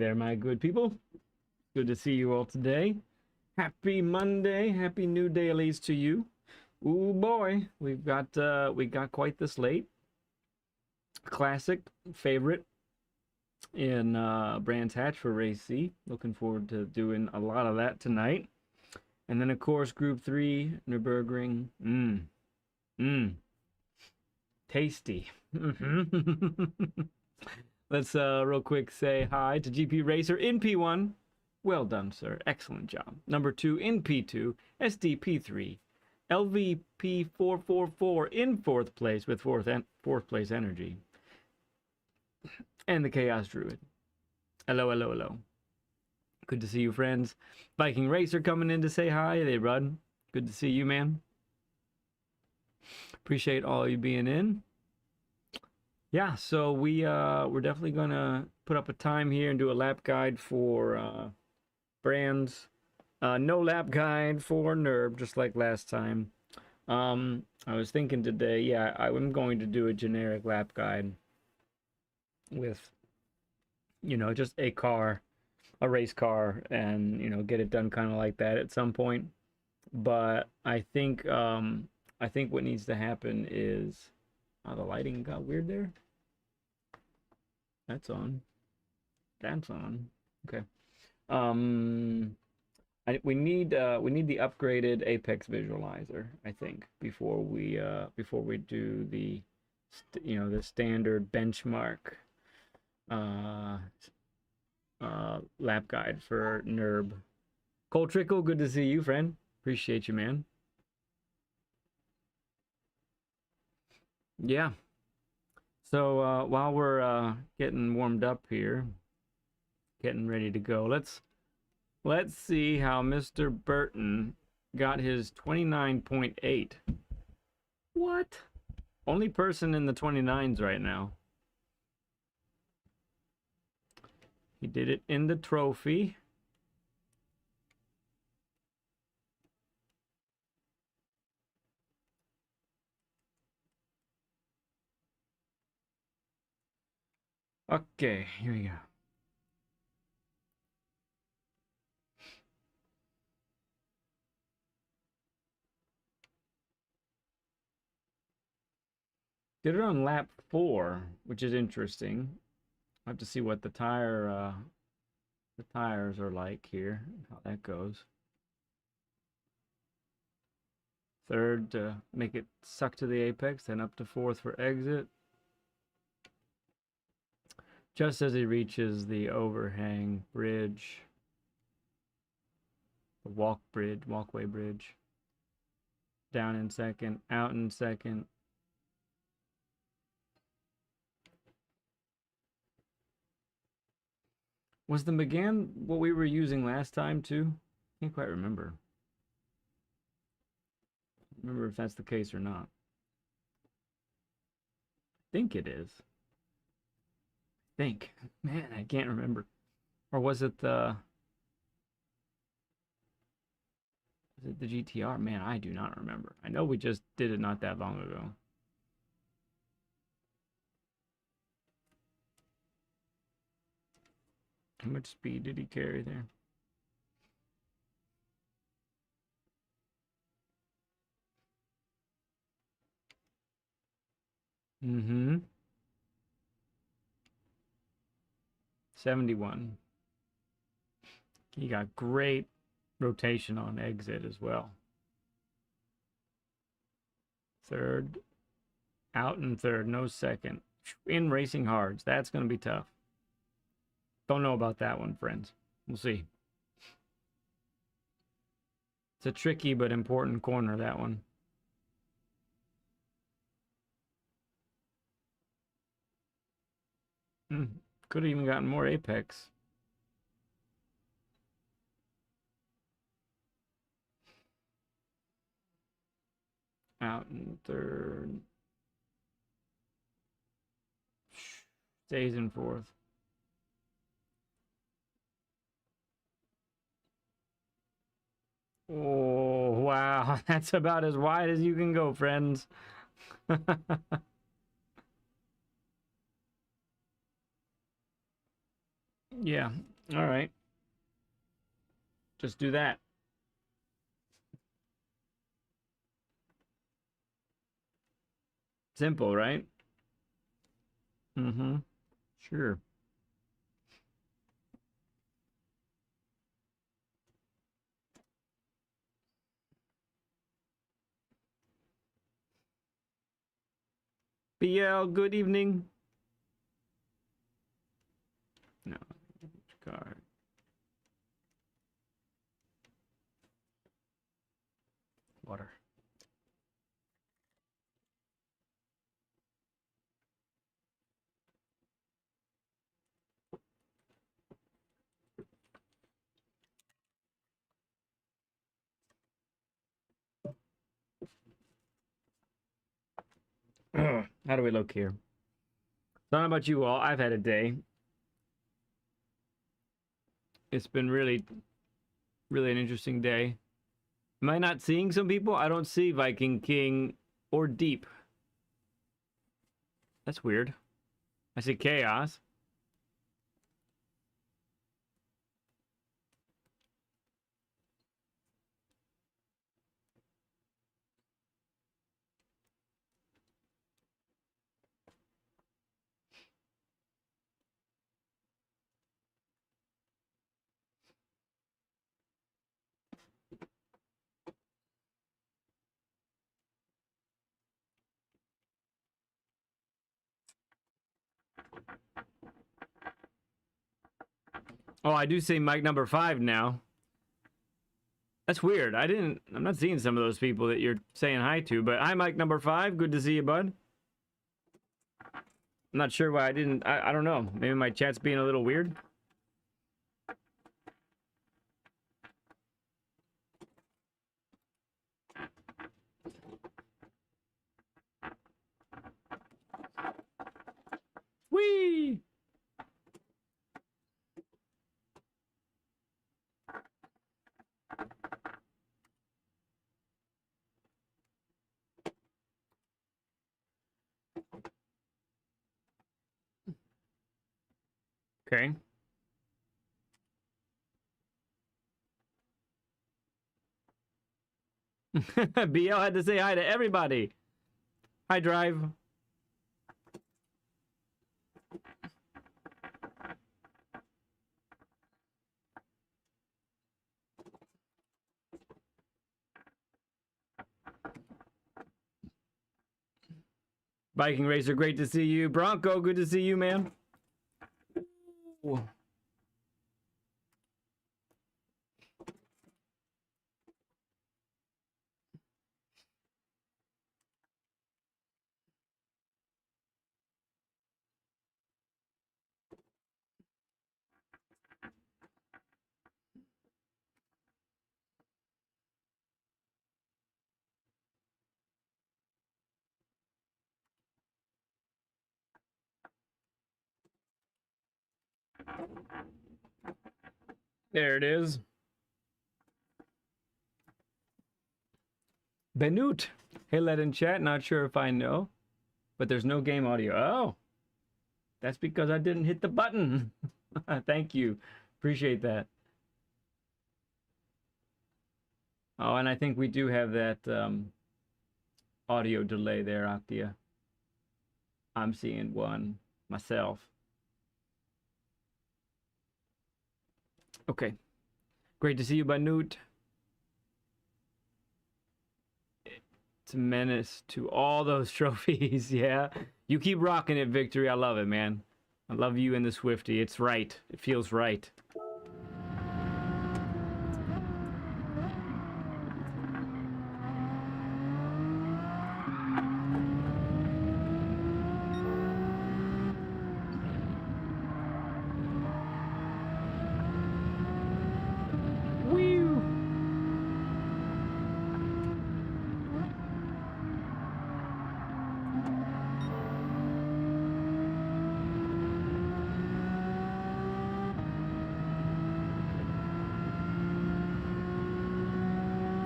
there, my good people. Good to see you all today. Happy Monday. Happy new dailies to you. Ooh boy, we got quite the slate. Classic favorite in Brands Hatch for Race C. Looking forward to doing a lot of that tonight. And then of course Group 3, Nürburgring. Tasty. Let's real quick say hi to GP Racer in P1. Well done, sir. Excellent job. Number 2 in P2, SDP3, LVP444 in 4th place with 4th place energy. And the Chaos Druid. Hello, hello, hello. Good to see you, friends. Viking Racer coming in to say hi. They run. Good to see you, man. Appreciate all you being in. Yeah, so we're definitely gonna put up a time here and do a lap guide for Brands. No lap guide for Nurb, just like last time. I was thinking today, yeah, I'm going to do a generic lap guide with, you know, just a car, a race car, and, you know, get it done kind of like that at some point. But I think what needs to happen is, oh, the lighting got weird there. That's on. That's on. Okay. We need the upgraded Apex visualizer, I think, before we do the the standard benchmark lap guide for Nurb. Cole Trickle, good to see you, friend. Appreciate you, man. Yeah. So while we're getting warmed up here, getting ready to go, let's see how Mr. Burton got his 29.8. What? Only person in the 29s right now. He did it in the trophy. Okay, here we go. Did it on lap 4, which is interesting. I have to see what the tires are like here, how that goes. 3rd to make it suck to the apex, then up to 4th for exit. Just as he reaches the overhang bridge, the walkway bridge. Down in 2nd, out in 2nd. Was the Megane what we were using last time too? Can't quite remember. Remember if that's the case or not. I think it is. Man, I can't remember. Or was it the GTR? Man, I do not remember. I know we just did it not that long ago. How much speed did he carry there? Mm-hmm. 71. He got great rotation on exit as well. 3rd, out in 3rd, no 2nd. In racing hards, that's going to be tough. Don't know about that one, friends. We'll see. It's a tricky but important corner, that one. Could have even gotten more apex. Out in 3rd. Stays in 4th. Oh, wow. That's about as wide as you can go, friends. Yeah, All right. Just do that. Simple, right? Mm-hmm. Sure. BL, good evening. No. Card. Water. How do we look here? I don't know about you all. I've had a day. It's been really, really an interesting day. Am I not seeing some people? I don't see Viking King or Deep. That's weird. I see Chaos. Oh, I do see mic number 5 now. That's weird. I'm not seeing some of those people that you're saying hi to, but hi, mic number 5. Good to see you, bud. I'm not sure why I don't know. Maybe my chat's being a little weird. Whee! Okay. BL had to say hi to everybody. Hi, Drive. Viking Racer, great to see you. Bronco, good to see you, man. Ooh. There it is. Benut. Hey, let in chat. Not sure if I know, but there's no game audio. Oh, that's because I didn't hit the button. Thank you. Appreciate that. Oh, and I think we do have that audio delay there, Octia. I'm seeing one myself. Okay. Great to see you, Banut. It's a menace to all those trophies, yeah. You keep rocking it, Victory. I love it, man. I love you and the Swifty. It's right. It feels right.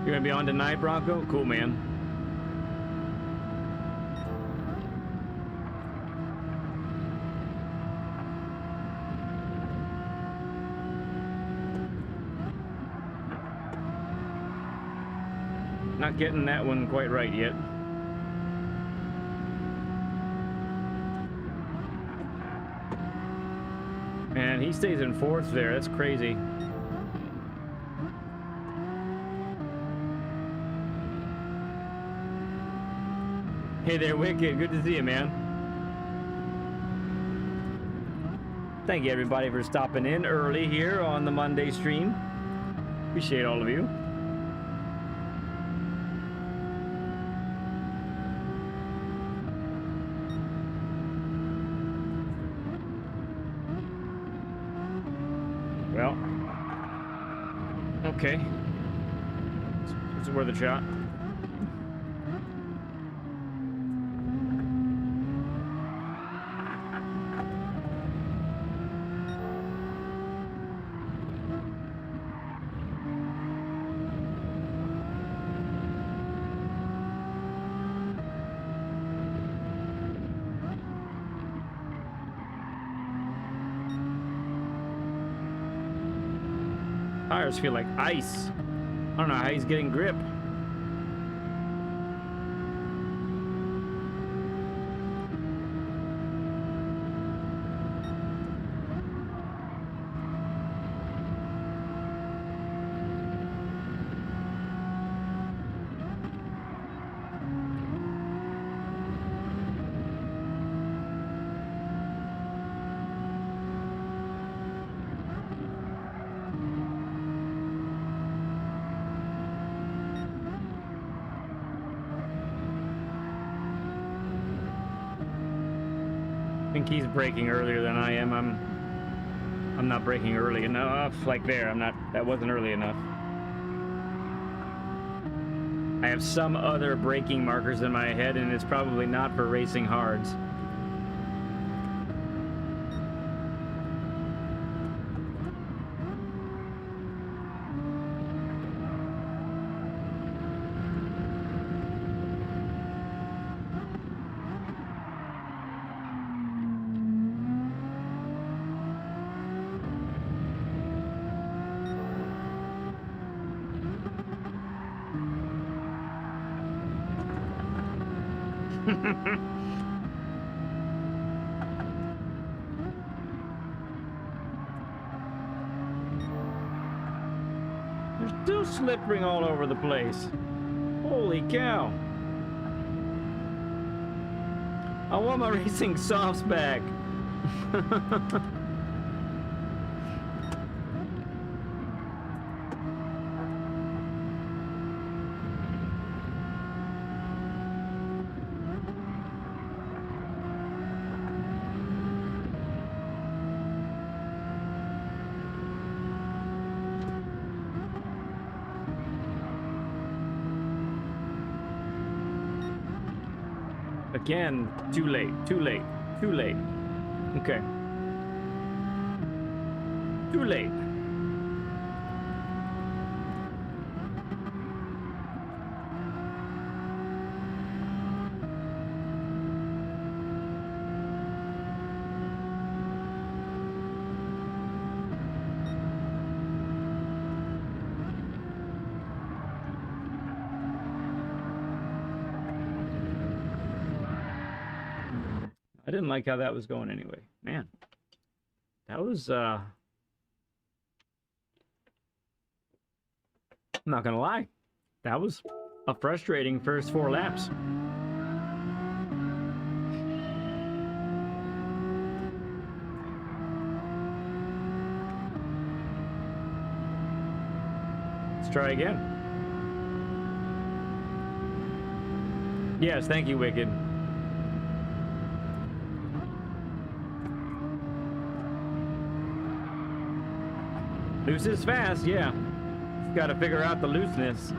You're gonna be on tonight, Bronco? Cool, man. Not getting that one quite right yet. Man, he stays in fourth there. That's crazy. Hey there, Wicked. Good to see you, man. Thank you, everybody, for stopping in early here on the Monday stream. Appreciate all of you. Well, okay. This is worth a shot. Tires feel like ice. I don't know how he's getting grip. I think he's braking earlier than I am. I'm not braking early enough. Like there, that wasn't early enough. I have some other braking markers in my head, and it's probably not for racing hards. There's still slippering all over the place. Holy cow. I want my racing softs back. Again, too late, too late, too late. Okay. Too late. I didn't like how that was going anyway. Man, that was, I'm not gonna lie. That was a frustrating first 4 laps. Let's try again. Yes, thank you, Wicked. Loose is fast, yeah. Got to figure out the looseness.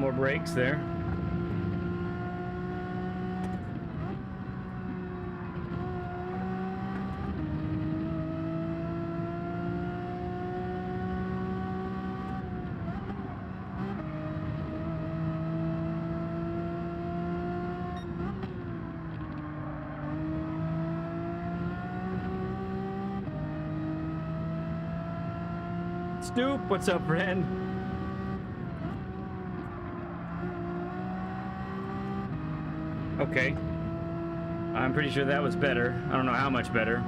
more brakes there. Stoop, what's up, friend? Okay. I'm pretty sure that was better. I don't know how much better.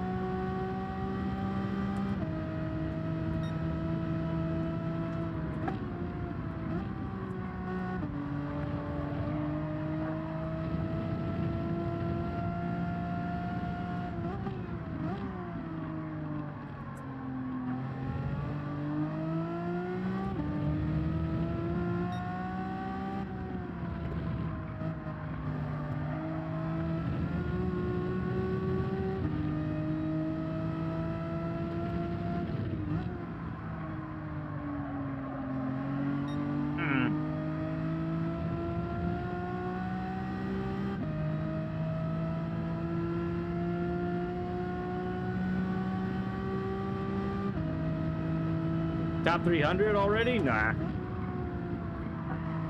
Top 300 already? Nah.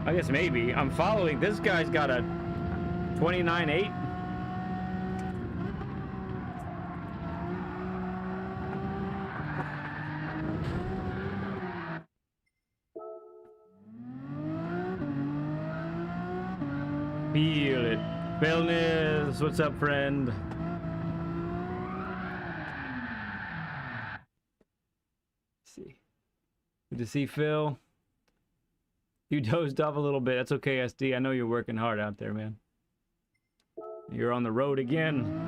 I guess maybe. I'm following. This guy's got a 29.8. Feel it. Wellness. What's up, friend? Good to see Phil. You dozed off a little bit. That's okay, SD. I know you're working hard out there, man. You're on the road again.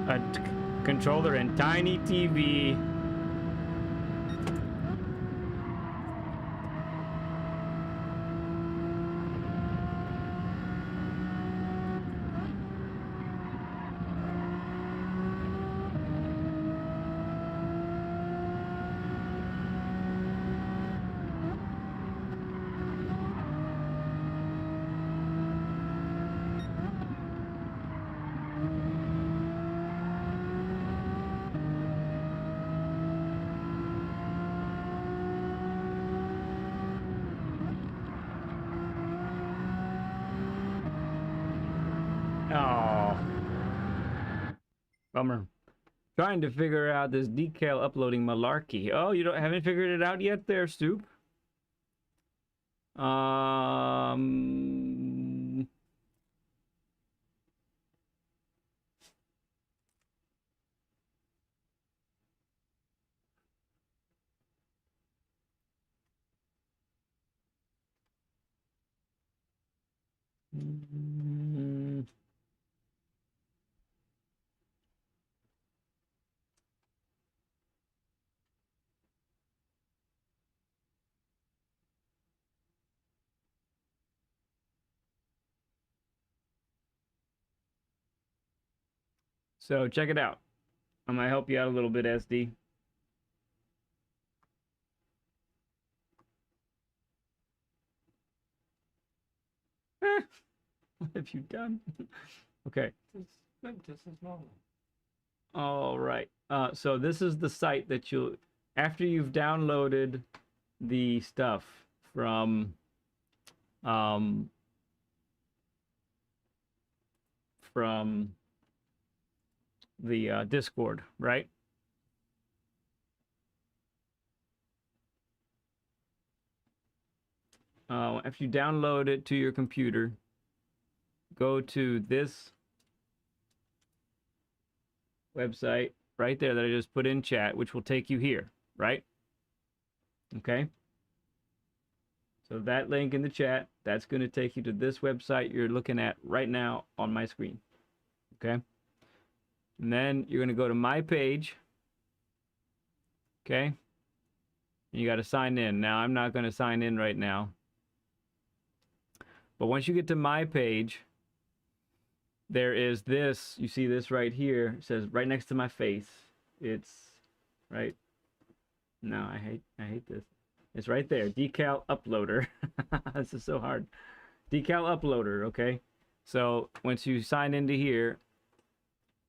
A controller and tiny TV. Oh, bummer. Trying to figure out this decal uploading malarkey. Oh, you haven't figured it out yet there, Stoop? So check it out. I might help you out a little bit, SD. What have you done? Okay. All right. So this is the site that you'll, after you've downloaded the stuff from from the Discord, right? After you download it to your computer, go to this website right there that I just put in chat, which will take you here, right? Okay. So that link in the chat, that's going to take you to this website you're looking at right now on my screen. Okay. And then you're going to go to my page. Okay. And you got to sign in. Now, I'm not going to sign in right now. But once you get to my page, there is this, you see this right here, it says right next to my face. It's right. No, I hate this. It's right there, decal uploader. This is so hard. Decal uploader, okay? So once you sign into here,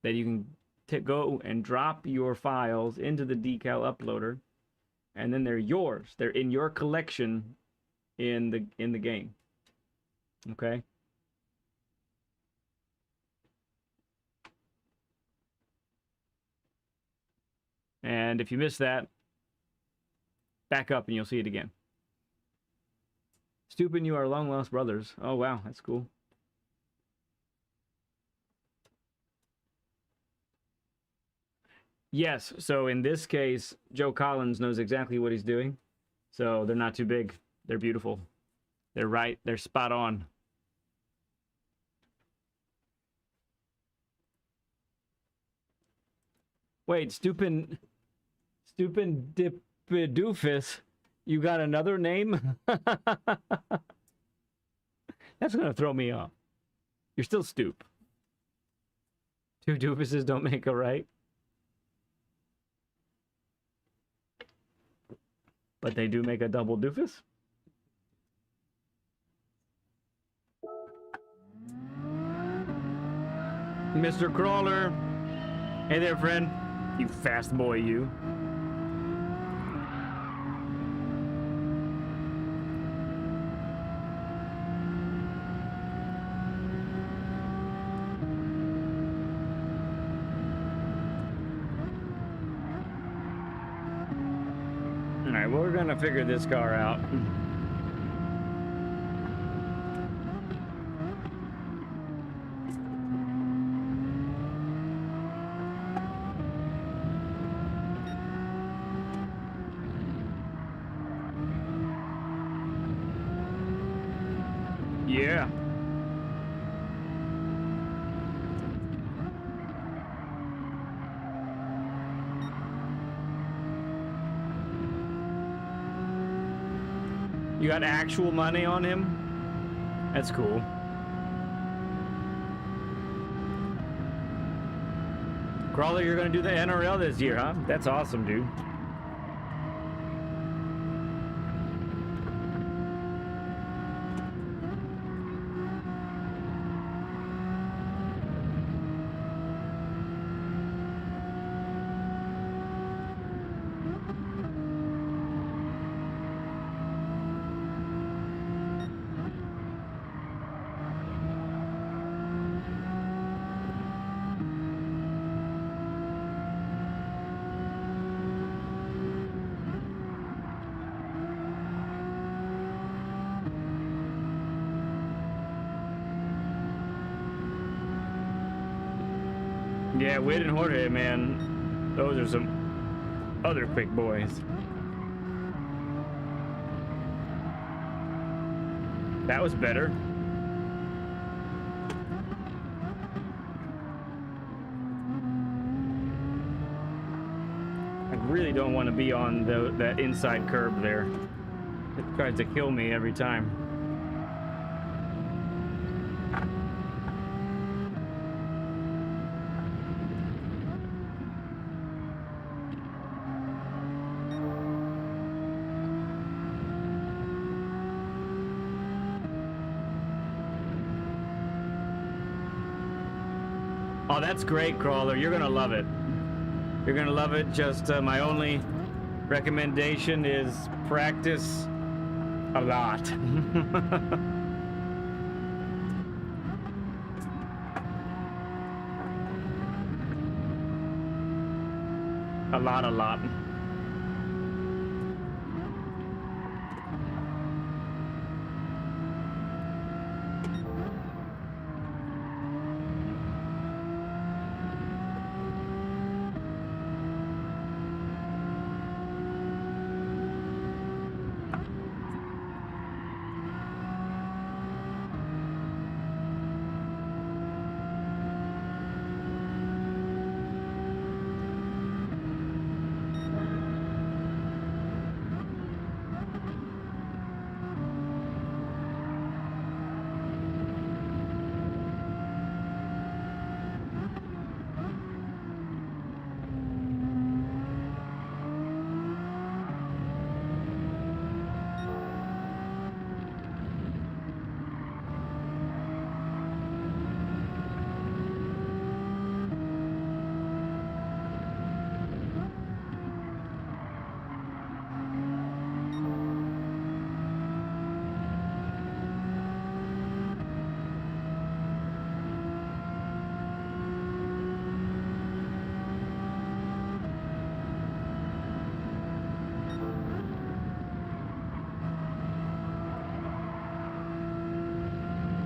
then you can go and drop your files into the decal uploader, and then they're yours. They're in your collection in the game. Okay? And if you miss that, back up and you'll see it again. Stoop and you are long lost brothers. Oh, wow. That's cool. Yes. So in this case, Joe Collins knows exactly what he's doing. So they're not too big. They're beautiful. They're right. They're spot on. Wait, Stupin Dipidoofus, you got another name? That's gonna throw me off. You're still Stoop. Two doofuses don't make a right. But they do make a double doofus. Mr. Crawler. Hey there, friend. You fast boy, you. Alright, well, we're gonna figure this car out. Yeah. You got actual money on him? That's cool. Crawler, you're gonna do the NRL this year, huh? That's awesome, dude. Yeah, Wade and Jorge, man. Those are some other quick boys. That was better. I really don't want to be on that inside curb there. It tries to kill me every time. Oh, that's great, Crawler. You're gonna love it. You're gonna love it. Just my only recommendation is practice a lot. A lot, a lot.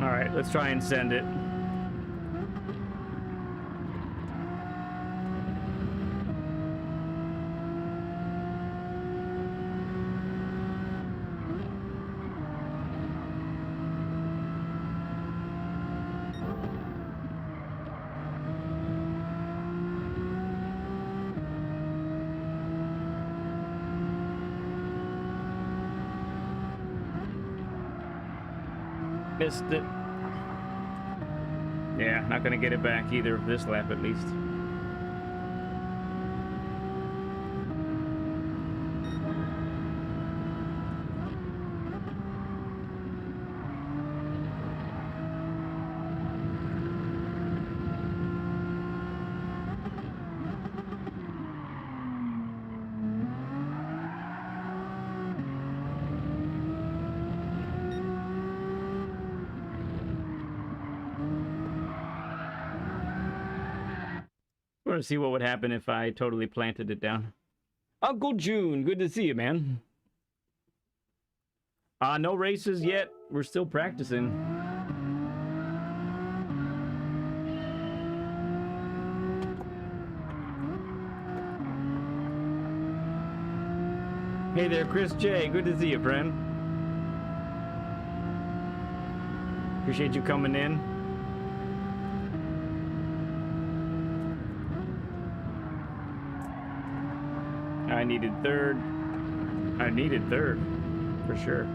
All right, let's try and send it. Missed it. Yeah, not gonna get it back either, this lap at least. I want to see what would happen if I totally planted it down. Uncle June, good to see you, man. No races yet. We're still practicing. Hey there, Chris J. Good to see you, friend. Appreciate you coming in. I needed third. I needed third, for sure.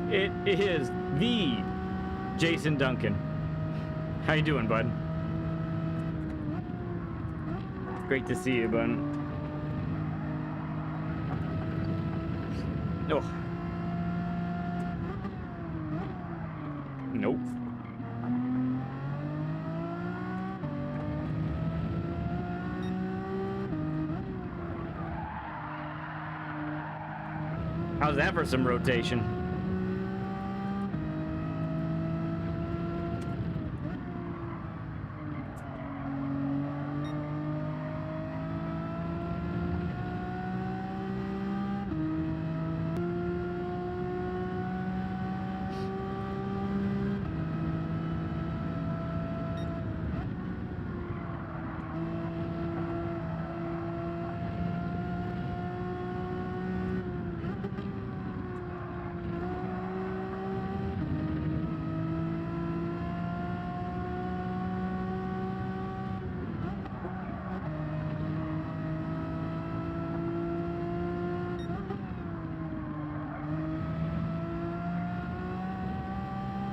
It is the Jason Duncan. How you doing, bud? Great to see you, bud. Oh. Nope. How's that for some rotation?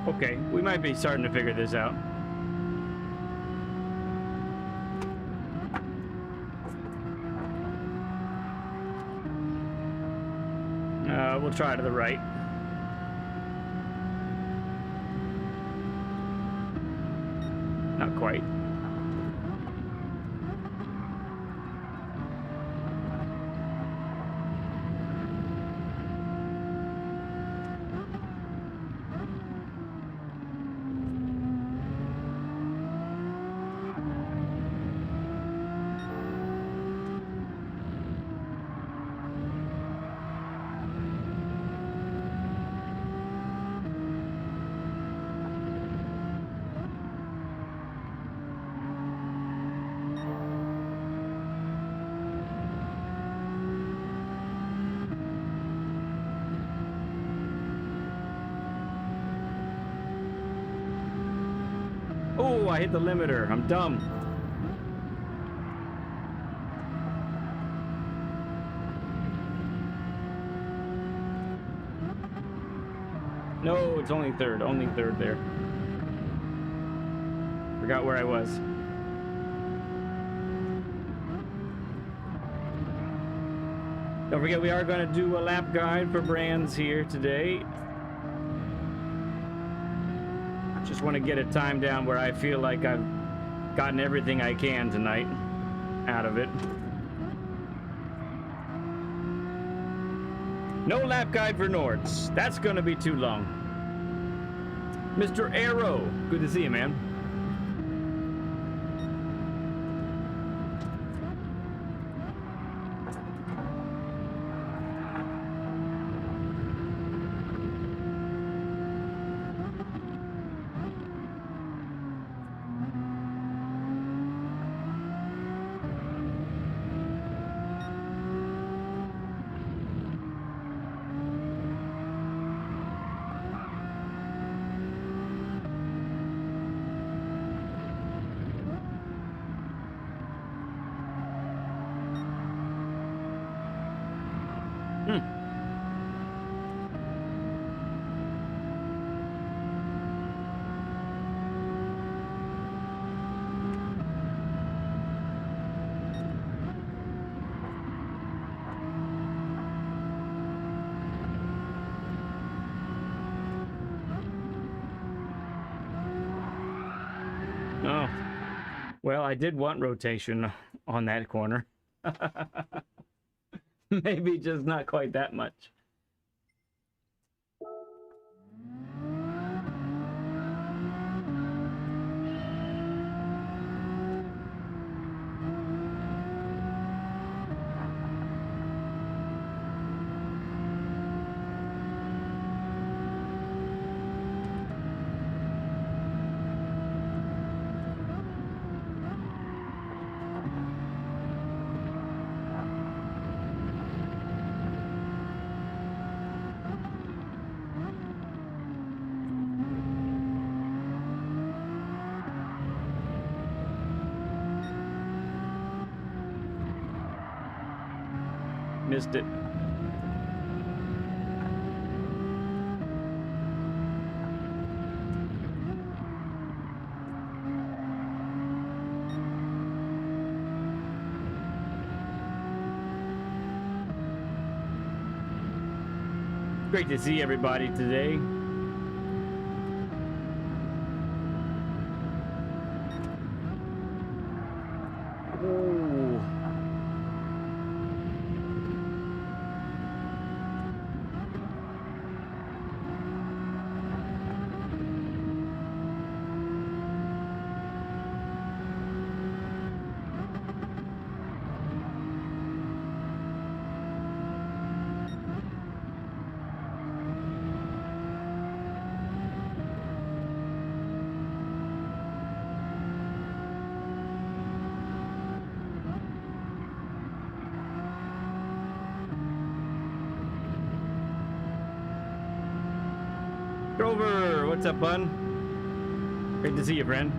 Okay, we might be starting to figure this out. We'll try to the right. Not quite. Oh, I hit the limiter. I'm dumb. No, it's only third. Only third there. Forgot where I was. Don't forget, we are going to do a lap guide for brands here today. Just want to get a time down where I feel like I've gotten everything I can tonight out of it. No lap guide for Nords. That's going to be too long. Mr. Arrow, good to see you, man. Oh, well, I did want rotation on that corner. Maybe just not quite that much. Missed it. Great to see everybody today. Ooh. Grover, what's up, bud? Great to see you, friend.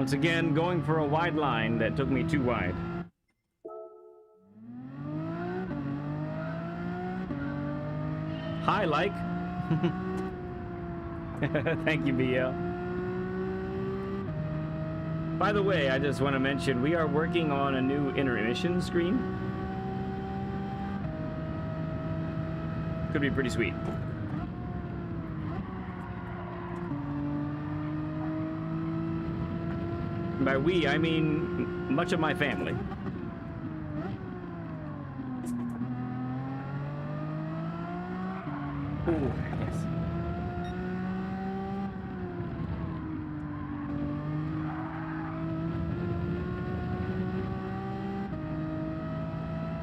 Once again, going for a wide line that took me too wide. Hi, like. Thank you, BL. By the way, I just want to mention we are working on a new intermission screen. Could be pretty sweet. By we, I mean much of my family. Ooh,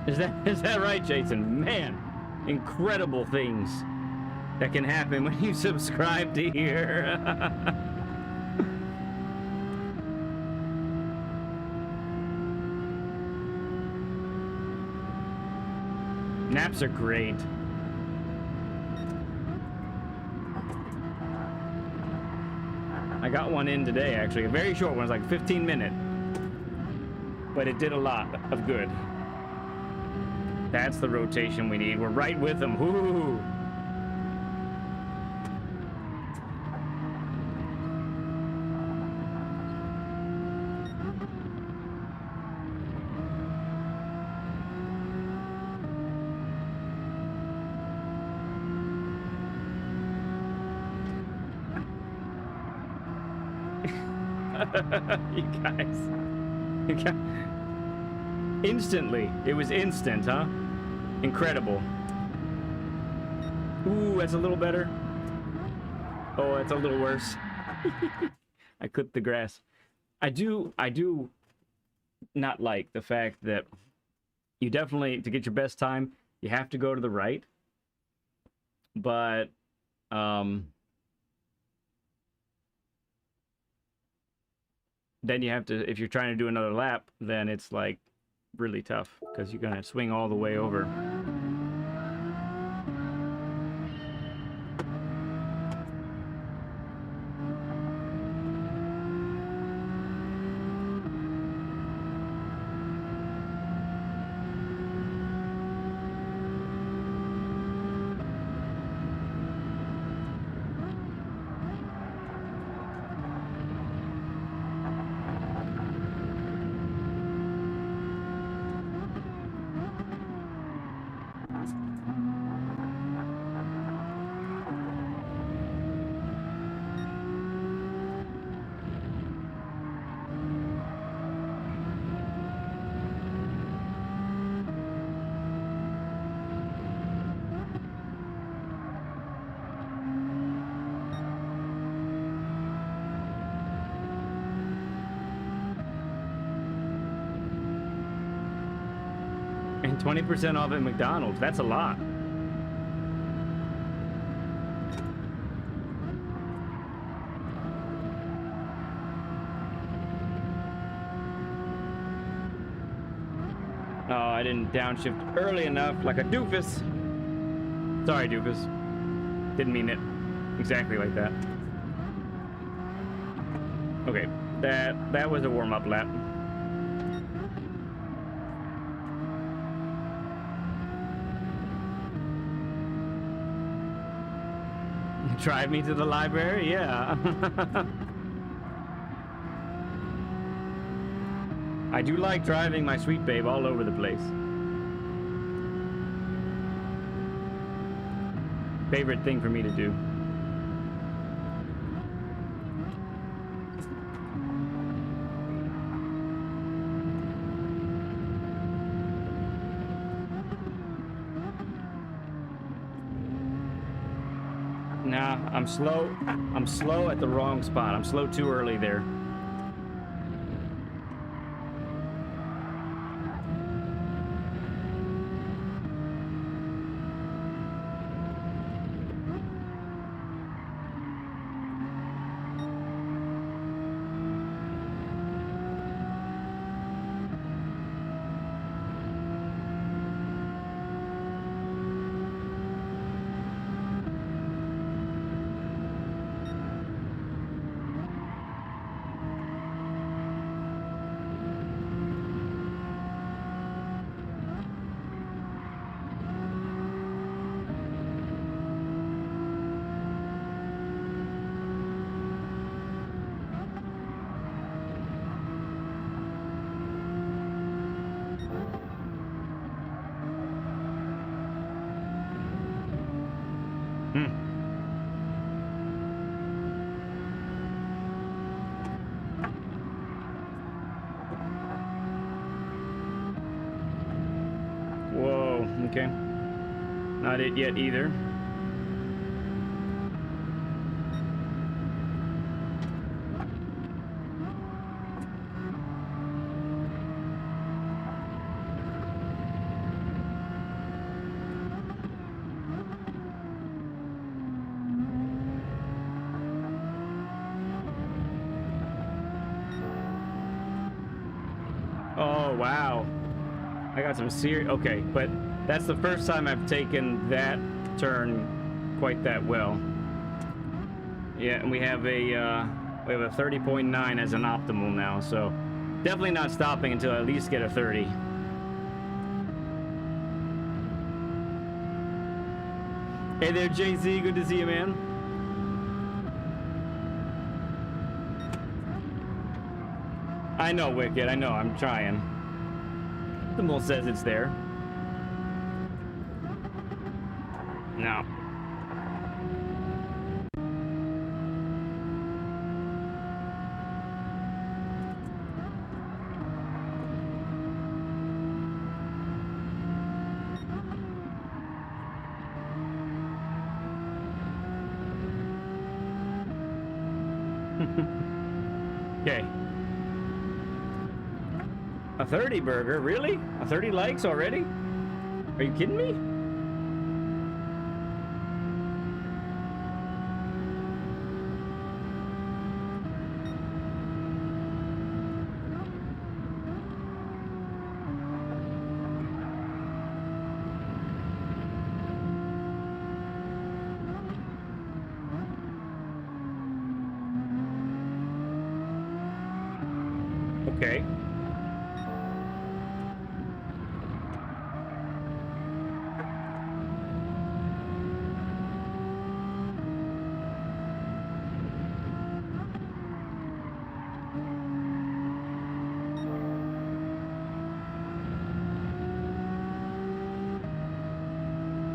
yes. Is that right, Jason? Man, incredible things that can happen when you subscribe to here. Naps are great. I got one in today, actually. A very short one. It was like 15 minutes. But it did a lot of good. That's the rotation we need. We're right with them. Woo! You guys. Instantly. It was instant, huh? Incredible. Ooh, that's a little better. Oh, that's a little worse. I clipped the grass. I do not like the fact that you definitely, to get your best time, you have to go to the right. But, then you have to, if you're trying to do another lap, then it's like really tough because you're gonna swing all the way over. And 20% off at McDonald's. That's a lot. Oh, I didn't downshift early enough like a doofus. Sorry, doofus. Didn't mean it exactly like that. Okay, that was a warm-up lap. Drive me to the library? Yeah. I do like driving my sweet babe all over the place. Favorite thing for me to do. Nah, I'm slow. I'm slow at the wrong spot. I'm slow too early there. Okay. Not it yet either. Oh, wow. I got some serious... Okay, but that's the first time I've taken that turn quite that well. Yeah, and we have a 30.9 as an optimal now, so definitely not stopping until I at least get a 30. Hey there, JZ. Good to see you, man. I know, Wicked. I know. I'm trying. The mole says it's there. No. Okay. A 30 burger? Really? A 30 likes already? Are you kidding me? Okay.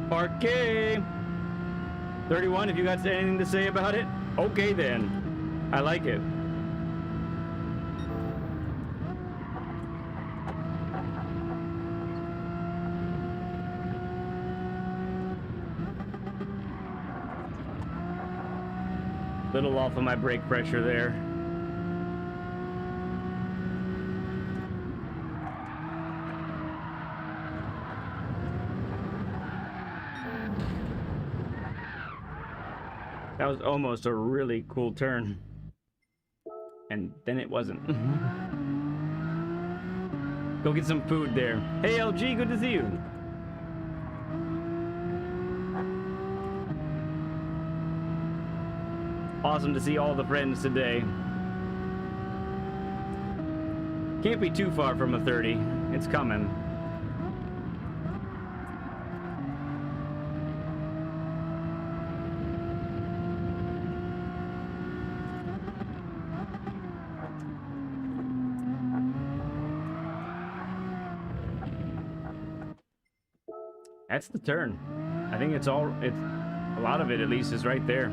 Parquet. 31, if you got anything to say about it? Okay then. I like it. Little off of my brake pressure there. That was almost a really cool turn. And then it wasn't. Go get some food there. Hey LG, good to see you. Awesome to see all the friends today. Can't be too far from a 30. It's coming. That's the turn. I think it's a lot of it at least is right there.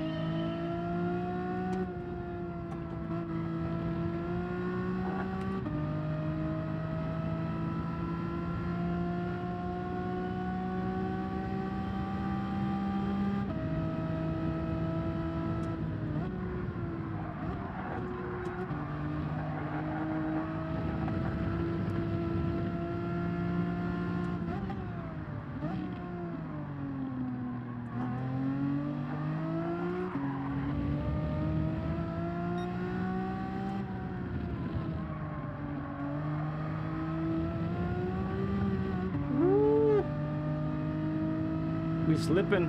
We slipping.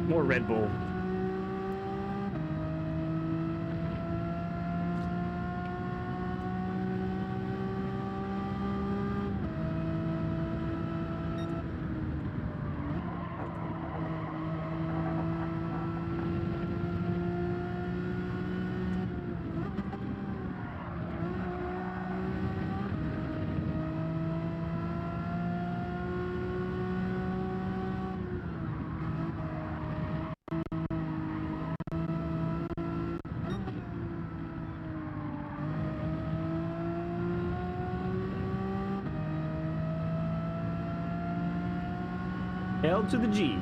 More Red Bull. L to the G.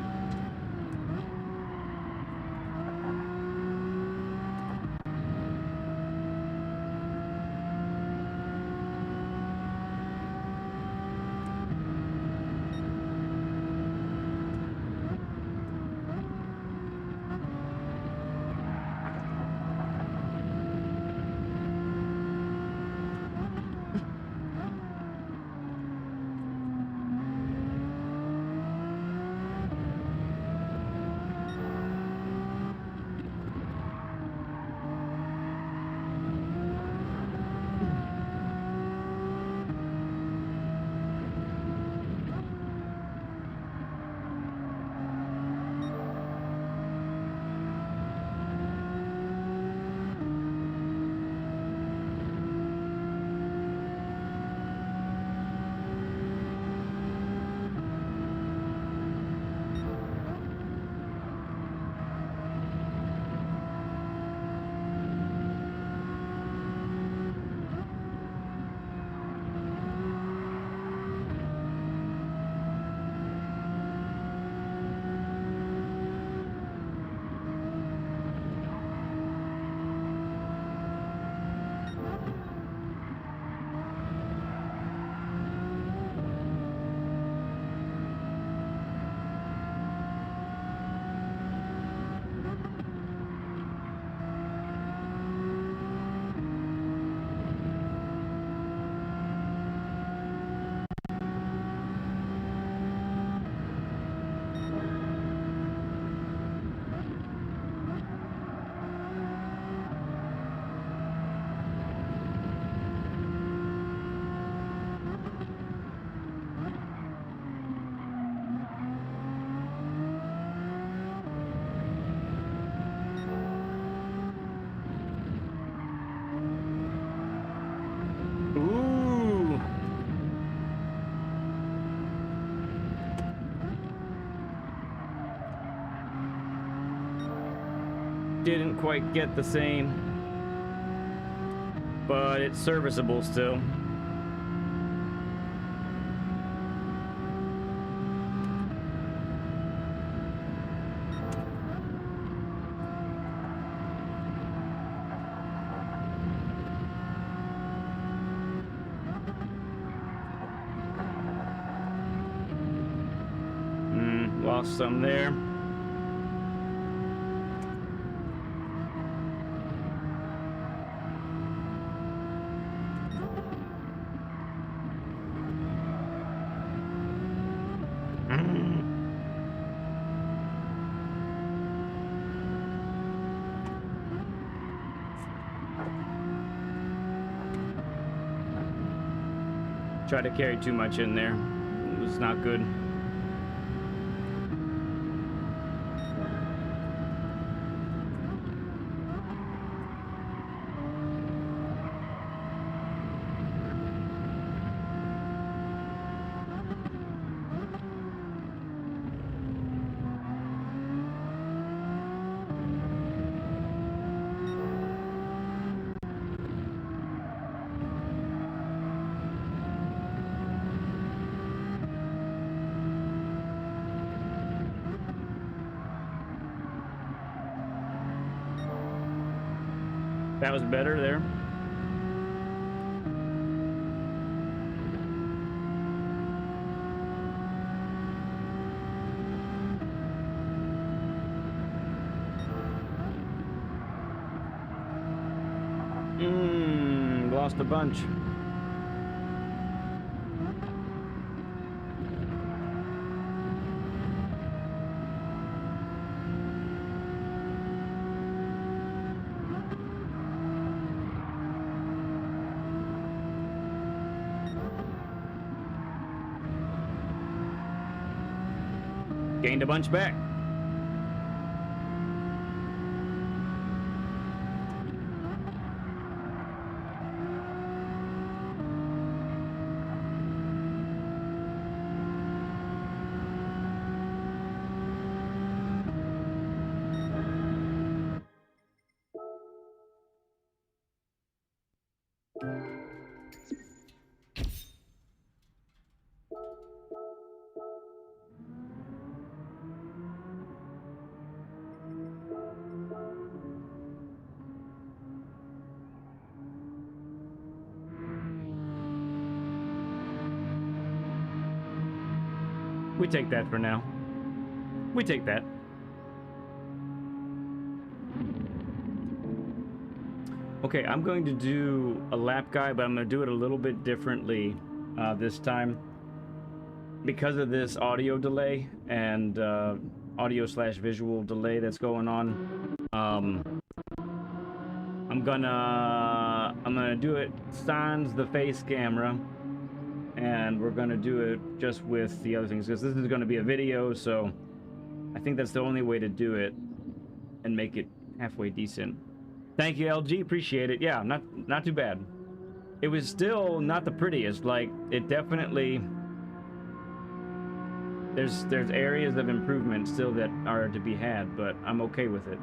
Ooh. Didn't quite get the same, but it's serviceable still. Lost some there. Tried to carry too much in there. It was not good. That was better there. Lost a bunch. Gained a bunch back. We take that for now. We take that. Okay, I'm going to do a lap guide, but I'm going to do it a little bit differently this time. Because of this audio delay and audio/visual delay that's going on, I'm gonna do it sans the face camera, and we're gonna do it just with the other things, because this is gonna be a video, so I think that's the only way to do it and make it halfway decent. Thank you, LG, appreciate it. Yeah, not too bad. It was still not the prettiest. Like, it definitely, there's areas of improvement still that are to be had, but I'm okay with it.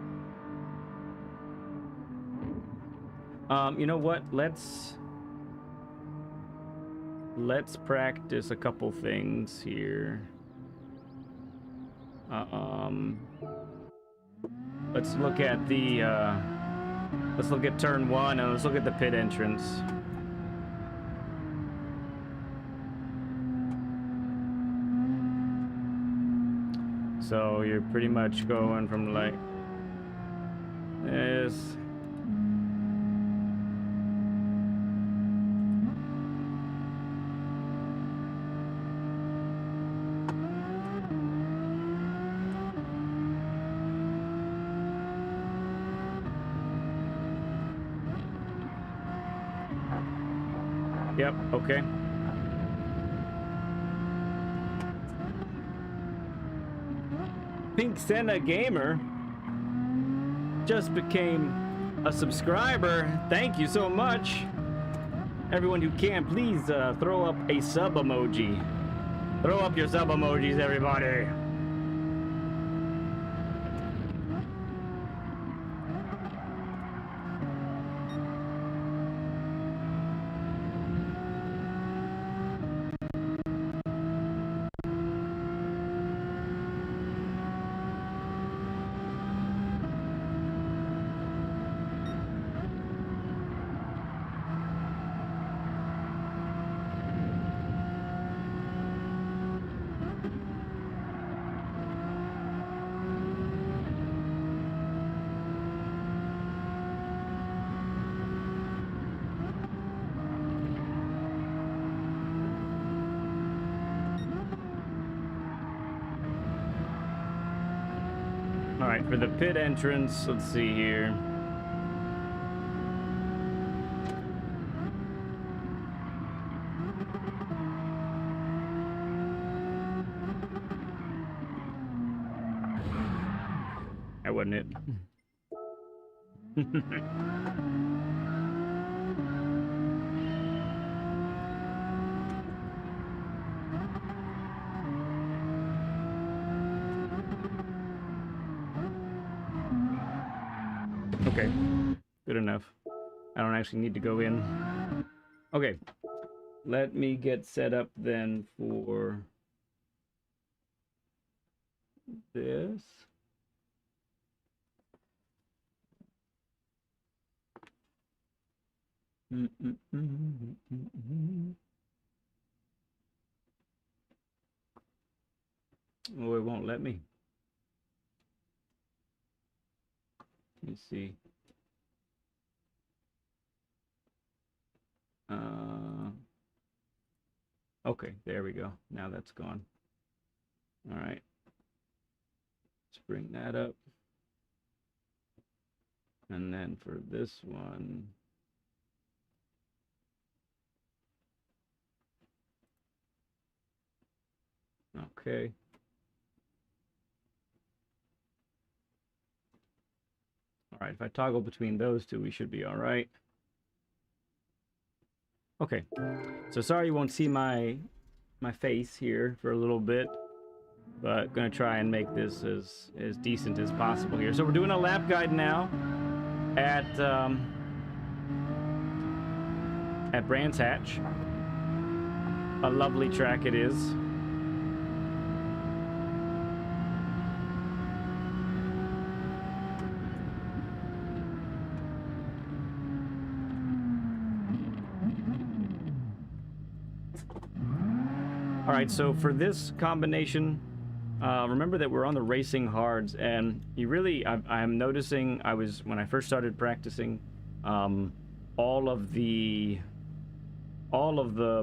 You know what? Let's practice a couple things here. Let's look at the let's look at turn 1, and let's look at the pit entrance. So you're pretty much going from like this. Yep, okay. Pink Senna Gamer just became a subscriber. Thank you so much. Everyone who can, please throw up a sub emoji. Throw up your sub emojis, everybody. All right, for the pit entrance, let's see here. That wasn't it. Okay, good enough. I don't actually need to go in. Okay, let me get set up then for this. Oh, it won't let me. Let me see. Okay, there we go. Now that's gone. All right. Let's bring that up. And then for this one, okay. All right, if I toggle between those two, we should be all right. Okay, so sorry you won't see my face here for a little bit, but gonna try and make this as decent as possible here. So we're doing a lap guide now at Brands Hatch. A lovely track it is. All right, so for this combination, remember that we're on the racing hards, and you really, I'm noticing, when I first started practicing, all of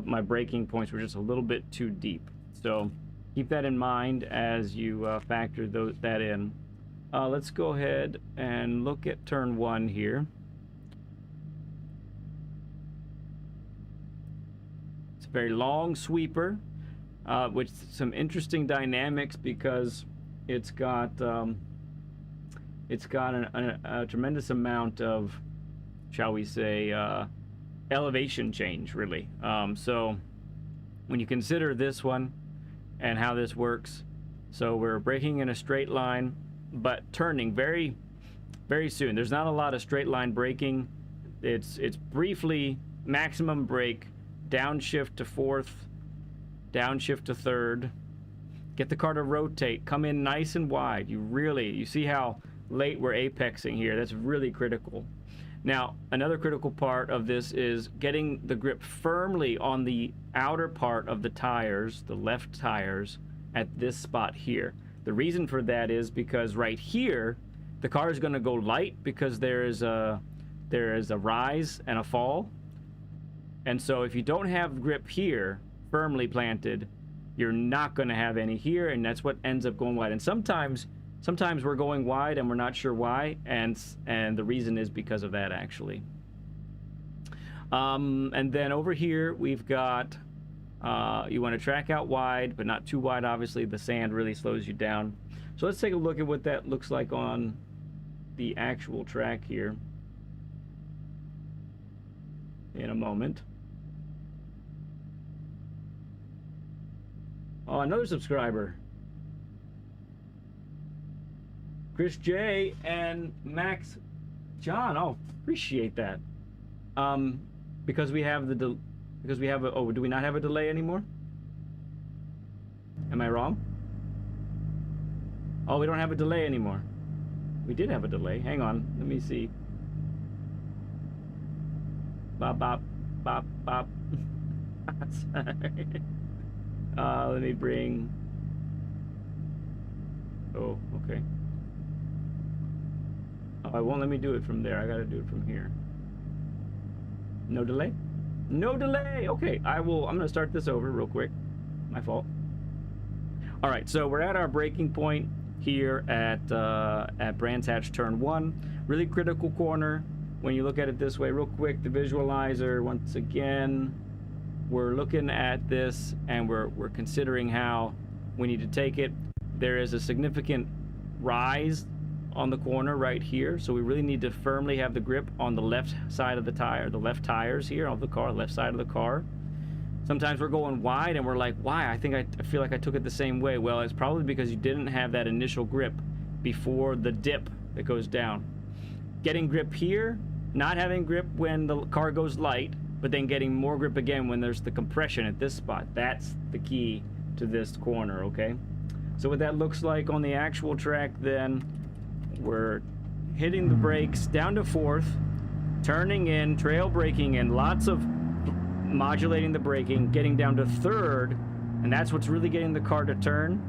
my braking points were just a little bit too deep. So keep that in mind as you factor that in. Let's go ahead and look at turn 1 here. It's a very long sweeper, with some interesting dynamics because it's got a tremendous amount of, shall we say, elevation change, really. So when you consider this one and how this works, so we're braking in a straight line but turning very, very soon. There's not a lot of straight line braking. It's briefly maximum brake, downshift to 4th, downshift to 3rd, get the car to rotate, come in nice and wide. You see how late we're apexing here. That's really critical. Now, another critical part of this is getting the grip firmly on the outer part of the tires, the left tires, at this spot here. The reason for that is because right here, the car is going to go light because there is a rise and a fall. And so if you don't have grip here firmly planted, you're not going to have any here, and that's what ends up going wide. And sometimes we're going wide and we're not sure why, and the reason is because of that, actually. And then over here we've got you want to track out wide, but not too wide. Obviously, the sand really slows you down. So let's take a look at what that looks like on the actual track here in a moment. Oh, another subscriber. Chris J and Max John. Oh, appreciate that. Because we have oh, do we not have a delay anymore? Am I wrong? Oh, we don't have a delay anymore. We did have a delay. Hang on, let me see. Bop bop bop bop. Sorry. Let me bring. Oh, okay. Oh, it won't let me do it from there. I gotta do it from here. No delay? No delay! Okay, I'm gonna start this over real quick. My fault. Alright, so we're at our braking point here at Brands Hatch turn 1. Really critical corner. When you look at it this way, real quick, the visualizer, once again, we're looking at this and we're considering how we need to take it. There is a significant rise on the corner right here, so we really need to firmly have the grip on the left side of the tire, the left tires here of the car, left side of the car. Sometimes we're going wide and we're like, why? I feel like I took it the same way. Well, it's probably because you didn't have that initial grip before the dip that goes down. Getting grip here, not having grip when the car goes light, but then getting more grip again when there's the compression at this spot. That's the key to this corner, okay? So what that looks like on the actual track then, we're hitting the brakes down to 4th, turning in, trail braking in, lots of modulating the braking, getting down to 3rd, and that's what's really getting the car to turn,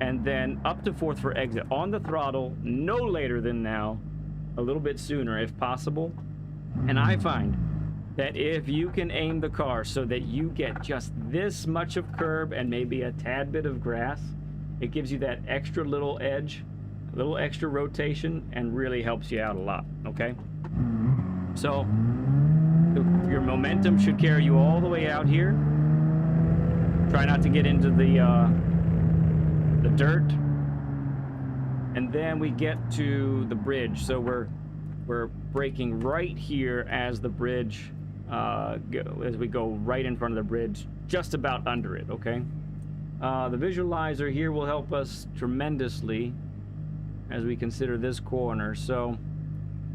and then up to 4th for exit. On the throttle, no later than now, a little bit sooner if possible. And I find that if you can aim the car so that you get just this much of curb and maybe a tad bit of grass, it gives you that extra little edge, a little extra rotation, and really helps you out a lot, okay? So your momentum should carry you all the way out here. Try not to get into the dirt. And then we get to the bridge. So we're braking right here as the bridge, as we go right in front of the bridge, just about under it, okay? The visualizer here will help us tremendously as we consider this corner. So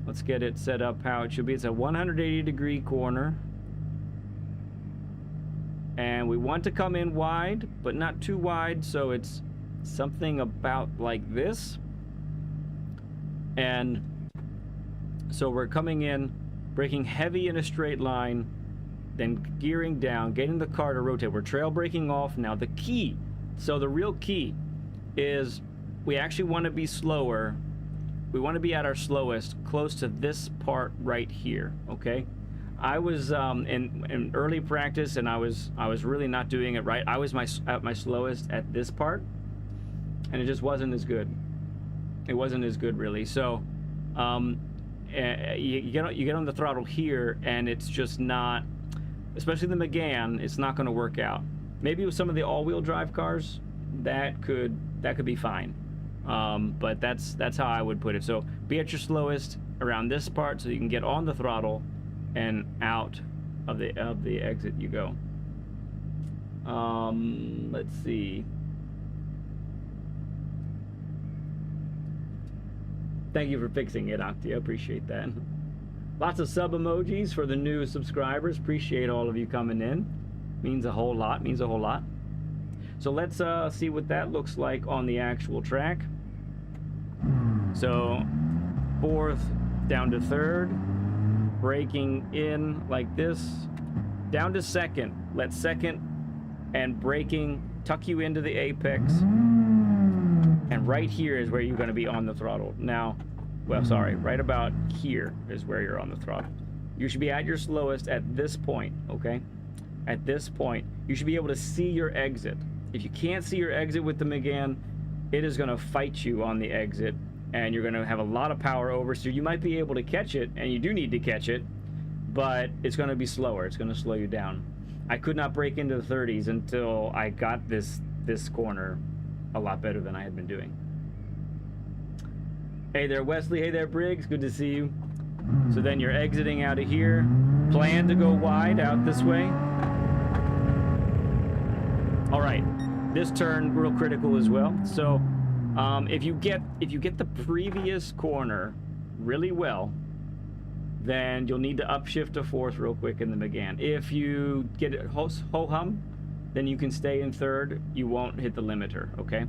let's get it set up how it should be. It's a 180-degree corner. And we want to come in wide, but not too wide, so it's something about like this. And so we're coming in, braking heavy in a straight line, then gearing down, getting the car to rotate. We're trail braking off now. The key, so the real key is we actually want to be slower. We want to be at our slowest close to this part right here, okay? I was in early practice, and I was really not doing it right. I was at my slowest at this part, and it just wasn't as good. It wasn't as good, really. So you get on the throttle here, and it's just not, especially the Megane, it's not going to work out. Maybe with some of the all-wheel drive cars, that could be fine. But that's how I would put it. So be at your slowest around this part, so you can get on the throttle, and out of the exit you go. Let's see. Thank you for fixing it, Octi. I appreciate that. Lots of sub emojis for the new subscribers. Appreciate all of you coming in. Means a whole lot. Means a whole lot. So let's see what that looks like on the actual track. So fourth down to third, braking in like this, down to second. Let second and braking tuck you into the apex. And right here is where you're going to be on the throttle. Now, well, sorry, right about here is where you're on the throttle. You should be at your slowest at this point, okay? At this point, you should be able to see your exit. If you can't see your exit with the Megane, it is going to fight you on the exit, and you're going to have a lot of power over, so you might be able to catch it, and you do need to catch it, but it's going to be slower. It's going to slow you down. I could not break into the 30s until I got this corner a lot better than I had been doing. Hey there, Wesley. Hey there, Briggs. Good to see you. So then you're exiting out of here. Plan to go wide out this way. All right, this turn real critical as well. So if you get the previous corner really well, then you'll need to upshift to fourth real quick in the Megane. If you get it ho-hum, then you can stay in third. You won't hit the limiter, okay?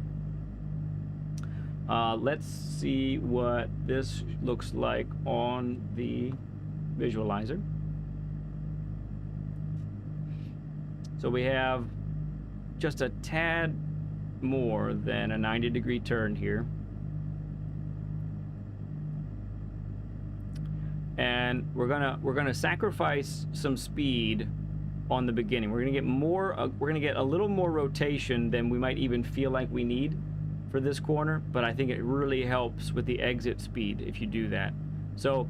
Let's see what this looks like on the visualizer. So we have just a tad more than a 90-degree turn here. And we're gonna sacrifice some speed on the beginning. We're gonna get more. We're gonna get a little more rotation than we might even feel like we need for this corner. But I think it really helps with the exit speed if you do that. So,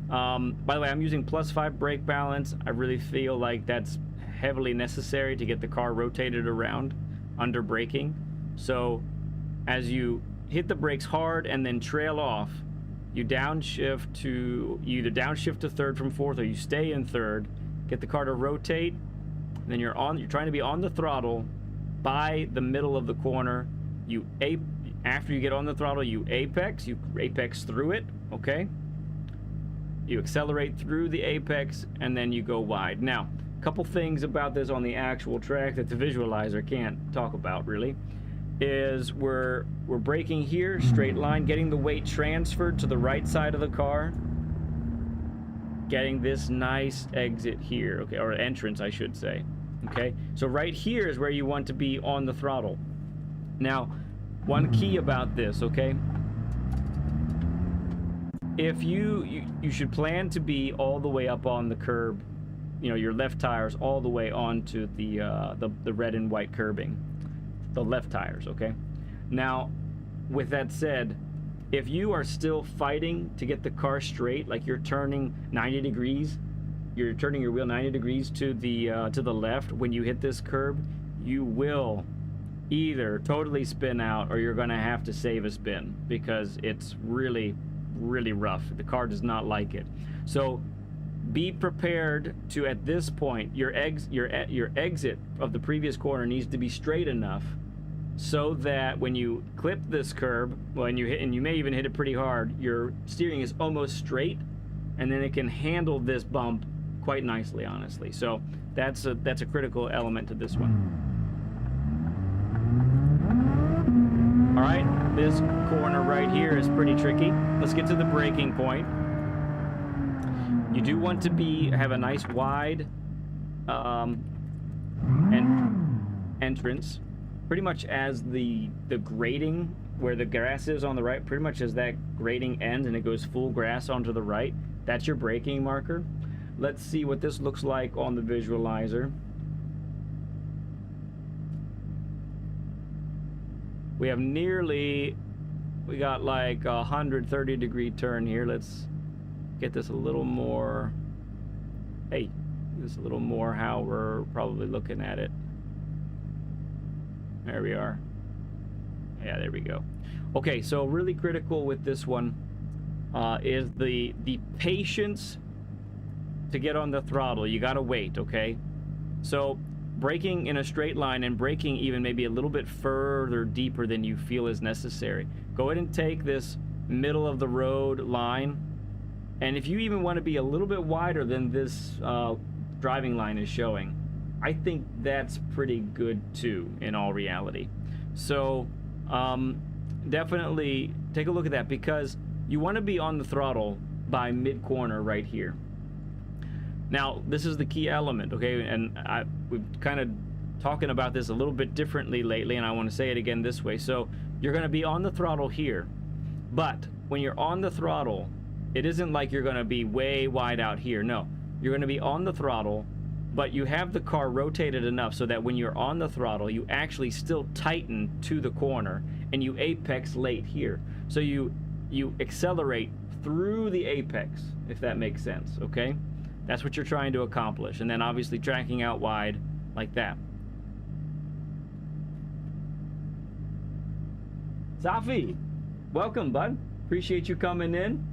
by the way, I'm using +5 brake balance. I really feel like that's heavily necessary to get the car rotated around under braking. So, as you hit the brakes hard and then trail off, you downshift to either downshift to third from fourth, or you stay in third. Get the car to rotate, and then you're trying to be on the throttle by the middle of the corner. After you get on the throttle, you apex through it, okay? You accelerate through the apex, and then you go wide. Now, a couple things about this on the actual track that the visualizer can't talk about really is we're braking here, straight line, getting the weight transferred to the right side of the car, getting this nice exit here, okay, or entrance I should say, okay? So right here is where you want to be on the throttle. Now, one key about this, okay? If you should plan to be all the way up on the curb, you know, your left tires all the way onto the red and white curbing, the left tires, okay? Now, with that said, if you are still fighting to get the car straight, like you're turning 90 degrees, you're turning your wheel 90 degrees to the left when you hit this curb, you will either totally spin out or you're going to have to save a spin because it's really, really rough. The car does not like it. So be prepared to, at this point, your exit of the previous corner needs to be straight enough so that when you clip this curb, when you hit, and you may even hit it pretty hard, your steering is almost straight, and then it can handle this bump quite nicely, honestly. So that's a critical element to this one. All right, this corner right here is pretty tricky. Let's get to the braking point. You do want to have a nice wide entrance, pretty much as the grading where the grass is on the right, pretty much as that grading ends and it goes full grass onto the right, that's your braking marker. Let's see what this looks like on the visualizer. We have we got like a 130-degree turn here. Let's get this a little more, hey, this a little more how we're probably looking at it. There we are. Yeah, there we go. Okay, so really critical with this one is the patience to get on the throttle. You gotta wait, okay? So braking in a straight line and braking even maybe a little bit further deeper than you feel is necessary. Go ahead and take this middle of the road line, and if you even want to be a little bit wider than this driving line is showing, I think that's pretty good too, in all reality. So definitely take a look at that, because you want to be on the throttle by mid-corner right here. Now, this is the key element, okay? And we've kind of talking about this a little bit differently lately, and I want to say it again this way. So you're going to be on the throttle here, but when you're on the throttle, it isn't like you're going to be way wide out here. No, you're going to be on the throttle, but you have the car rotated enough so that when you're on the throttle, you actually still tighten to the corner and you apex late here. So you accelerate through the apex, if that makes sense, okay? That's what you're trying to accomplish. And then obviously tracking out wide like that. Safi, welcome, bud. Appreciate you coming in.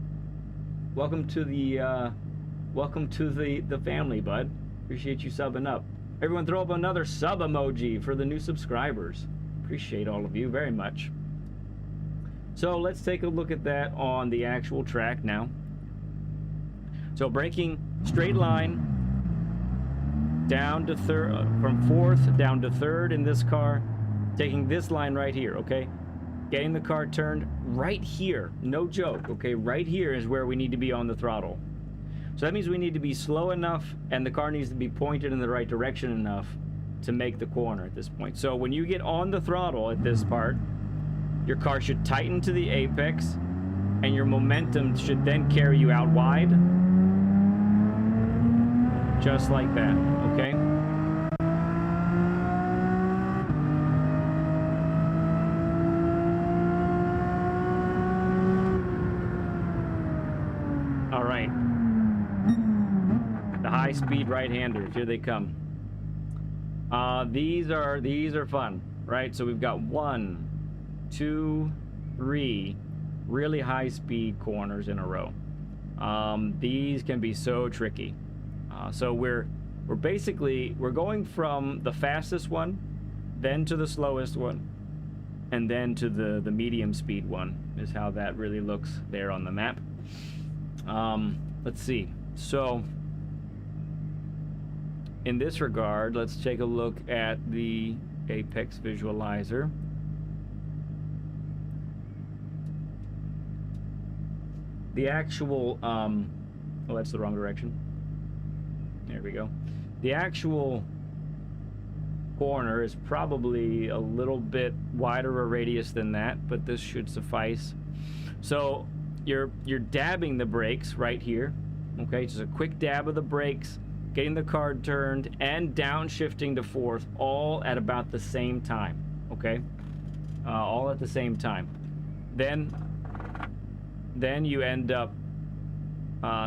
Welcome to the family, bud. Appreciate you subbing up. Everyone throw up another sub emoji for the new subscribers. Appreciate all of you very much. So let's take a look at that on the actual track now. So braking straight line down to third, from fourth down to third in this car, taking this line right here, okay? Getting the car turned right here, no joke, okay? Right here is where we need to be on the throttle. So that means we need to be slow enough and the car needs to be pointed in the right direction enough to make the corner at this point. So when you get on the throttle at this part, your car should tighten to the apex and your momentum should then carry you out wide. Just like that, okay? All right. The high-speed right-handers, here they come. These are fun, right? So we've got 1, 2, 3 really high-speed corners in a row. These can be so tricky. So we're going from the fastest one, then to the slowest one, and then to the medium speed one is how that really looks there on the map. Let's see. So in this regard, let's take a look at the Apex visualizer. The actual, oh, that's the wrong direction. There we go. The actual corner is probably a little bit wider a radius than that, but this should suffice. So you're dabbing the brakes right here, okay? Just a quick dab of the brakes, getting the car turned, and downshifting to fourth, all at about the same time, okay? All at the same time. Then you end up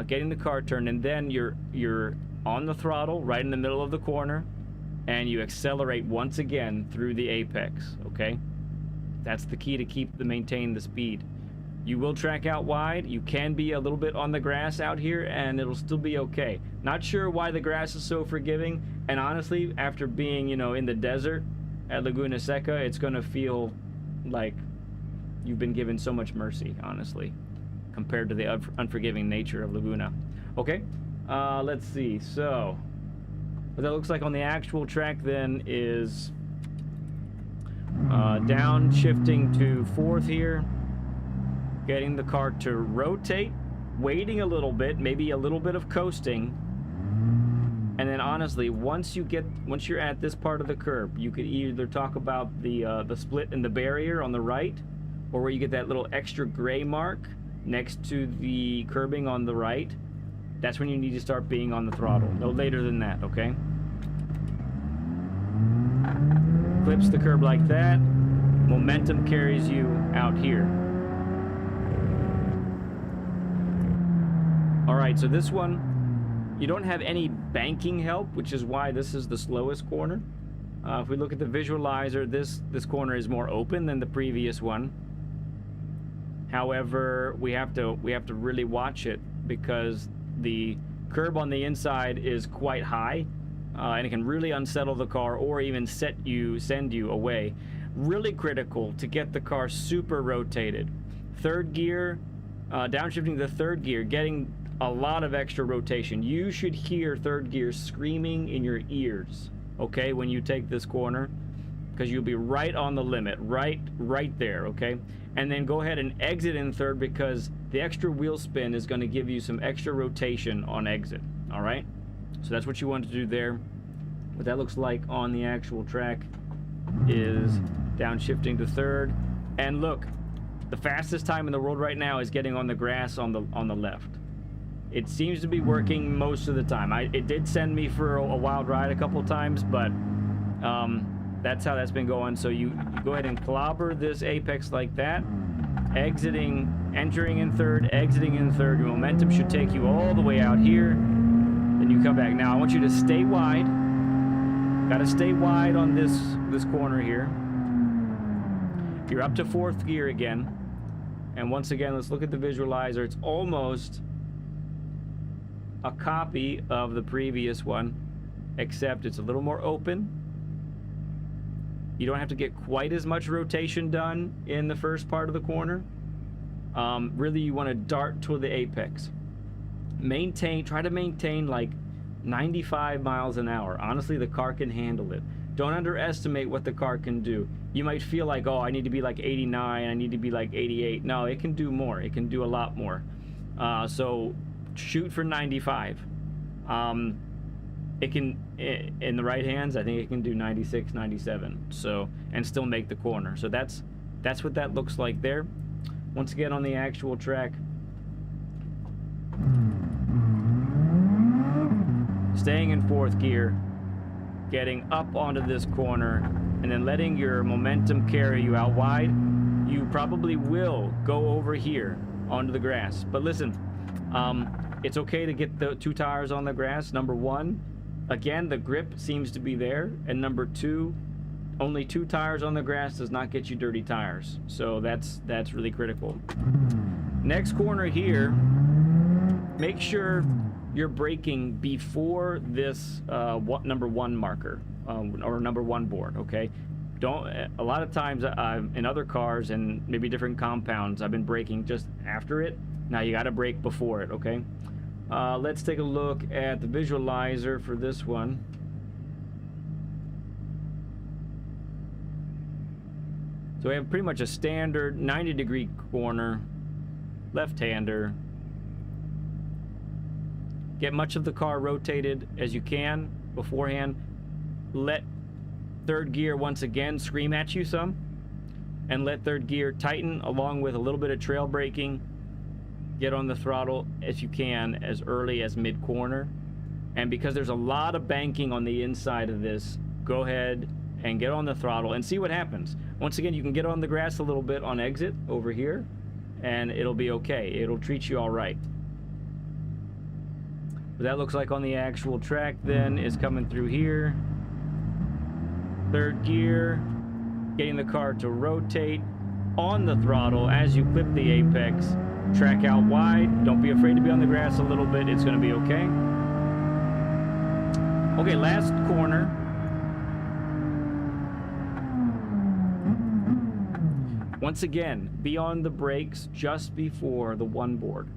getting the car turned, and then you're on the throttle right in the middle of the corner, and you accelerate once again through the apex, okay? That's the key to maintain the speed. You will track out wide. You can be a little bit on the grass out here, and it'll still be okay. Not sure why the grass is so forgiving, and honestly, after being, in the desert at Laguna Seca, it's gonna feel like you've been given so much mercy, honestly, compared to the unforgiving nature of Laguna. Okay, let's see. So what that looks like on the actual track then is downshifting to fourth here, getting the car to rotate, waiting a little bit, maybe a little bit of coasting, And then honestly, once you're at this part of the curb, you could either talk about the split in the barrier on the right, or where you get that little extra gray mark next to the curbing on the right. That's when you need to start being on the throttle. No later than that, okay? Clips the curb like that. Momentum carries you out here. All right, so this one, you don't have any banking help, which is why this is the slowest corner. If we look at the visualizer, this corner is more open than the previous one. However, we have to really watch it because the curb on the inside is quite high, and it can really unsettle the car or even send you away. Really critical to get the car super rotated. Third gear, downshifting the third gear, getting a lot of extra rotation. You should hear third gear screaming in your ears, okay, when you take this corner, because you'll be right on the limit, right there, okay? And then go ahead and exit in third, because the extra wheel spin is going to give you some extra rotation on exit, all right? So that's what you want to do there. What that looks like on the actual track is downshifting to third. And look, the fastest time in the world right now is getting on the grass on the left. It seems to be working most of the time. It did send me for a wild ride a couple times, but that's how that's been going. So you go ahead and clobber this apex like that, entering in third, exiting in third. Your momentum should take you all the way out here. Then you come back. Now I want you to stay wide. Got to stay wide on this corner here. You're up to fourth gear again. And once again, let's look at the visualizer. It's almost a copy of the previous one, except it's a little more open. You don't have to get quite as much rotation done in the first part of the corner. Really, you want to dart toward the apex. Try to maintain like 95 miles an hour. Honestly, the car can handle it. Don't underestimate what the car can do. You might feel like, oh, I need to be like 89, I need to be like 88. No, it can do more. It can do a lot more. So shoot for 95. It can, in the right hands, I think it can do 96, 97. So, and still make the corner. So that's what that looks like there. Once again, on the actual track, staying in fourth gear, getting up onto this corner, and then letting your momentum carry you out wide. You probably will go over here onto the grass. But listen, it's okay to get the 2 tires on the grass. Number one, again, the grip seems to be there. And number two, only 2 tires on the grass does not get you dirty tires. So that's really critical. Next corner here, make sure you're braking before this number 1 marker or number 1 board, okay? A lot of times in other cars and maybe different compounds, I've been braking just after it. Now you gotta brake before it, okay? Let's take a look at the visualizer for this one. So we have pretty much a standard 90-degree corner, left-hander. Get much of the car rotated as you can beforehand. Let third gear once again scream at you some, and let third gear tighten along with a little bit of trail braking. Get on the throttle as you can as early as mid-corner. And because there's a lot of banking on the inside of this, go ahead and get on the throttle and see what happens. Once again, you can get on the grass a little bit on exit over here, and it'll be okay. It'll treat you all right. What that looks like on the actual track then is coming through here. Third gear, getting the car to rotate on the throttle as you clip the apex. Track out wide. Don't be afraid to be on the grass a little bit. It's going to be okay. Okay, last corner. Once again, be on the brakes just before the 1 board.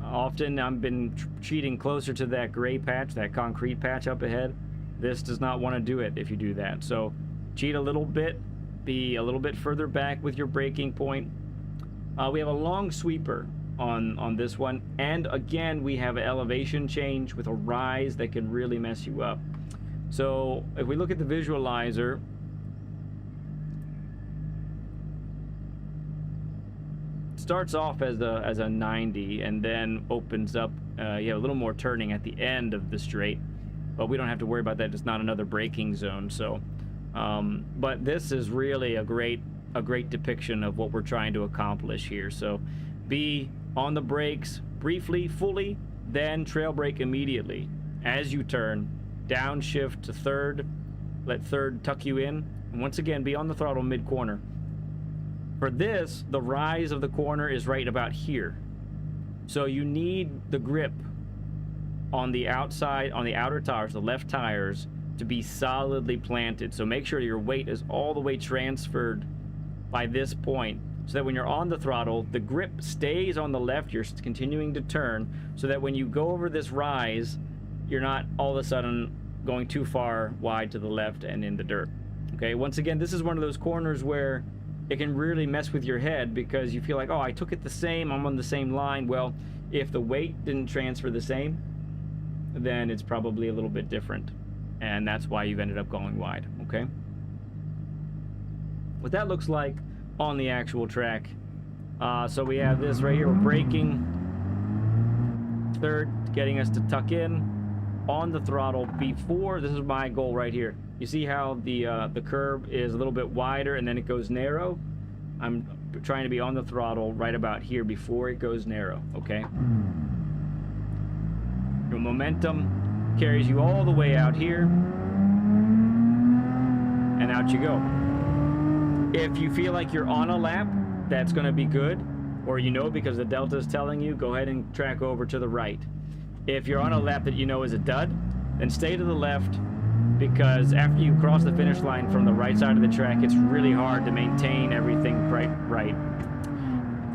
Often I've been cheating closer to that gray patch, that concrete patch up ahead. This does not want to do it if you do that. So cheat a little bit, be a little bit further back with your braking point. We have a long sweeper. on this one. And again, we have an elevation change with a rise that can really mess you up. So if we look at the visualizer, it starts off as a 90 and then opens up. You have a little more turning at the end of the straight, but we don't have to worry about that. It's not another braking zone. So but this is really a great depiction of what we're trying to accomplish here. So be on the brakes briefly, fully, then trail brake immediately as you turn, downshift to third, let third tuck you in, and once again be on the throttle mid-corner. For this, the rise of the corner is right about here, so you need the grip on the outside, on the outer tires, the left tires, to be solidly planted. So make sure your weight is all the way transferred by this point, so that when you're on the throttle, the grip stays on the left, you're continuing to turn, so that when you go over this rise, you're not all of a sudden going too far wide to the left and in the dirt. Okay, once again, this is one of those corners where it can really mess with your head, because you feel like, oh, I took it the same, I'm on the same line. Well, if the weight didn't transfer the same, then it's probably a little bit different, and that's why you've ended up going wide. Okay, what that looks like on the actual track. So we have this right here, we're braking, third, getting us to tuck in on the throttle before, this is my goal right here. You see how the curb is a little bit wider and then it goes narrow? I'm trying to be on the throttle right about here before it goes narrow, okay? Your momentum carries you all the way out here, and out you go. If you feel like you're on a lap, that's going to be good, or you know because the delta is telling you, go ahead and track over to the right. If you're on a lap that you know is a dud, then stay to the left, because after you cross the finish line from the right side of the track, it's really hard to maintain everything right.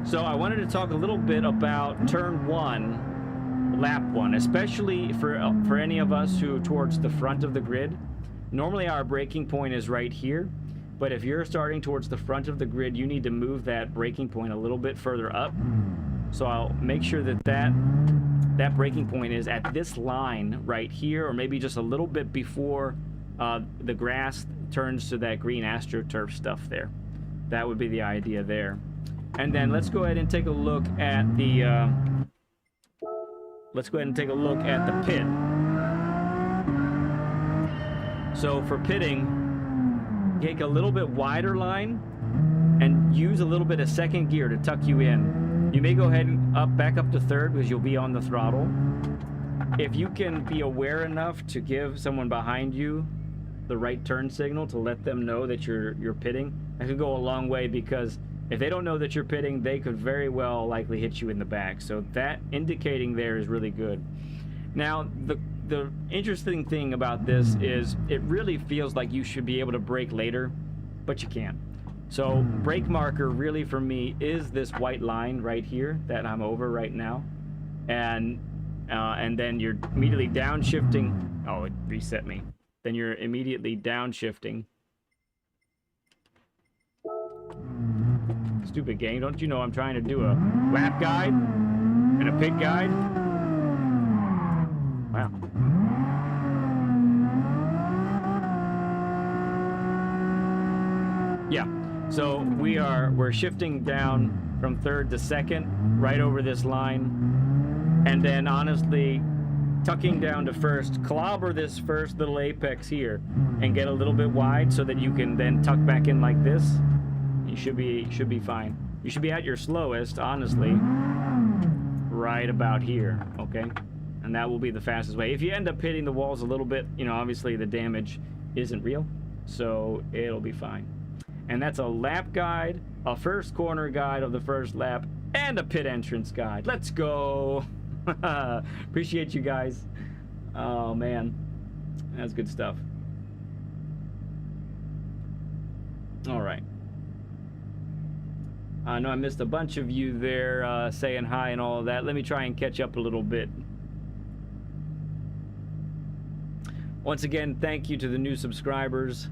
So I wanted to talk a little bit about turn 1, lap 1, especially for any of us who towards the front of the grid. Normally our braking point is right here, but if you're starting towards the front of the grid, you need to move that braking point a little bit further up. So I'll make sure that braking point is at this line right here, or maybe just a little bit before the grass turns to that green AstroTurf stuff there. That would be the idea there. And then let's go ahead and take a look at the pit. So for pitting, take a little bit wider line and use a little bit of second gear to tuck you in. You may go ahead and back up to third because you'll be on the throttle. If you can be aware enough to give someone behind you the right turn signal to let them know that you're pitting, that could go a long way, because if they don't know that you're pitting, they could very well likely hit you in the back. So that indicating there is really good. Now, the interesting thing about this is it really feels like you should be able to brake later, but you can't. So brake marker really for me is this white line right here that I'm over right now, and then you're immediately downshifting. Oh, it reset me. Then you're immediately downshifting. Stupid game, don't you know I'm trying to do a lap guide and a pit guide? Wow. Yeah, so we're shifting down from third to second, right over this line, and then honestly tucking down to first, clobber this first little apex here and get a little bit wide so that you can then tuck back in like this. You should be fine. You should be at your slowest, honestly, right about here, okay? And that will be the fastest way. If you end up hitting the walls a little bit, you know, obviously the damage isn't real, so it'll be fine. And that's a lap guide, a first corner guide of the first lap, and a pit entrance guide. Let's go. Appreciate you guys. Oh man, that's good stuff. All right. I know I missed a bunch of you there saying hi and all of that. Let me try and catch up a little bit. Once again, thank you to the new subscribers.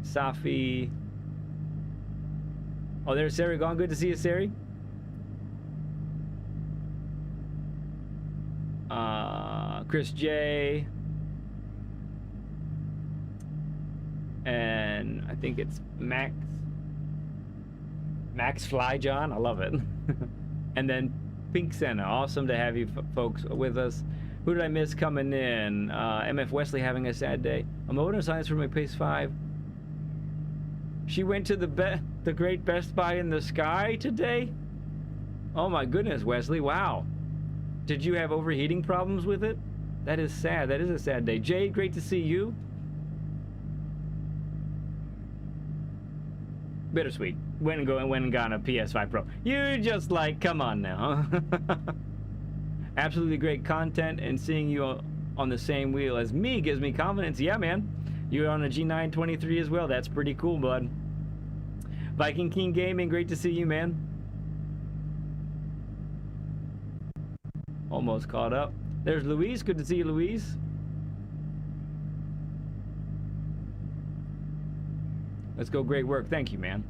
Safi, Oh, there's Sari gone. Good to see you, Sari. Chris J. And I think it's Max Fly John. I love it. And then Pink Senna. Awesome to have you folks with us. Who did I miss coming in? MF Wesley having a sad day. A modem science for my pace 5. She went to the great Best Buy in the sky today? Oh my goodness, Wesley. Wow. Did you have overheating problems with it? That is sad. That is a sad day. Jade, great to see you. Bittersweet. Went and got a PS5 Pro. You just like, come on now. Absolutely great content, and seeing you on the same wheel as me gives me confidence. Yeah, man. You're on a G923 as well. That's pretty cool, bud. Viking King Gaming, great to see you, man. Almost caught up. There's Louise. Good to see you, Louise. Let's go. Great work. Thank you, man.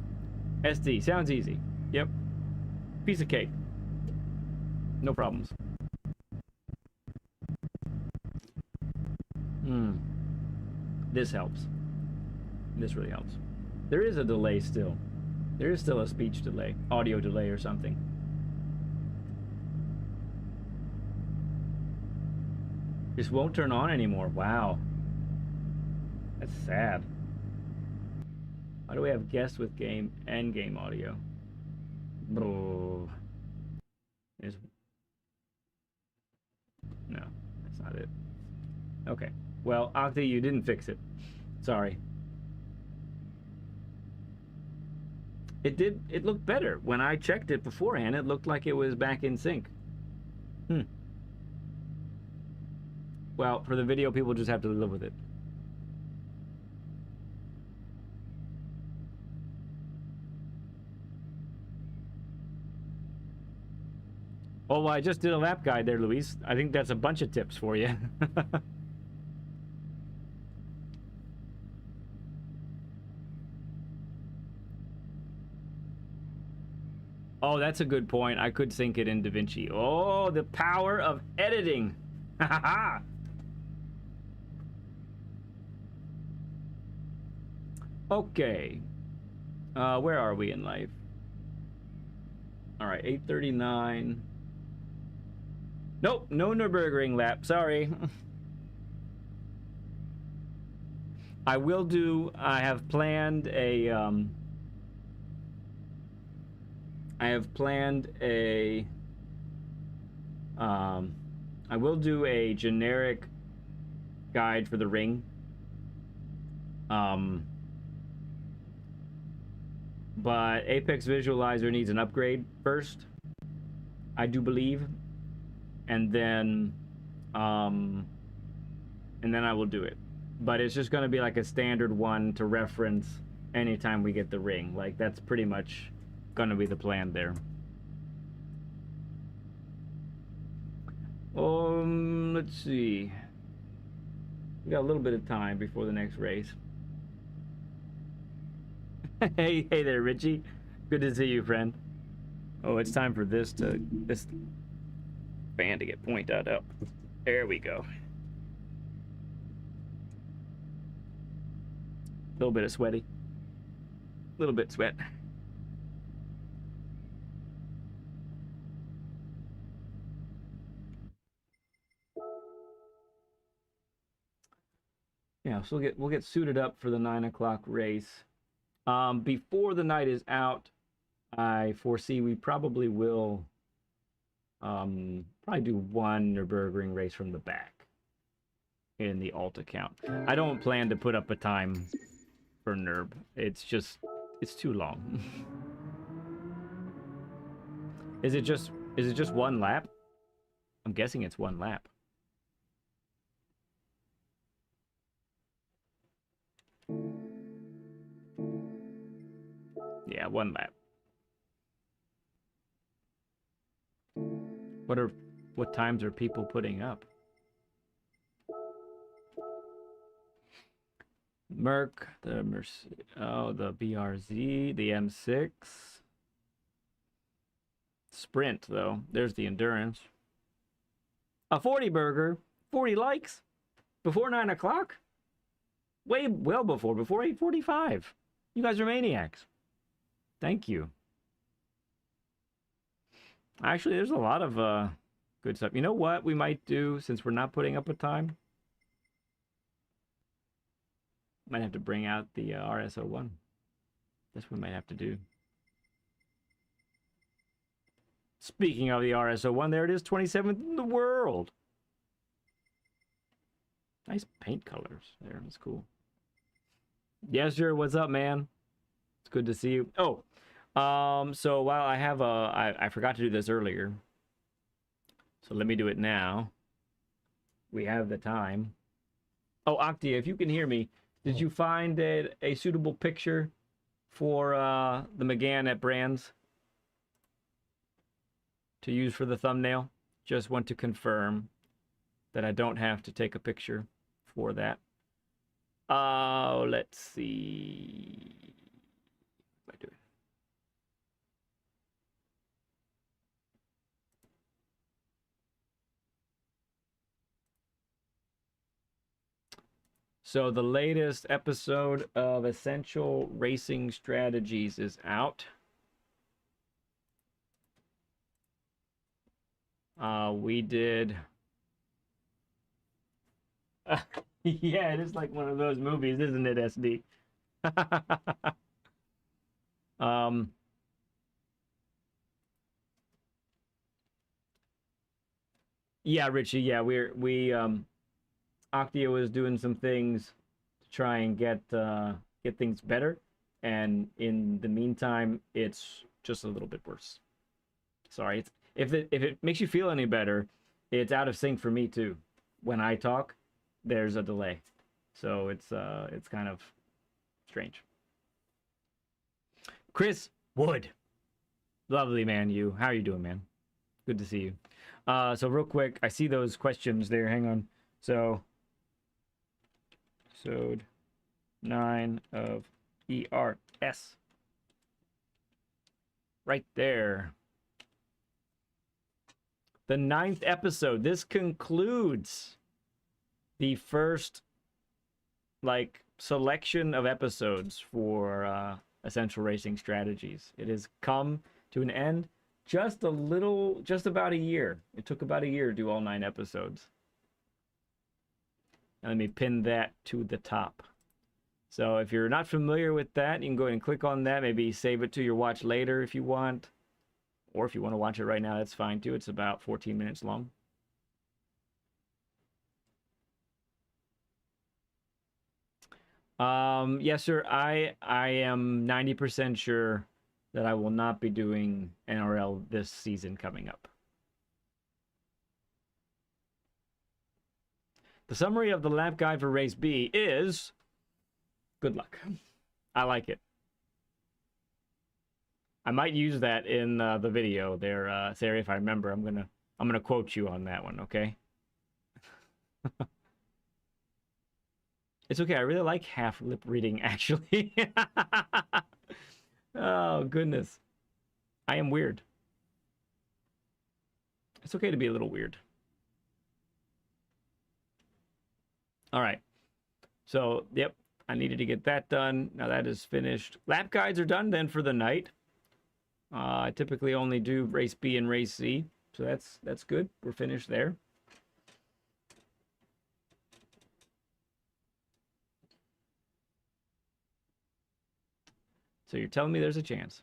SD. Sounds easy. Yep. Piece of cake. No problems. This helps. This really helps. There is a delay still. There is still a speech delay, audio delay or something. Just won't turn on anymore. Wow. That's sad. Why do we have guests with game and game audio? Oh. No, that's not it. Okay. Well, Octa, you didn't fix it. Sorry. It looked better. When I checked it beforehand, it looked like it was back in sync. Well, for the video, people just have to live with it. Oh, well, I just did a lap guide there, Luis. I think that's a bunch of tips for you. Oh, that's a good point. I could sync it in DaVinci. Oh, the power of editing. Okay. Where are we in life? All right, 8:39. Nope, no Nürburgring lap. Sorry. I have planned a I will do a generic guide for the ring. But Apex Visualizer needs an upgrade first, I do believe, and then I will do it. But it's just going to be like a standard one to reference anytime we get the ring. Like, that's pretty much going to be the plan there. Let's see. We got a little bit of time before the next race. Hey there, Richie. Good to see you, friend. Oh, it's time for this fan to get pointed up. There we go. A little bit of sweaty. A little bit sweat. Yeah, so we'll get suited up for the 9 o'clock race. Before the night is out, I foresee we probably will probably do one Nürburgring race from the back in the alt account. I don't plan to put up a time for Nürb. It's too long. Is it just one lap? I'm guessing it's one lap. Yeah, one lap. What times are people putting up? Merc, the BRZ, the M6. sprint, though. There's the endurance. A 40 burger, 40 likes before 9 o'clock? Well before 8:45. You guys are maniacs. Thank you. Actually, there's a lot of good stuff. You know what we might do, since we're not putting up a time? Might have to bring out the RS01. That's what we might have to do. Speaking of the RS01, there it is, 27th in the world. Nice paint colors there. That's cool. Yes, sir. What's up, man? It's good to see you. Oh, so while I have I forgot to do this earlier. So let me do it now. We have the time. Oh, Octia, if you can hear me, did you find a suitable picture for the McGann at Brands to use for the thumbnail? Just want to confirm that I don't have to take a picture for that. Let's see. What am I doing? So the latest episode of Essential Racing Strategies is out. We did... yeah, it is like one of those movies, isn't it, SD? Yeah, Richie, yeah, Octio was doing some things to try and get things better, and in the meantime, it's just a little bit worse. Sorry, if it makes you feel any better, it's out of sync for me too. When I talk, there's a delay, so it's kind of strange. Chris Wood, lovely man, you. How are you doing, man? Good to see you. So real quick, I see those questions there. Hang on. So, episode 9 of ERS, right there. The 9th episode. This concludes the first, like, selection of episodes for Essential Racing Strategies. It has come to an end. Just about a year. It took about a year to do all 9 episodes. And let me pin that to the top. So if you're not familiar with that, you can go ahead and click on that. Maybe save it to your watch later if you want. Or if you want to watch it right now, that's fine too. It's about 14 minutes long. Yes, sir. I am 90% sure that I will not be doing NRL this season coming up. The summary of the lap guide for race B is good luck. I like it. I might use that in the video there, Sarah, if I remember. I'm gonna quote you on that one, okay? It's okay. I really like half lip reading, actually. Oh, goodness. I am weird. It's okay to be a little weird. All right. So, yep, I needed to get that done. Now that is finished. Lap guides are done then for the night. I typically only do race B and race C, so that's good. We're finished there. So you're telling me there's a chance?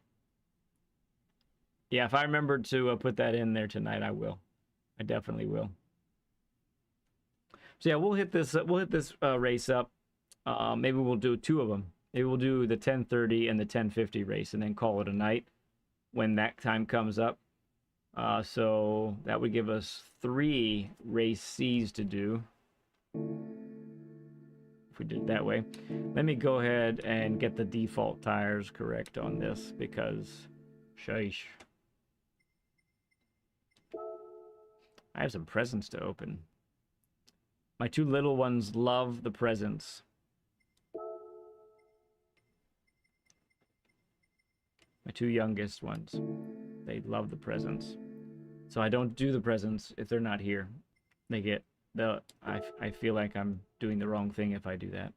Yeah, if I remember to put that in there tonight, I will. I definitely will. So yeah, we'll hit this race up. Maybe we'll do 2 of them. Maybe we'll do the 10:30 and the 10:50 race, and then call it a night when that time comes up. So that would give us 3 race C's to do. If we did it that way. Let me go ahead and get the default tires correct on this, because sheesh. I have some presents to open. My 2 little ones love the presents. My 2 youngest ones. They love the presents. So I don't do the presents if they're not here. They get the I feel like I'm doing the wrong thing if I do that.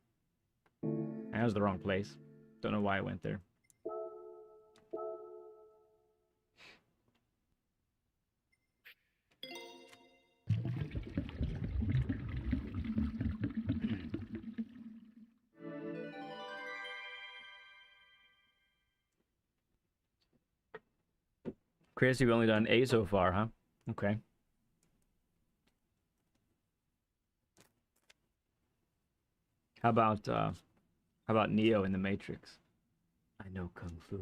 That was the wrong place. Don't know why I went there. Chris, you've only done A so far, huh? Okay. How about Neo in the Matrix? I know Kung Fu.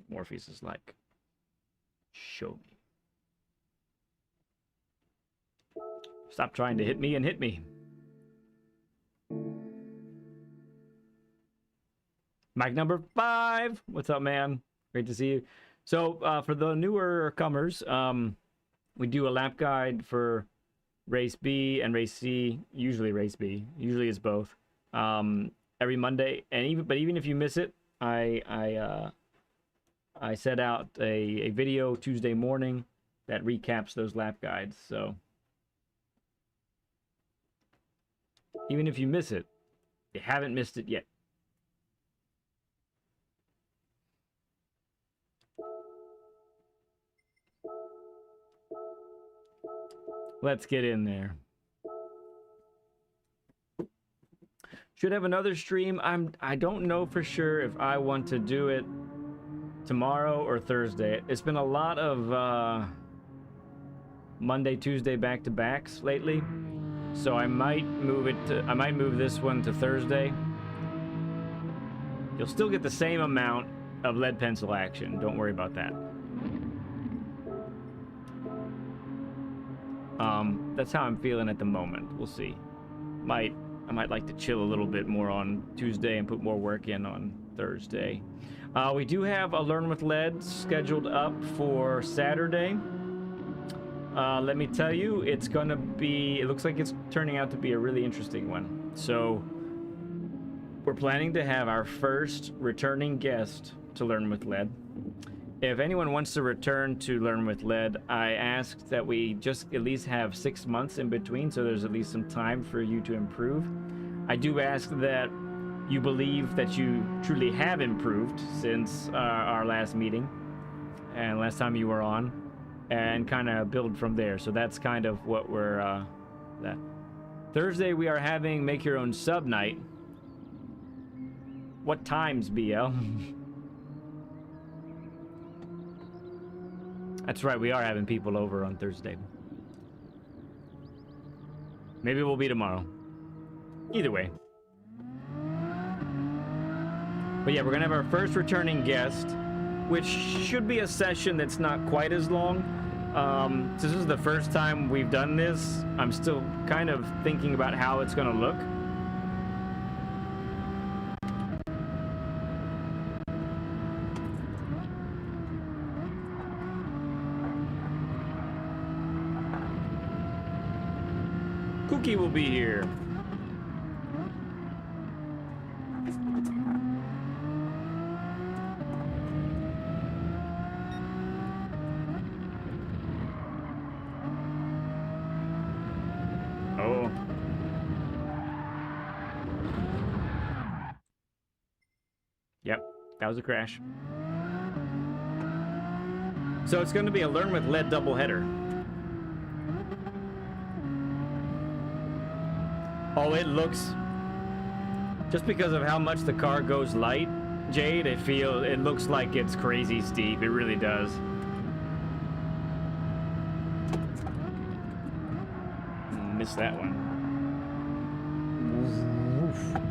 Morpheus is like, show me. Stop trying to hit me and hit me. Mike number 5. What's up, man? Great to see you. So for the newer comers, we do a lap guide for race B and race C. Usually race B. Usually it's both. Every Monday, and even if you miss it, I set out a video Tuesday morning that recaps those lap guides. So even if you miss it, you haven't missed it yet. Let's get in there. Should have another stream. I don't know for sure if I want to do it tomorrow or Thursday. It's been a lot of Monday, Tuesday back-to-backs lately. So I might move this one to Thursday. You'll still get the same amount of lead pencil action. Don't worry about that. That's how I'm feeling at the moment. We'll see. I might like to chill a little bit more on Tuesday and put more work in on Thursday. We do have a Learn with Lead scheduled up for Saturday. Let me tell you, it looks like it's turning out to be a really interesting one. So we're planning to have our first returning guest to Learn with Lead. If anyone wants to return to Learn with Lead, I asked that we just at least have 6 months in between, so there's at least some time for you to improve. I do ask that you believe that you truly have improved since our last meeting and last time you were on, and kind of build from there. So that's kind of what we're that. Thursday we are having Make Your Own Sub Night. What times, BL? That's right, we are having people over on Thursday. Maybe it will be tomorrow. Either way. But yeah, we're gonna have our first returning guest, which should be a session that's not quite as long. Since this is the first time we've done this, I'm still kind of thinking about how it's gonna look. Cookie will be here. Oh. Yep, that was a crash. So it's going to be a Learn with Lead doubleheader. Oh, it looks, just because of how much the car goes light, Jade, it looks like it's crazy steep. It really does. Missed that one. Oof.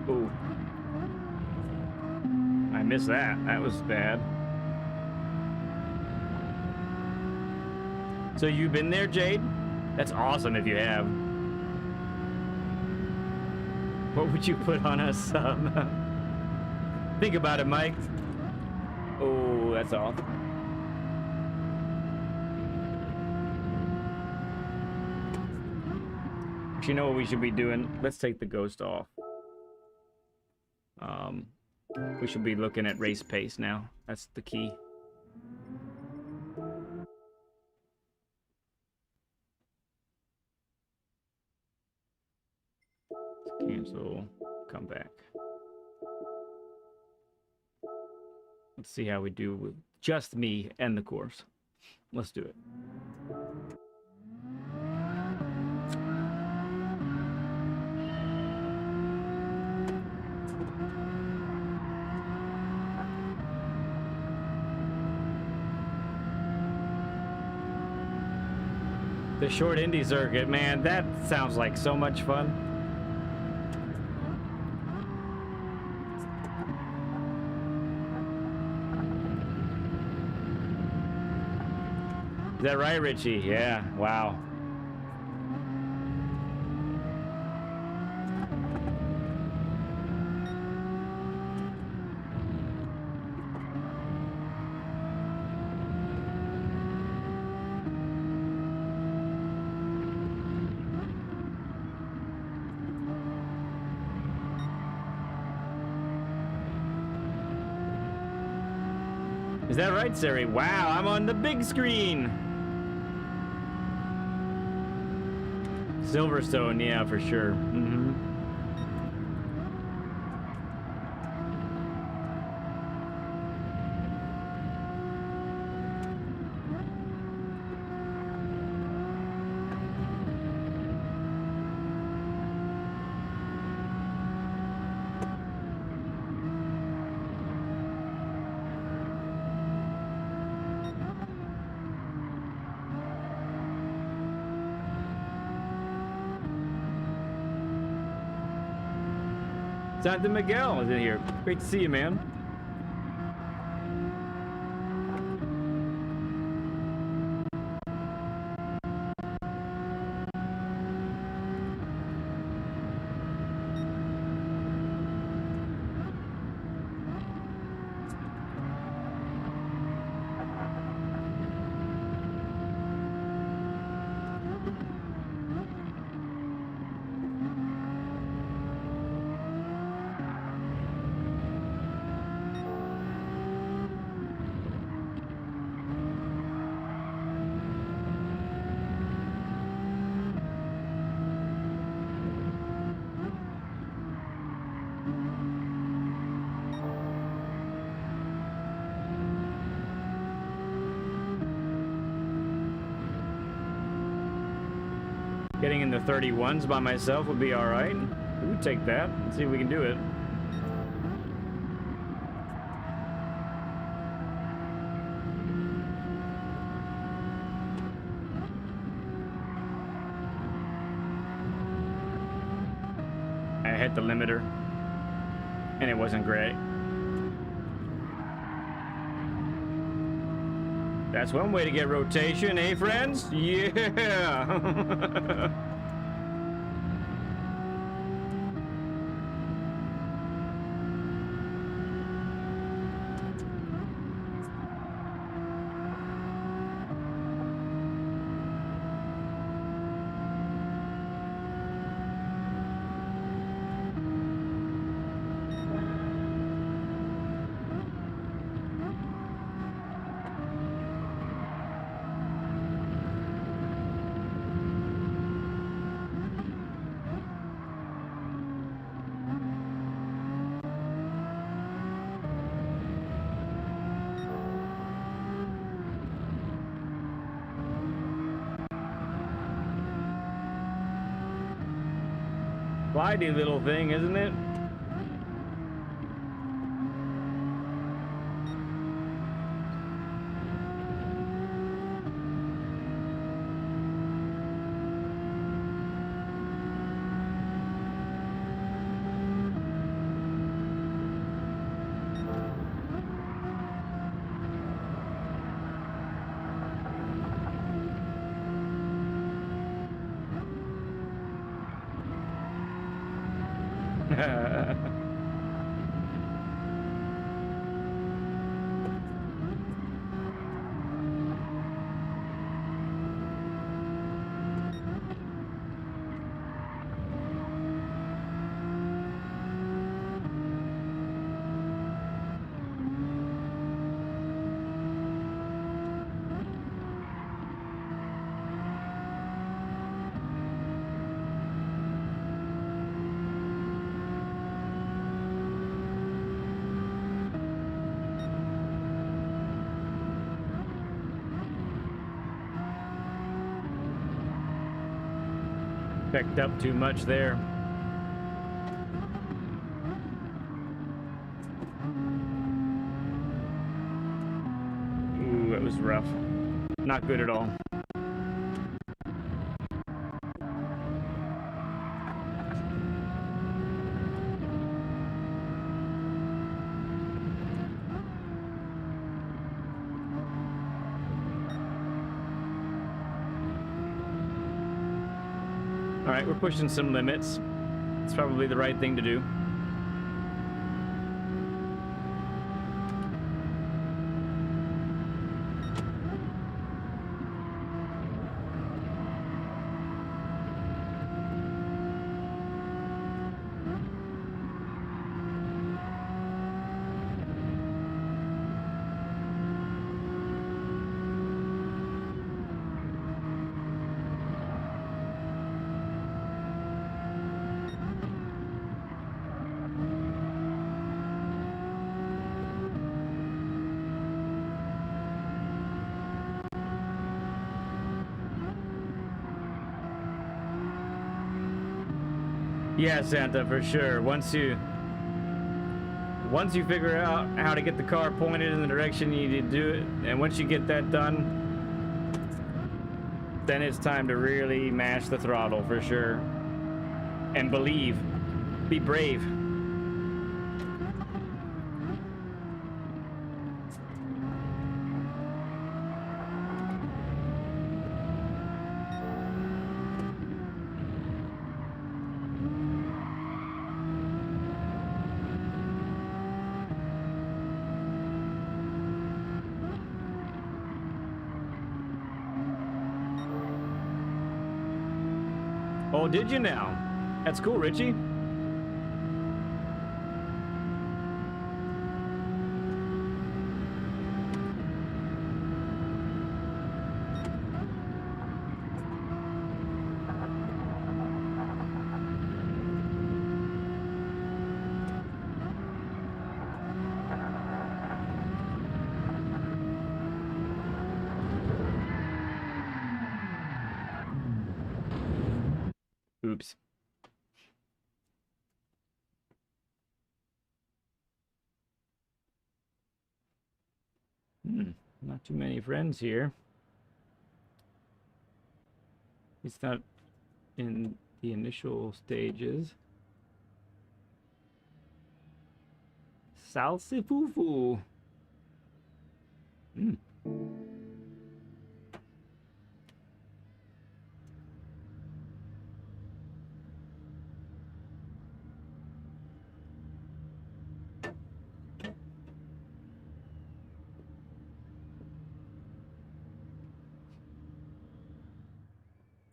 Ooh. I missed that. That was bad. So you've been there, Jade? That's awesome if you have. What would you put on a sub? Think about it, Mike. Oh, that's off. You know what we should be doing? Let's take the ghost off. We should be looking at race pace now. That's the key. Cancel. Come back. Let's see how we do with just me and the course. Let's do it. The short Indy circuit, man, that sounds like so much fun. Is that right, Richie? Yeah, wow. Is that right, Sari? Wow, I'm on the big screen. Silverstone, yeah, for sure. Mm-hmm. Jonathan Miguel is in here. Great to see you, man. Getting in the 31s by myself would be all right. We would take that. Let's see if we can do it. I hit the limiter, and it wasn't great. That's one way to get rotation, eh, friends? Yeah! Slidey little thing, isn't it? Picked up too much there. Ooh, it was rough. Not good at all. All right, we're pushing some limits. It's probably the right thing to do. Yeah, Santa, for sure. Once you figure out how to get the car pointed in the direction you need to do it, and once you get that done, then it's time to really mash the throttle for sure. And believe. Be brave. Oh, did you now? That's cool, Richie. Oops. Not too many friends here. It's not in the initial stages. Salsifufu.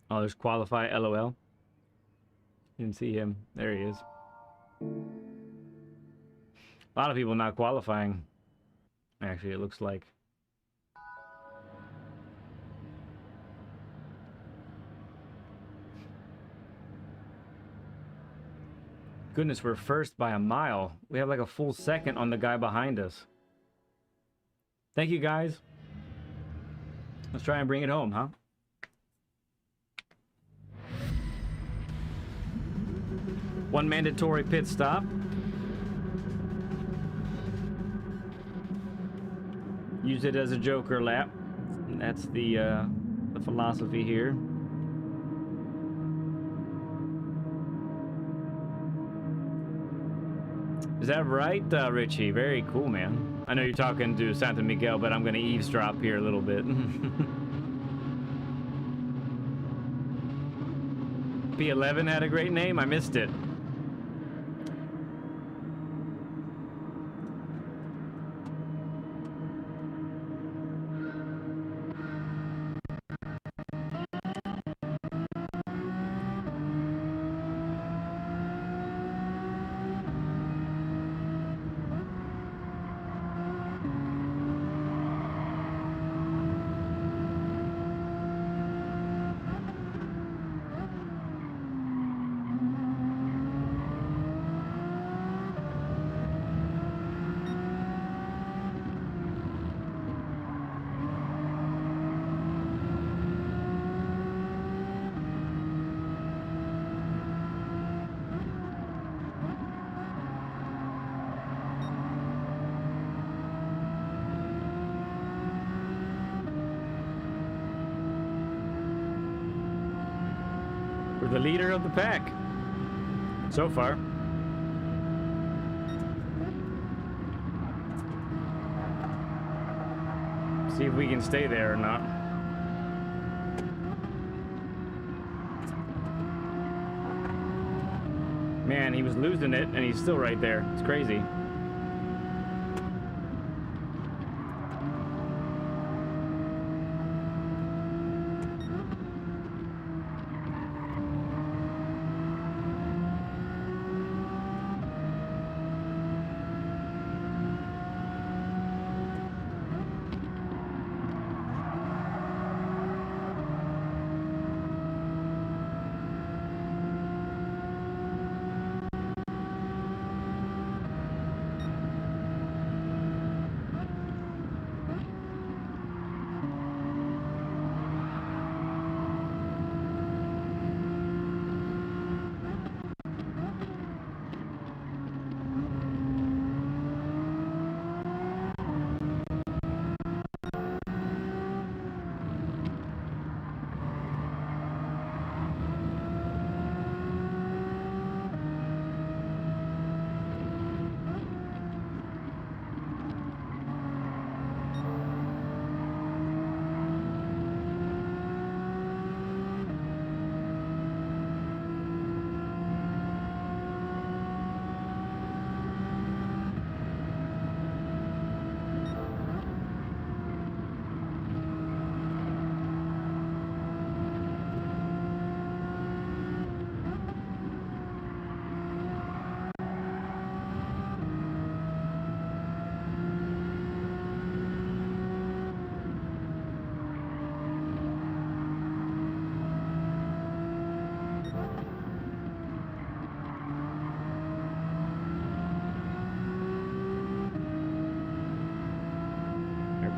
Oh, there's qualify, LOL. Didn't see him. There he is. A lot of people not qualifying. Actually, it looks like. Goodness, we're first by a mile. We have like a full second on the guy behind us. Thank you, guys. Let's try and bring it home, huh? One mandatory pit stop. Use it as a joker lap. And that's the philosophy here. Is that right, Richie? Very cool, man. I know you're talking to Santa Miguel, but I'm going to eavesdrop here a little bit. P11 had a great name. I missed it. We're the leader of the pack. So far. See if we can stay there or not. Man, he was losing it and he's still right there. It's crazy.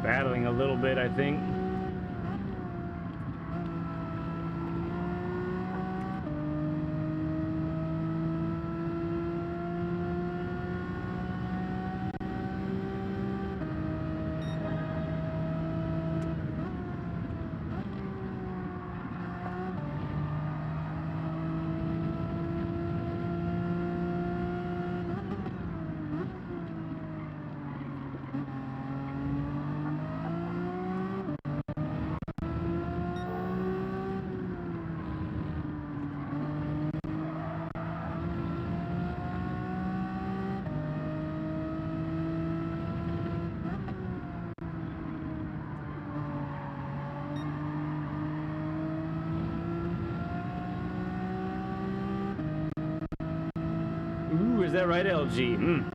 Battling a little bit, I think. Ooh, is that right, LG?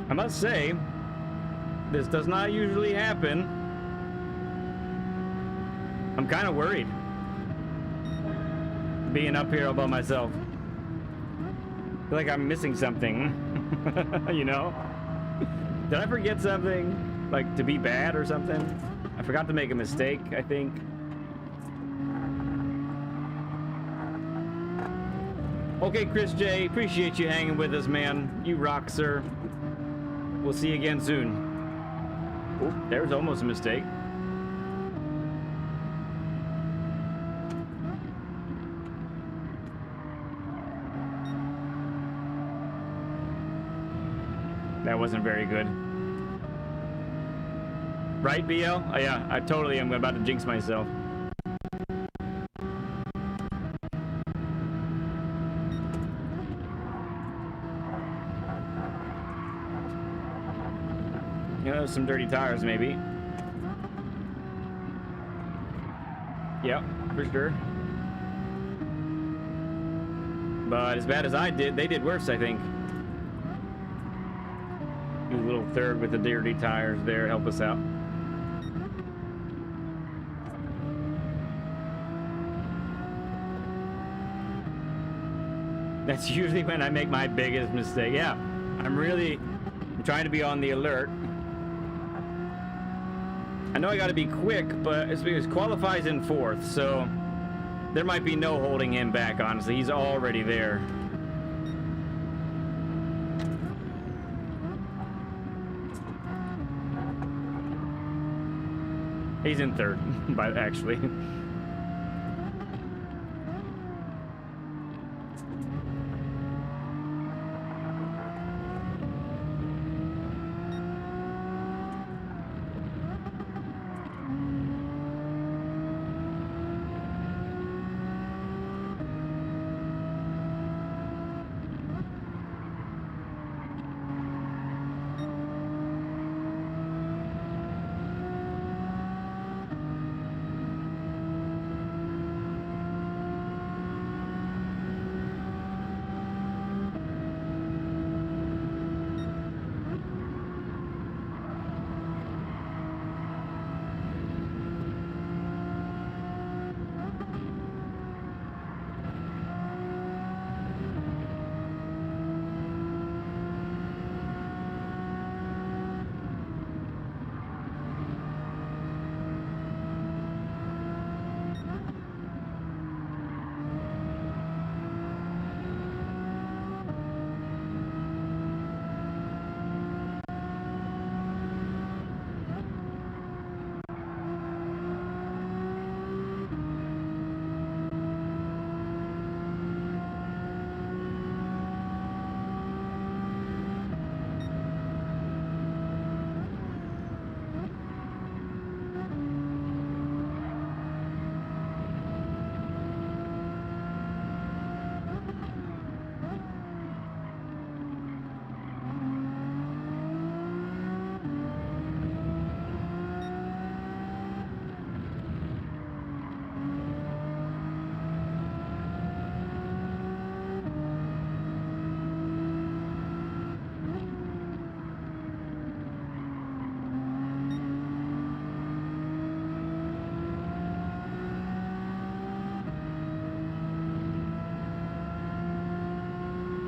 I must say, this does not usually happen. I'm kind of worried being up here all by myself. I feel like I'm missing something, you know? Did I forget something? Like to be bad or something? I forgot to make a mistake, I think. Okay, Chris J, appreciate you hanging with us, man. You rock, sir. We'll see you again soon. Oh, there's almost a mistake. That wasn't very good. Right, BL? Oh, yeah, I totally am about to jinx myself. You know, some dirty tires, maybe. Yep, for sure. But as bad as I did, they did worse, I think. Do a little third with the dirty tires there, help us out. That's usually when I make my biggest mistake. Yeah, I'm trying to be on the alert. I know I got to be quick, but it's because qualifies in 4th, so there might be no holding him back, honestly. He's already there. He's in 3rd, but actually.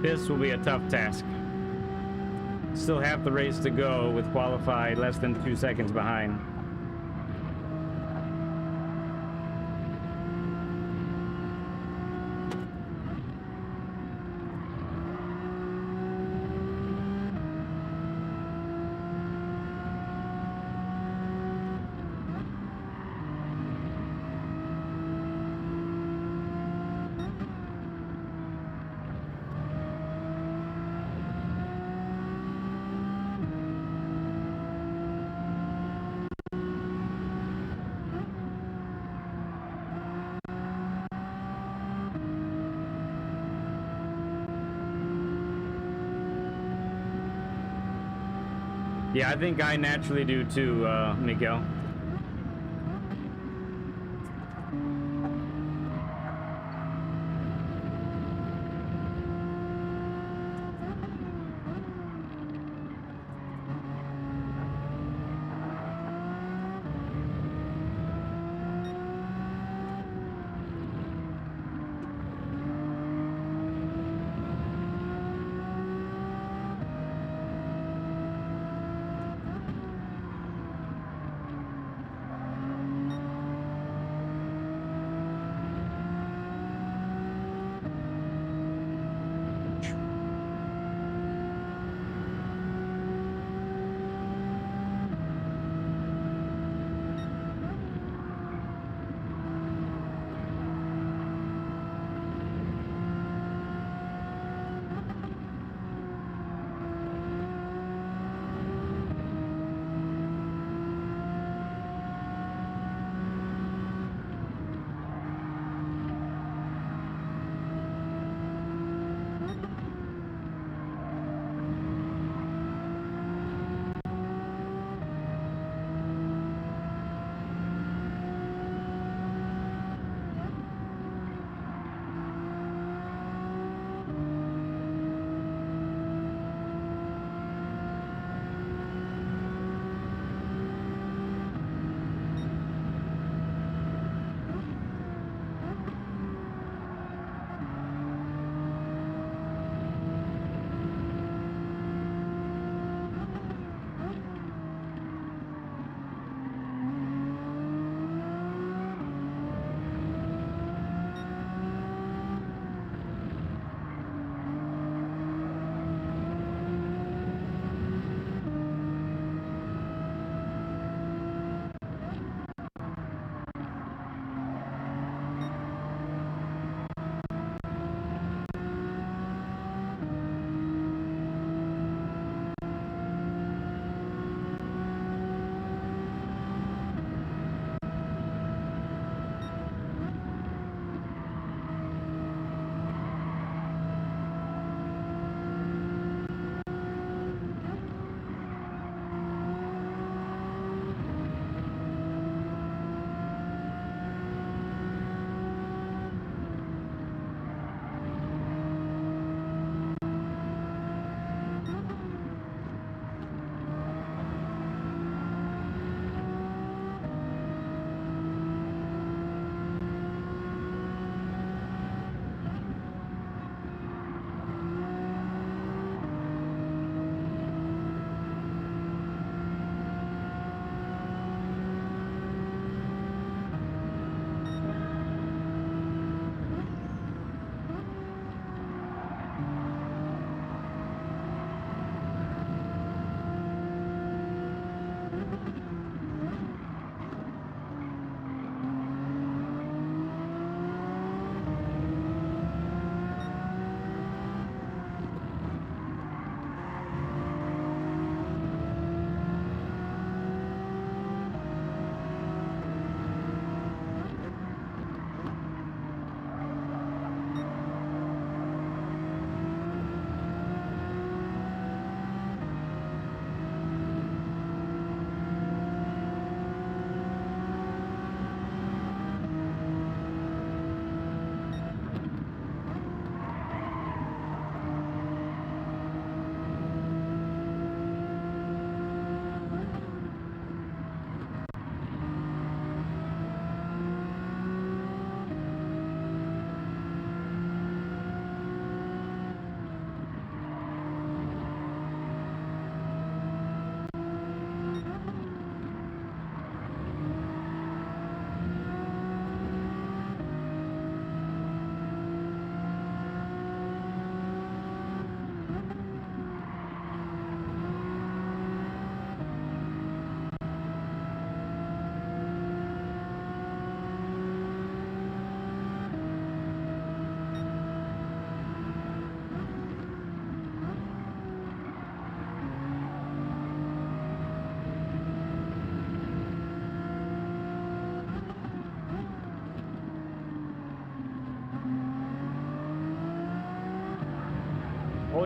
This will be a tough task. Still half the race to go with qualified less than 2 seconds behind. Yeah, I think I naturally do too, Miguel.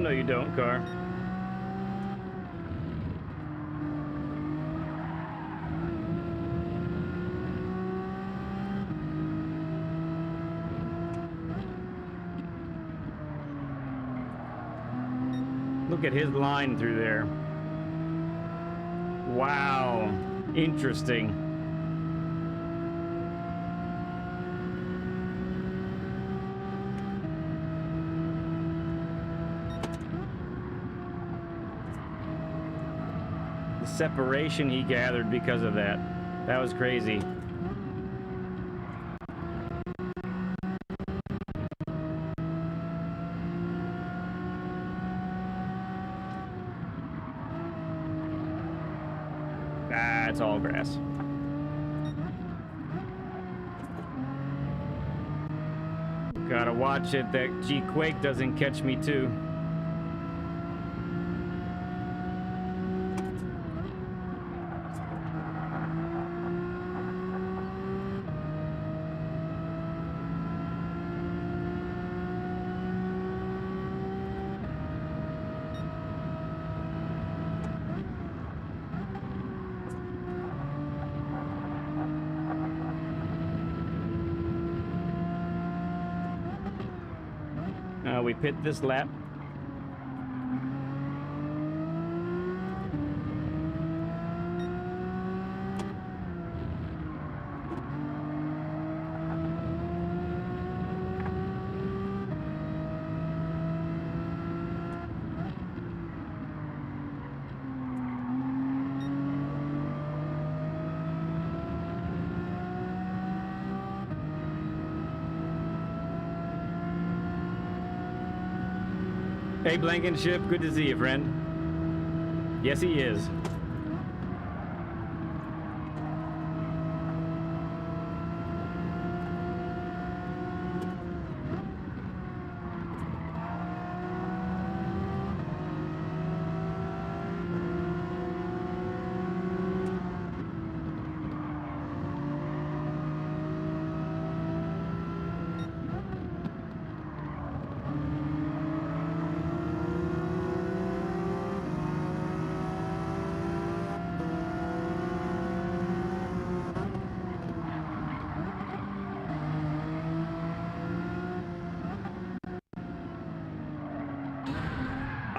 no, you don't, car. Look at his line through there. Wow. Interesting. The separation he gathered because of that. That was crazy. It's all grass. Gotta watch it that G-Quake doesn't catch me too. We pit this lap. Hey, Blankenship, good to see you, friend. Yes, he is.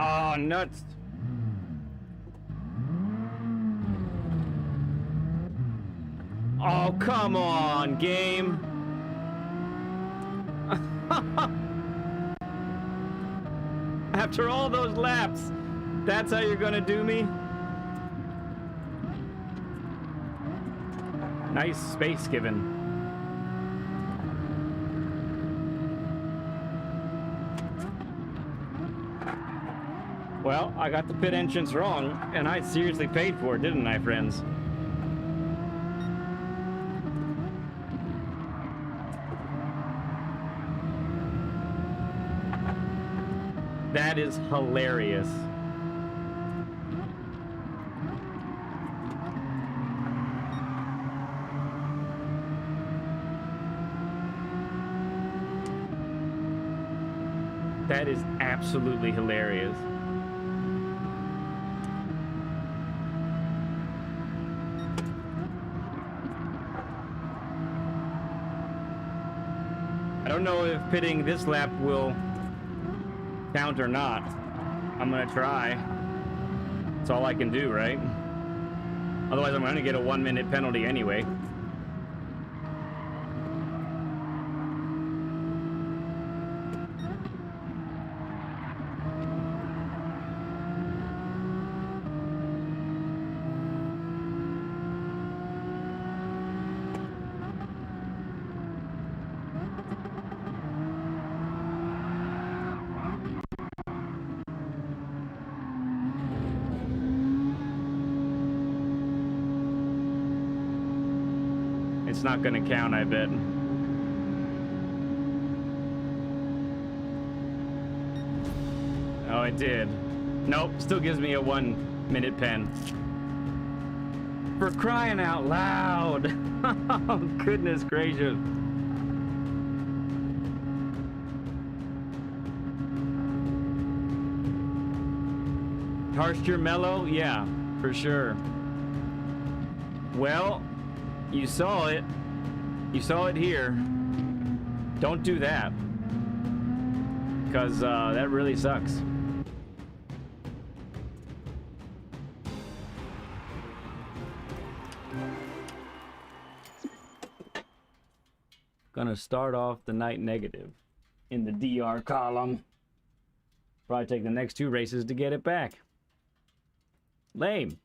Oh, nuts. Oh, come on, game. After all those laps, that's how you're gonna do me? Nice space given. Well, I got the pit entrance wrong, and I seriously paid for it, didn't I, friends? That is hilarious. That is absolutely hilarious. I don't know if pitting this lap will count or not. I'm gonna try. That's all I can do, right? Otherwise, I'm gonna get a 1-minute penalty anyway. It's not gonna count, I bet. Oh, it did. Nope, still gives me a 1-minute pen. For crying out loud! Oh, goodness gracious. Harshed your mellow? Yeah, for sure. Well, you saw it. You saw it here. Don't do that. Because that really sucks. Gonna start off the night negative in the DR column. Probably take the next 2 races to get it back. Lame.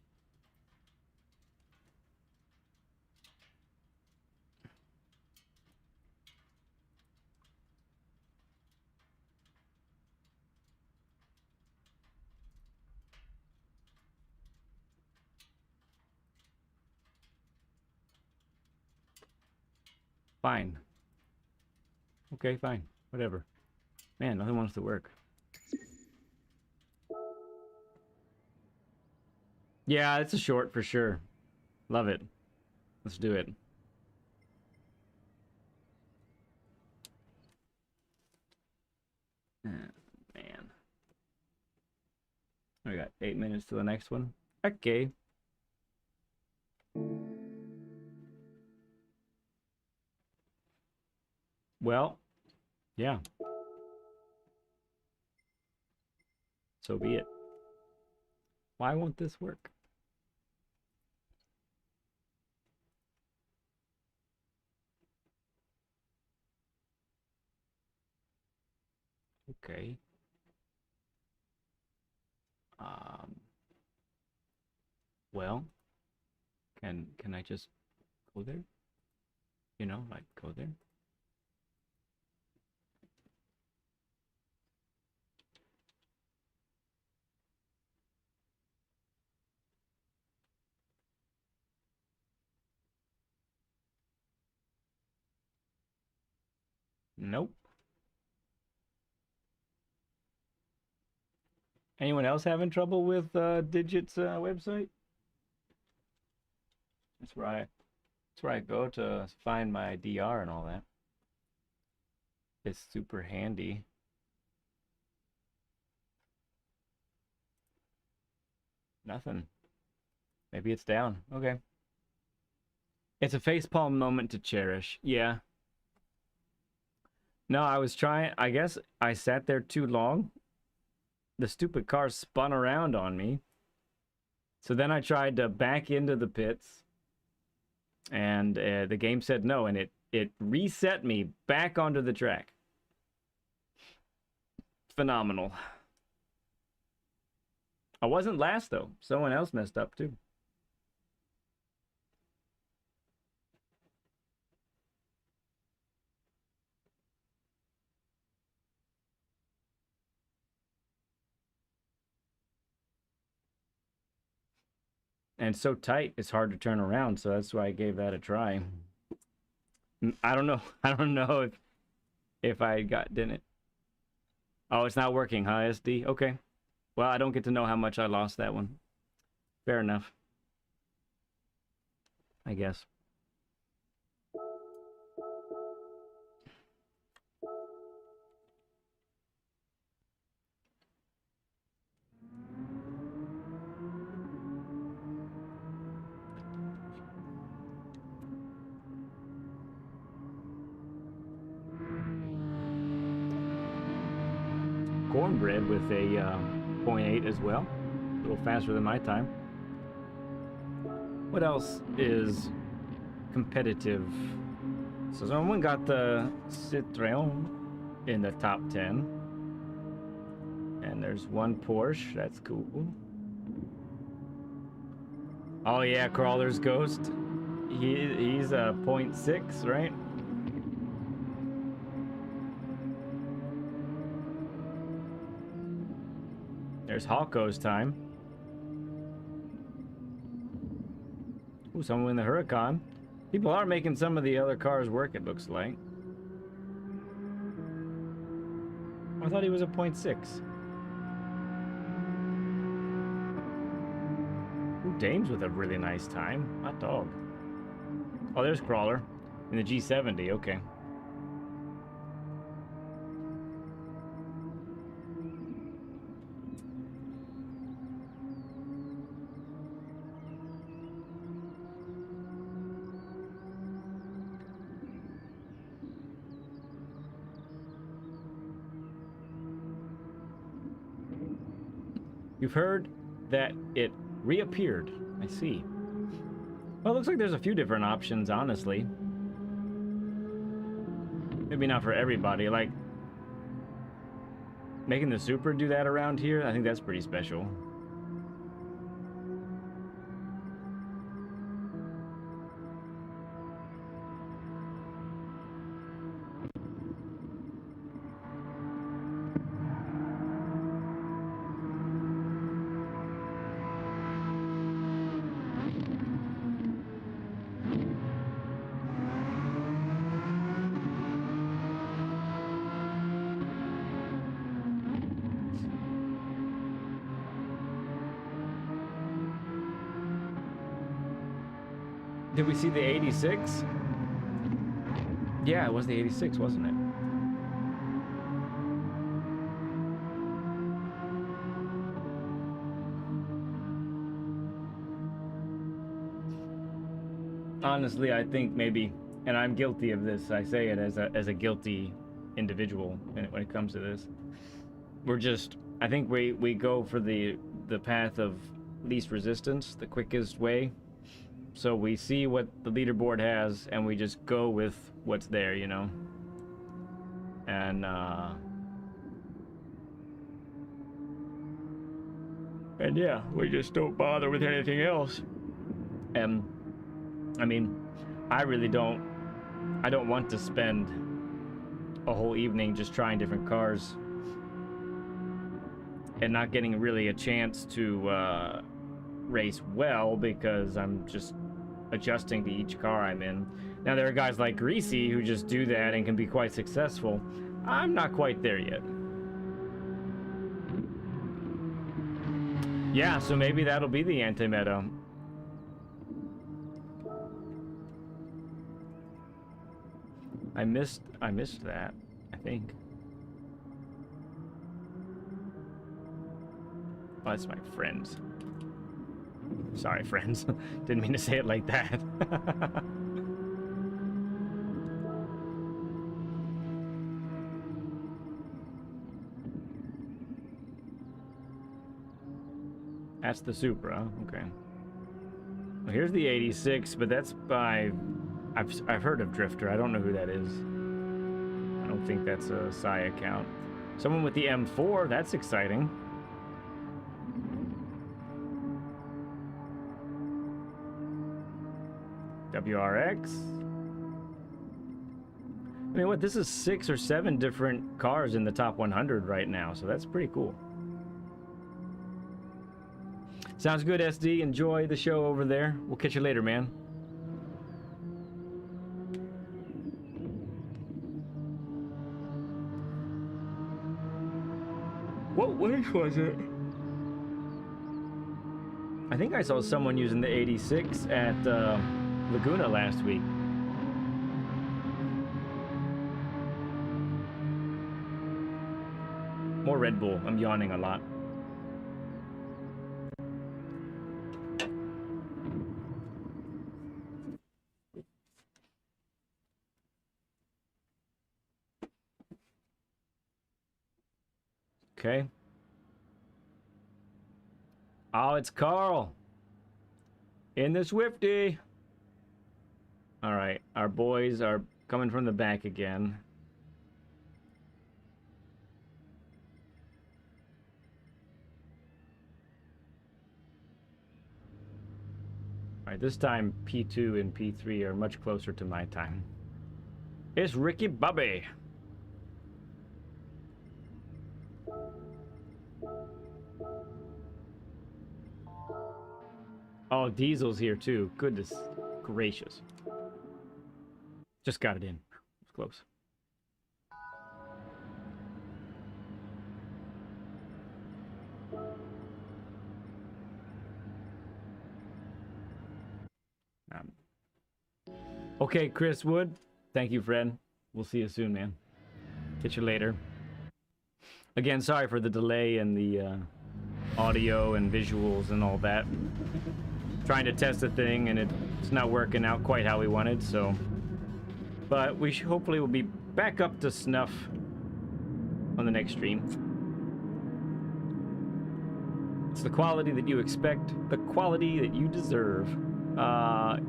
Fine. Okay, fine. Whatever. Man, nothing wants to work. Yeah, it's a short for sure. Love it. Let's do it. Man. We got 8 minutes to the next one. Okay. Well, yeah. So be it. Why won't this work? Okay. Well, can I just go there? You know, like go there? Nope. Anyone else having trouble with Digit's website? That's where I go to find my DR and all that. It's super handy. Nothing. Maybe it's down. Okay. It's a facepalm moment to cherish. Yeah. No, I was trying. I guess I sat there too long. The stupid car spun around on me. So then I tried to back into the pits. And the game said no. And it reset me back onto the track. Phenomenal. I wasn't last, though. Someone else messed up, too. And so tight, it's hard to turn around, so that's why I gave that a try. I don't know. I don't know if I didn't it. Oh, it's not working, huh, SD? Okay. Well, I don't get to know how much I lost that one. Fair enough. I guess. Cornbread with a 0.8 as well. A little faster than my time. What else is competitive? So someone got the Citroen in the top 10. And there's one Porsche. That's cool. Oh yeah, Crawler's Ghost. He's a 0.6, right? There's Hawko's time. Ooh, someone in the Huracan. People are making some of the other cars work, it looks like. I thought he was a 0.6. Ooh, Dame's with a really nice time. Hot dog. Oh, there's Crawler in the G70. Okay. You've heard that it reappeared. I see. Well, it looks like there's a few different options, honestly. Maybe not for everybody. Like, making the Supra do that around here, I think that's pretty special. Did we see the 86? Yeah, it was the 86, wasn't it? Honestly, I think maybe, and I'm guilty of this, I say it as a guilty individual when it comes to this. We're just, I think we go for the path of least resistance, the quickest way. So we see what the leaderboard has, and we just go with what's there, you know? And yeah, we just don't bother with anything else. And I mean, I really don't want to spend a whole evening just trying different cars and not getting really a chance to race well because I'm just adjusting to each car I'm in. Now there are guys like Greasy who just do that and can be quite successful. I'm not quite there yet. Yeah, so maybe that'll be the anti-meta. I missed that, I think. Oh, that's my friends. Sorry, friends. Didn't mean to say it like that. That's the Supra, okay. Well, here's the 86, but that's by... I've heard of Drifter. I don't know who that is. I don't think that's a Psy account. Someone with the M4, that's exciting. WRX. I mean, what, this is 6 or 7 different cars in the top 100 right now, so that's pretty cool. Sounds good, SD. Enjoy the show over there. We'll catch you later, man. What race was it? I think I saw someone using the 86 at Laguna last week. More Red Bull. I'm yawning a lot. Okay. Oh, it's Carl. In the Swifty. All right, our boys are coming from the back again. All right, this time P2 and P3 are much closer to my time. It's Ricky Bobby. Oh, Diesel's here too. Goodness gracious. Just got it in. It's close. Okay, Chris Wood. Thank you, friend. We'll see you soon, man. Catch you later. Again, sorry for the delay in the audio and visuals and all that. Trying to test a thing and it's not working out quite how we wanted, so... But we hopefully will be back up to snuff on the next stream. It's the quality that you expect, the quality that you deserve.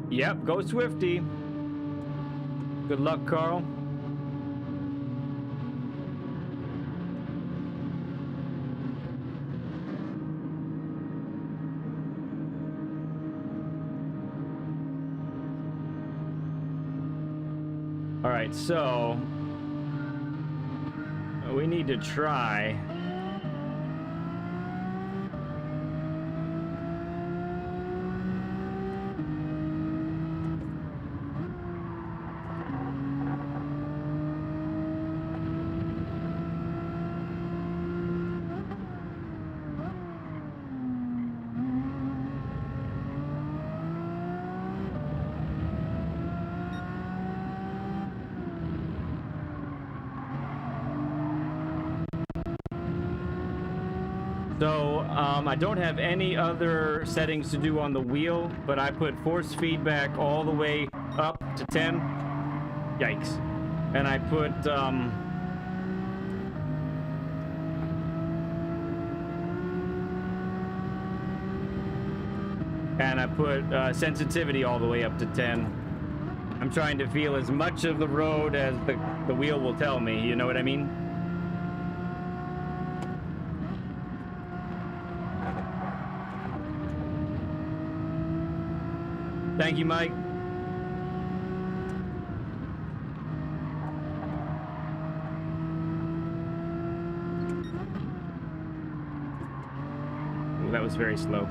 Yep, go Swifty. Good luck, Carl. All right, so we need to try. So, I don't have any other settings to do on the wheel, but I put force feedback all the way up to 10. Yikes. And I put, sensitivity all the way up to 10. I'm trying to feel as much of the road as the wheel will tell me, you know what I mean? Thank you, Mike. Ooh, that was very slow.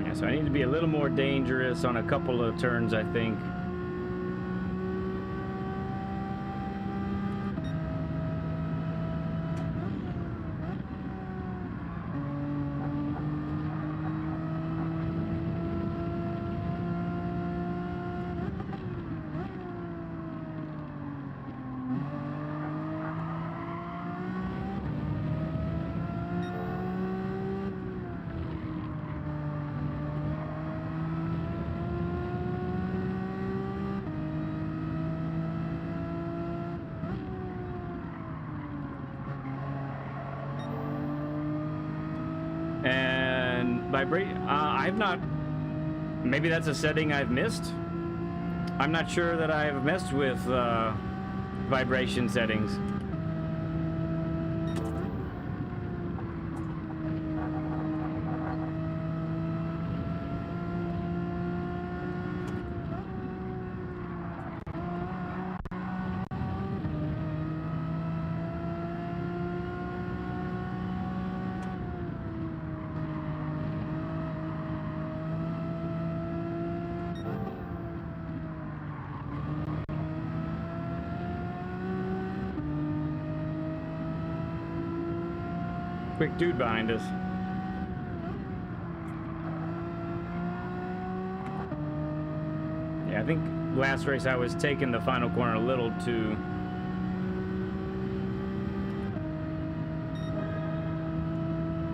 Yeah, so I need to be a little more dangerous on a couple of turns, I think. I've not, maybe that's a setting I've missed. I'm not sure that I've messed with vibration settings. Quick dude behind us. Yeah, I think last race I was taking the final corner a little too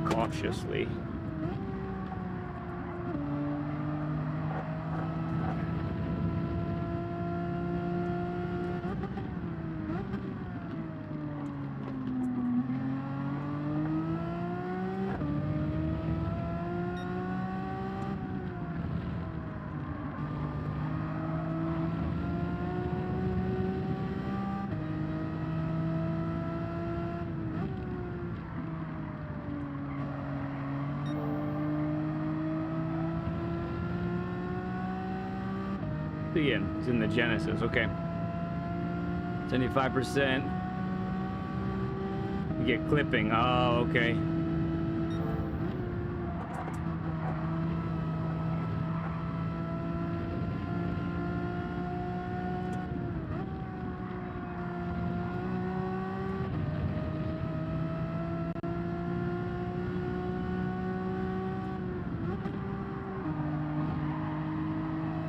cautiously. It's in the Genesis, okay. 75%. You get clipping. Oh, okay.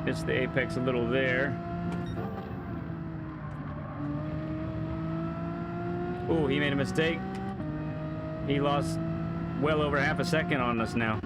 It's the apex a little there. Ooh, he made a mistake. He lost well over half a second on us now.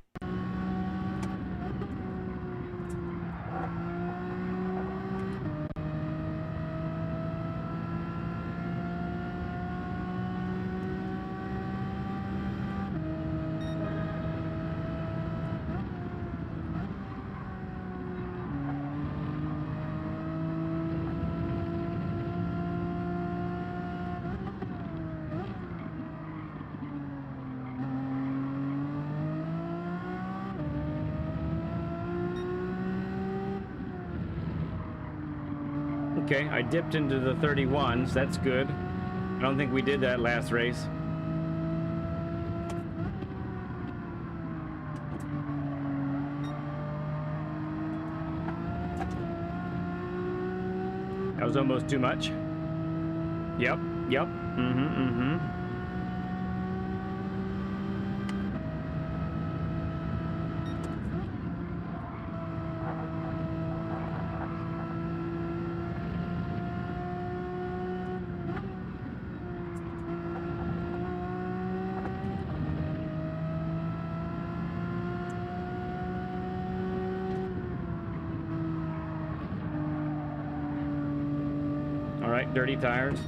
Okay, I dipped into the 31s. That's good. I don't think we did that last race. That was almost too much. Yep, yep. All right, dirty tires.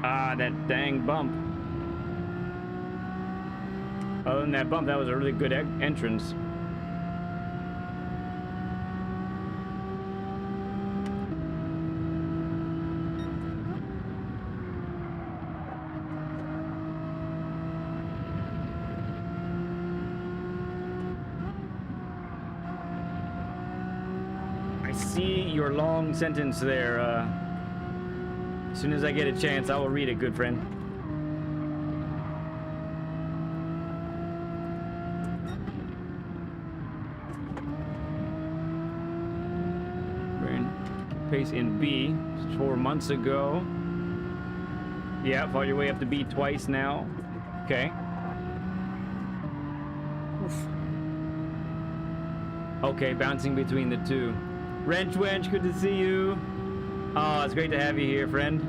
Ah, that dang bump. Other than that bump, that was a really good entrance. I see your long sentence there. As soon as I get a chance, I will read it, good friend. Pace in B, 4 months ago. Yeah, fought your way up to B twice now. Okay. Oof. Okay, bouncing between the two. Wrench Wench, good to see you. Oh, it's great to have you here, friend.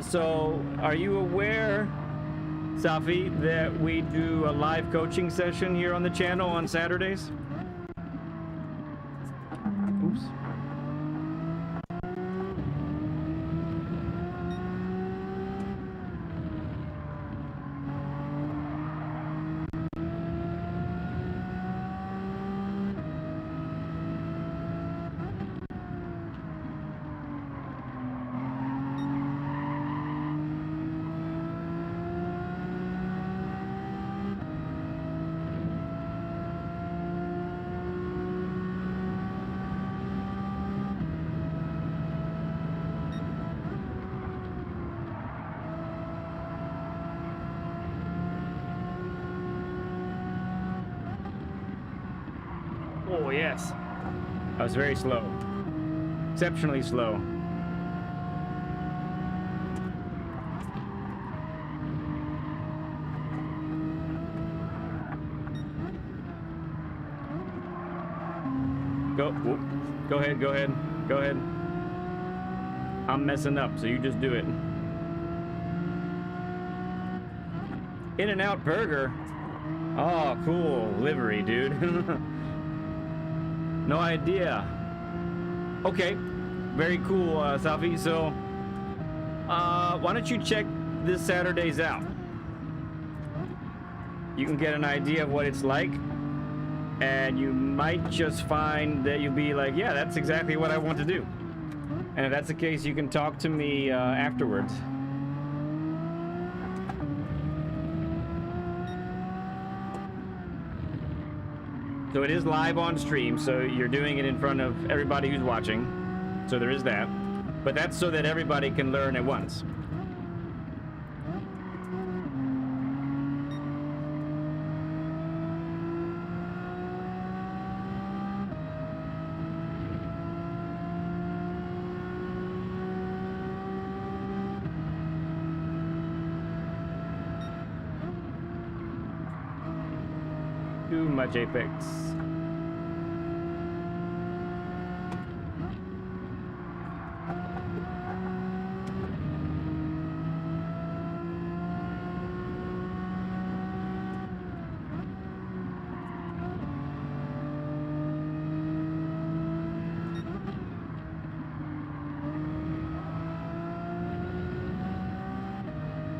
So, are you aware, Safi, that we do a live coaching session here on the channel on Saturdays? Oops. Oh, yes. I was very slow. Exceptionally slow. Go. Whoop. Go ahead, go ahead, go ahead. I'm messing up, so you just do it. In-N-Out Burger. Oh, cool. Livery, dude. No idea. Okay. Very cool, Safi. So, why don't you check this Saturday's out? You can get an idea of what it's like. And you might just find that you'll be like, yeah, that's exactly what I want to do. And if that's the case, you can talk to me afterwards. So it is live on stream, so you're doing it in front of everybody who's watching. So there is that. But that's so that everybody can learn at once. Too much apex.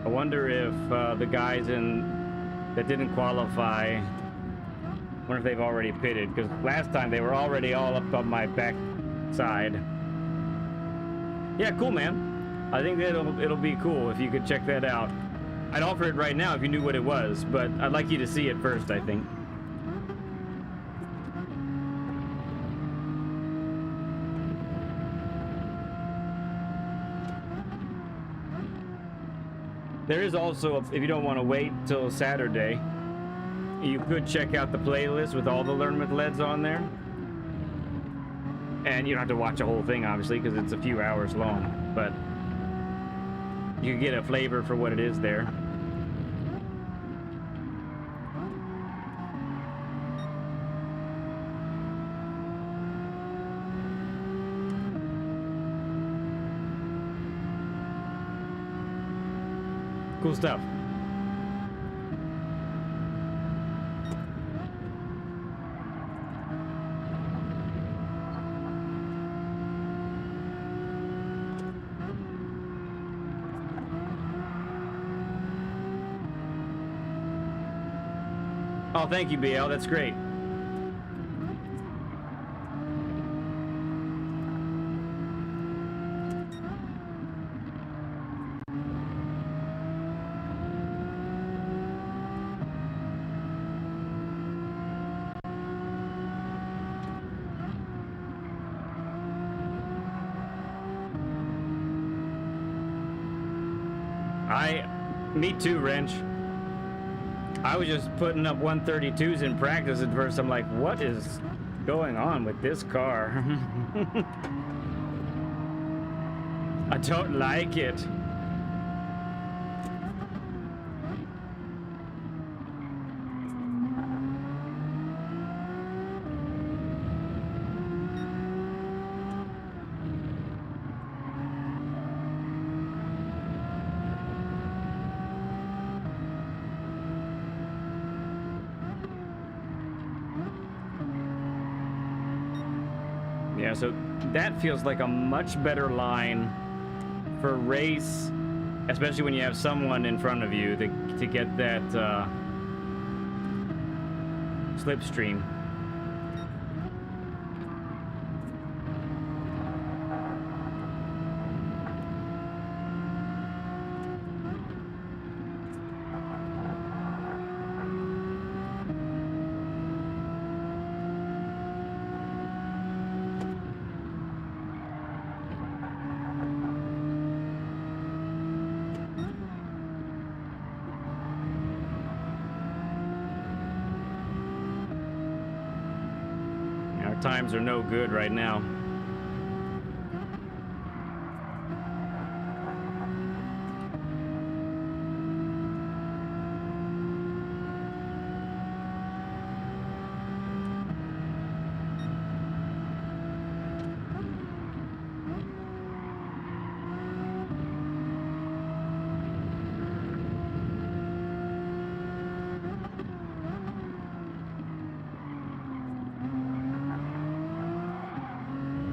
I wonder if the guys that didn't qualify, wonder if they've already pitted, because last time they were already all up on my back side. Yeah, cool, man. I think that it'll be cool if you could check that out. I'd offer it right now if you knew what it was, but I'd like you to see it first, I think. There is also, if you don't want to wait till Saturday, you could check out the playlist with all the Learn with Leads on there. And you don't have to watch the whole thing, obviously, because it's a few hours long. But you can get a flavor for what it is there. Cool stuff. Oh, thank you, BL. That's great. Me too, Wrench. I was just putting up 132s in practice at first. I'm like, what is going on with this car? I don't like it. Yeah, so that feels like a much better line for race, especially when you have someone in front of you to get that slipstream. Times are no good right now.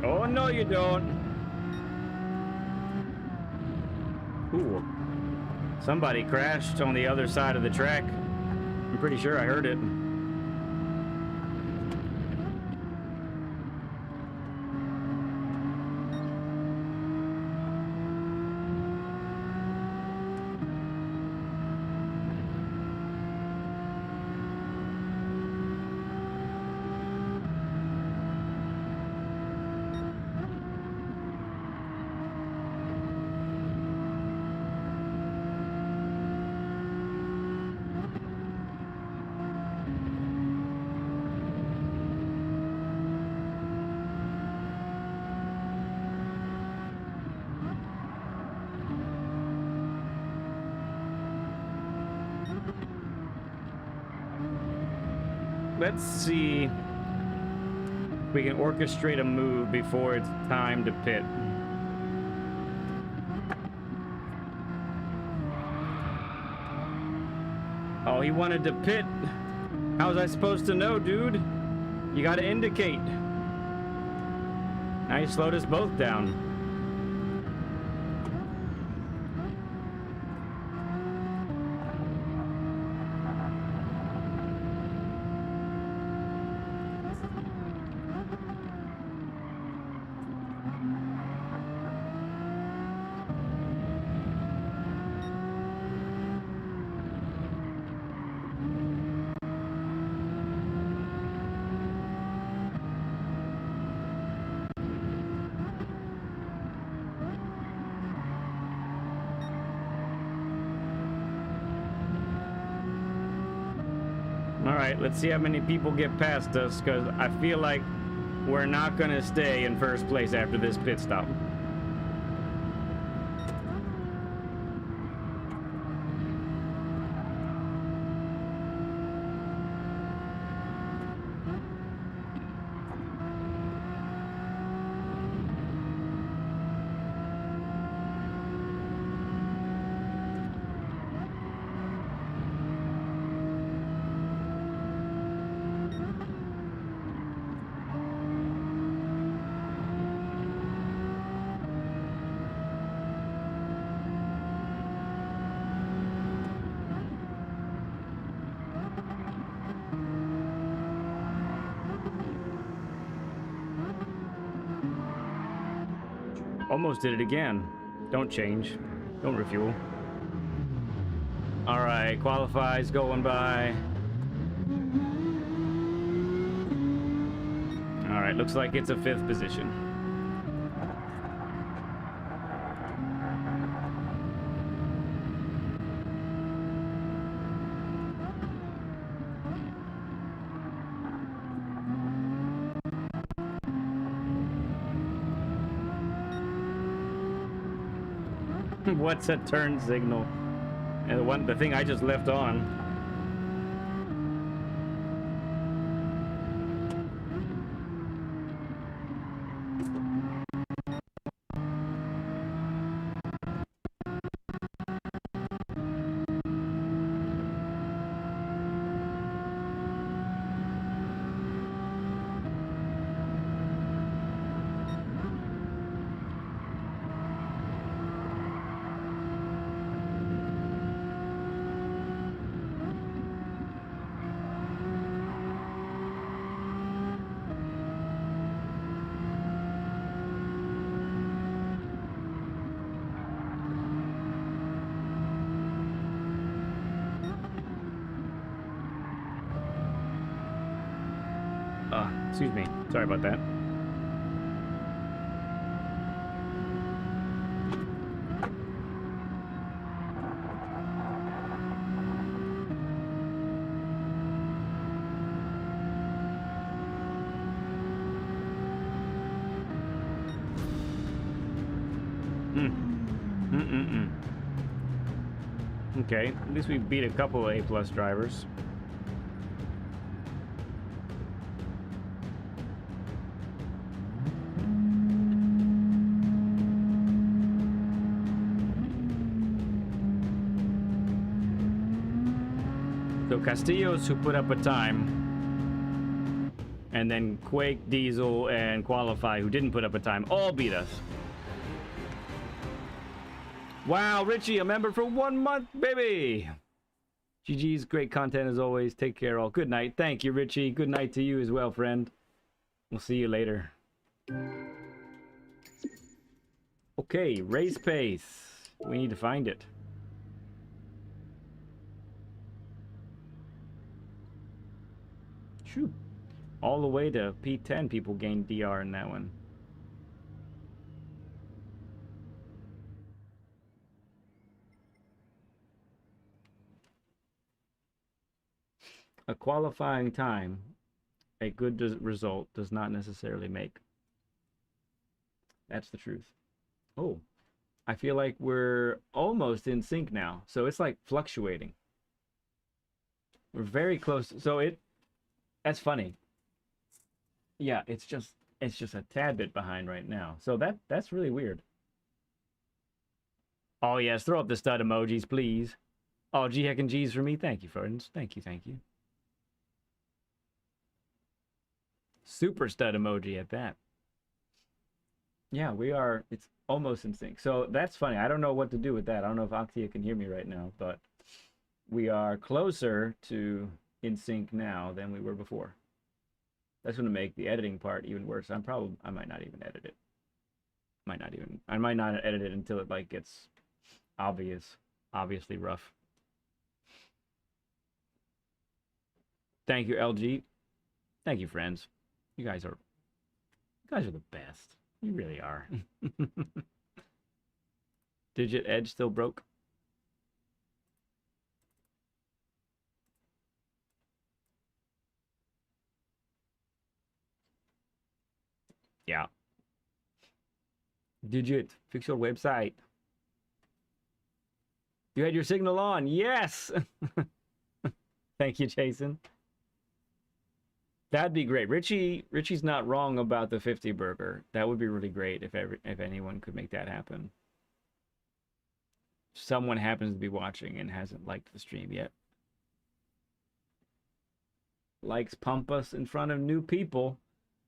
Oh, no, you don't. Ooh. Somebody crashed on the other side of the track. I'm pretty sure I heard it. let's see if we can orchestrate a move before it's time to pit. Oh, he wanted to pit. How was I supposed to know, dude? You gotta indicate. Now you slowed us both down. Alright, let's see how many people get past us, because I feel like we're not going to stay in first place after this pit stop. Almost did it again. Don't change. Don't refuel. Alright, qualifies going by. Alright, looks like it's a 5th position. What's a turn signal? And the thing I just left on. Excuse me. Sorry about that. Okay, at least we beat a couple of A+ drivers. So Castillo's who put up a time, and then Quake, Diesel, and Qualify who didn't put up a time all beat us. Wow, Richie, a member for 1 month, baby! GG's, great content as always. Take care all. Good night. Thank you, Richie. Good night to you as well, friend. We'll see you later. Okay, race pace. We need to find it. Shoo. All the way to P10 people gained DR in that one. A qualifying time, a good result does not necessarily make. That's the truth. Oh, I feel like we're almost in sync now. So it's like fluctuating. We're very close. So That's funny. Yeah, it's just a tad bit behind right now. So that's really weird. Oh yes, throw up the stud emojis, please. Oh, G heck and G's for me. Thank you, friends. Thank you, thank you. Super stud emoji at that. Yeah, we are. It's almost in sync. So that's funny. I don't know what to do with that. I don't know if Octia can hear me right now, but we are closer to in sync now than we were before. That's going to make the editing part even worse. I might not even edit it. I might not edit it until it like gets obviously rough. Thank you, LG. Thank you, friends. You guys are the best. You really are. Digit Edge still broke. Yeah. Digit, fix your website. You had your signal on. Yes. Thank you, Jason. That'd be great. Richie's not wrong about the 50 burger. That would be really great if anyone could make that happen. Someone happens to be watching and hasn't liked the stream yet. Likes pump us in front of new people,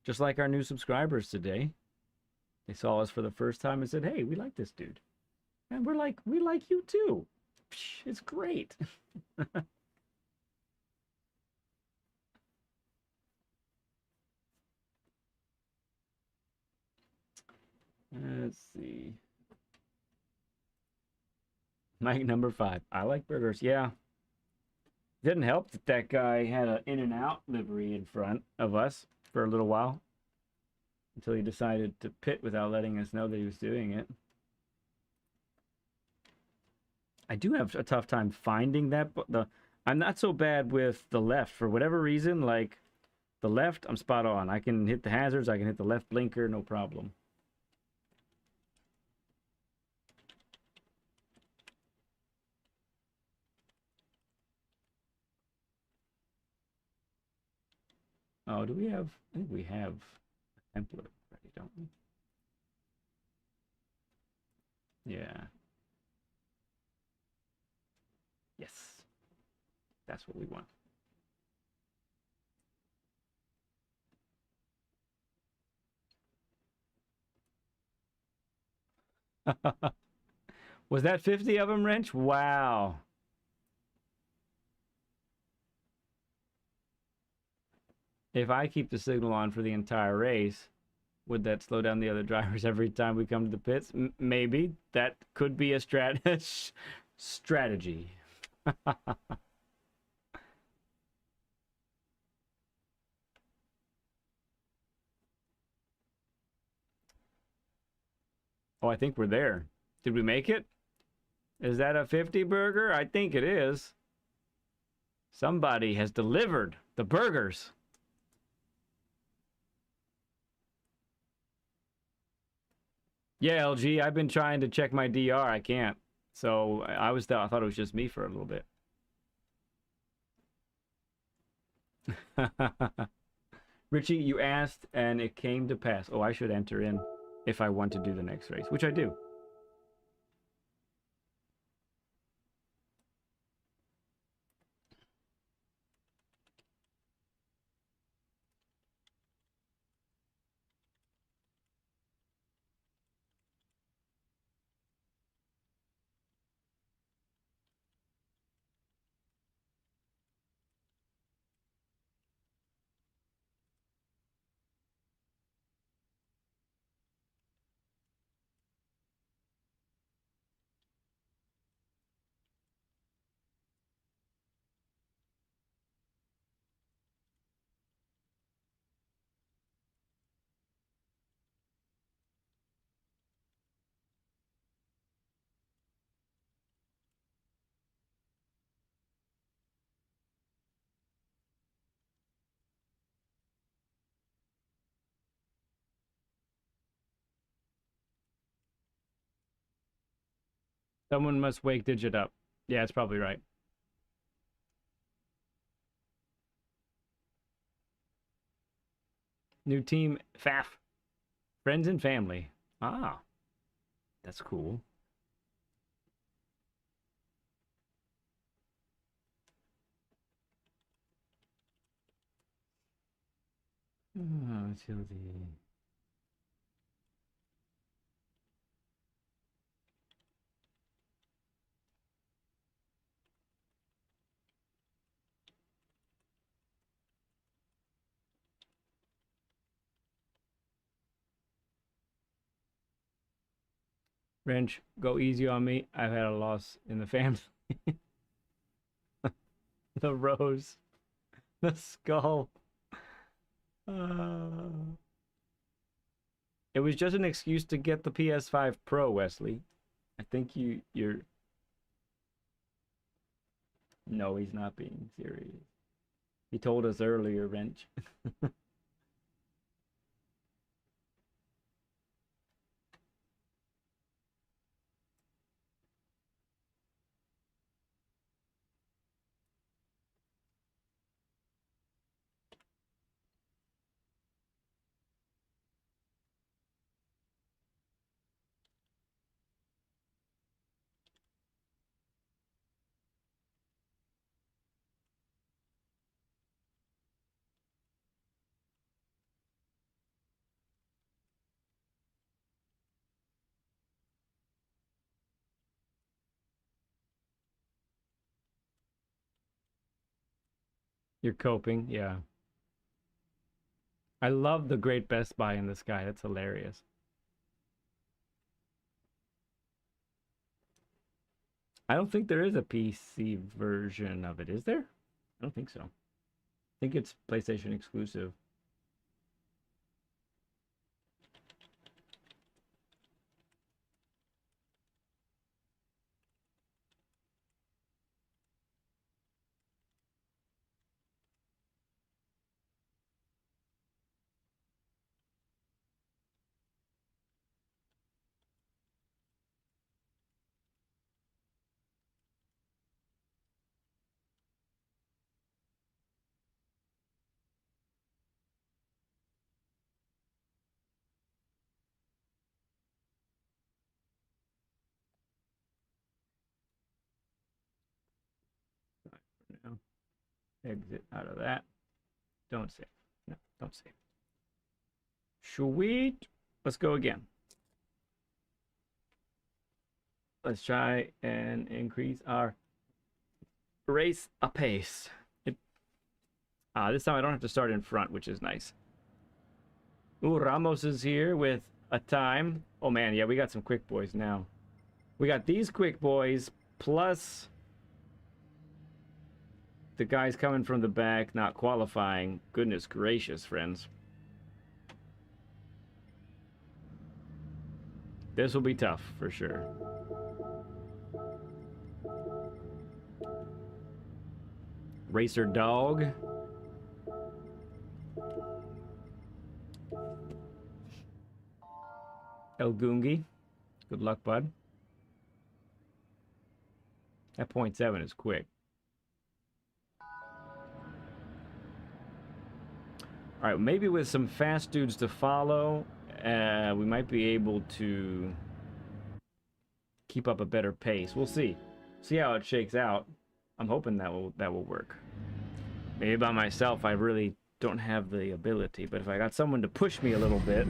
just like our new subscribers today. They saw us for the first time and said, "Hey, we like this dude." And we're like, "We like you too." It's great. Let's see. Mike number 5. I like burgers. Yeah. Didn't help that that guy had an In-N-Out livery in front of us for a little while until he decided to pit without letting us know that he was doing it. I do have a tough time finding that. I'm not so bad with the left for whatever reason. Like the left, I'm spot on. I can hit the hazards. I can hit the left blinker, no problem. Oh, do we have? I think we have a template ready, don't we? Yeah. Yes. That's what we want. Was that 50 of them, Wrench? Wow. If I keep the signal on for the entire race, would that slow down the other drivers every time we come to the pits? Maybe. That could be a strategy. Oh, I think we're there. Did we make it? Is that a 50 burger? I think it is. Somebody has delivered the burgers. Yeah, LG, I've been trying to check my DR. I can't. So I thought it was just me for a little bit. Richie, you asked and it came to pass. Oh, I should enter in if I want to do the next race, which I do. Someone must wake Digit up. Yeah, it's probably right. New team, FAF. Friends and family. Ah, that's cool. Until the... Wrench, go easy on me. I've had a loss in the family. The rose. The skull. It was just an excuse to get the PS5 Pro, Wesley. I think you're... No, he's not being serious. He told us earlier, Wrench. You're coping, yeah. I love the Great Best Buy in the sky. That's hilarious. I don't think there is a PC version of it, is there? I don't think so. I think it's PlayStation exclusive. No. Exit out of that. Don't save. No, don't save. Sweet. Let's go again. Let's try and increase our race apace. This time I don't have to start in front, which is nice. Ooh, Ramos is here with a time. Oh man, yeah, we got some quick boys now. We got these quick boys plus the guys coming from the back not qualifying. Goodness gracious, friends. This will be tough for sure. Racer Dog. El Gungi. Good luck, bud. That 0.7 is quick. All right, maybe with some fast dudes to follow, we might be able to keep up a better pace. We'll see. See how it shakes out. I'm hoping that will work. Maybe by myself, I really don't have the ability, but if I got someone to push me a little bit,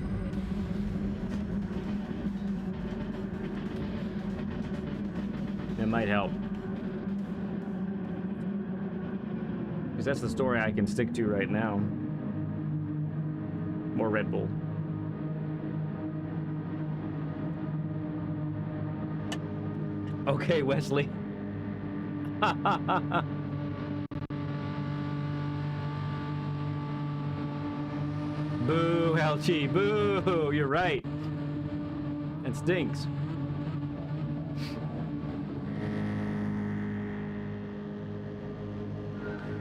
it might help. Because that's the story I can stick to right now. More Red Bull. Okay, Wesley. Boo, Helchi, boo! You're right. It stinks.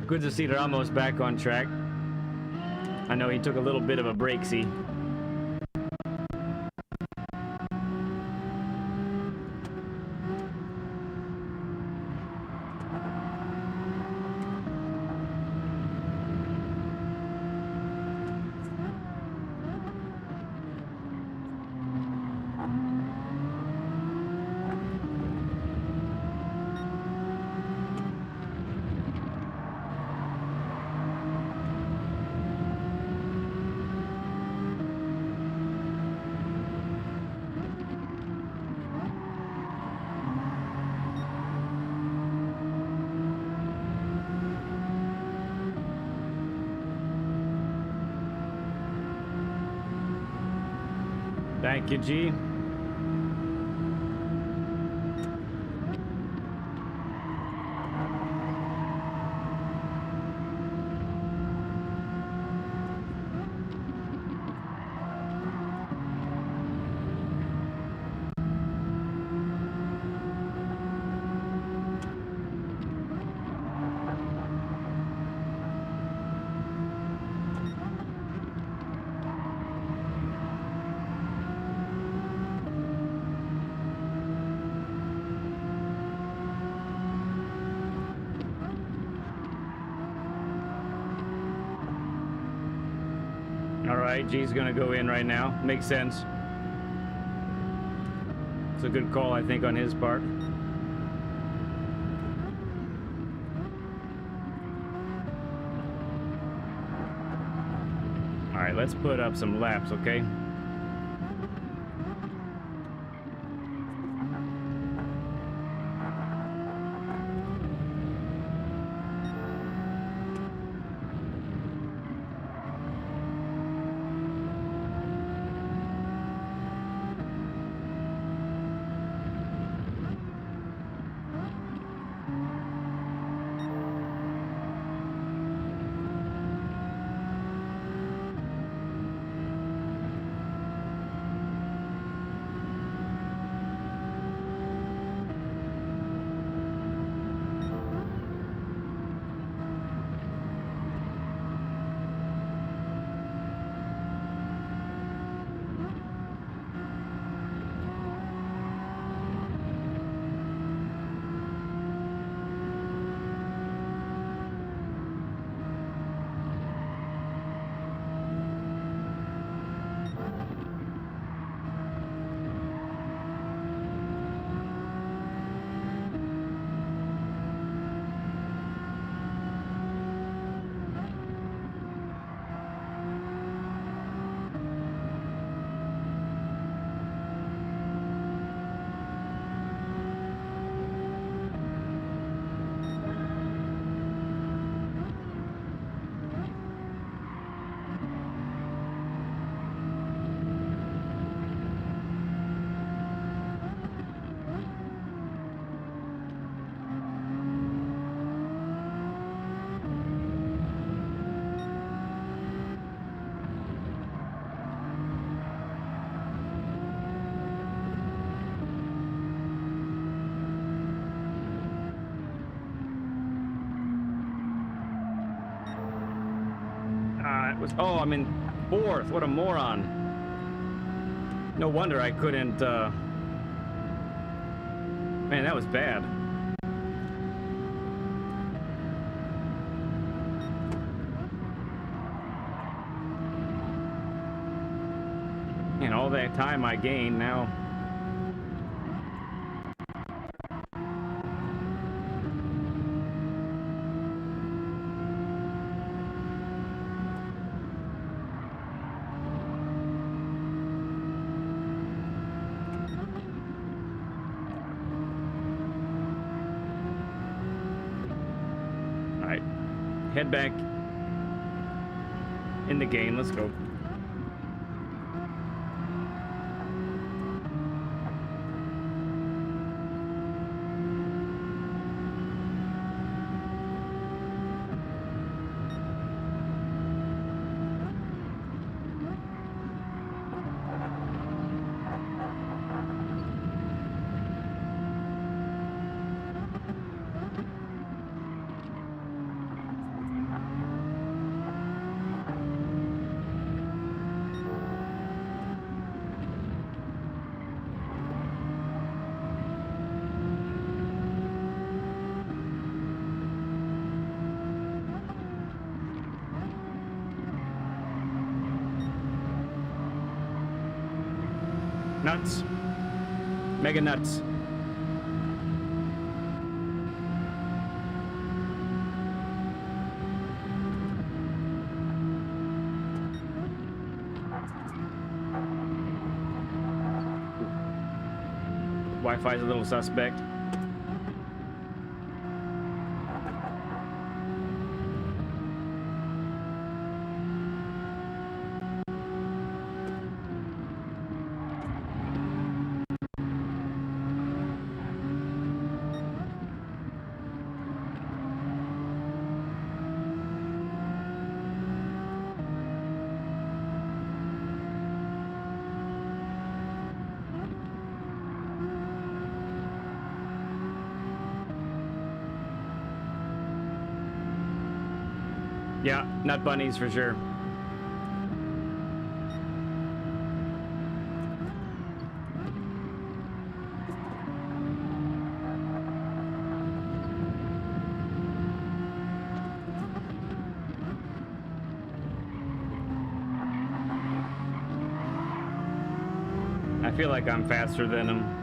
Good to see Ramos back on track. I know he took a little bit of a break, see. Thank you, G. All right, G's gonna go in right now. Makes sense. It's a good call, I think, on his part. All right, let's put up some laps, okay? Oh, I'm in fourth. What a moron. No wonder I couldn't, Man, that was bad. And all that time I gained now. Head back in the game. Let's go. Nuts. Mega nuts. Wi-Fi's a little suspect. Yeah, not bunnies for sure. I feel like I'm faster than them.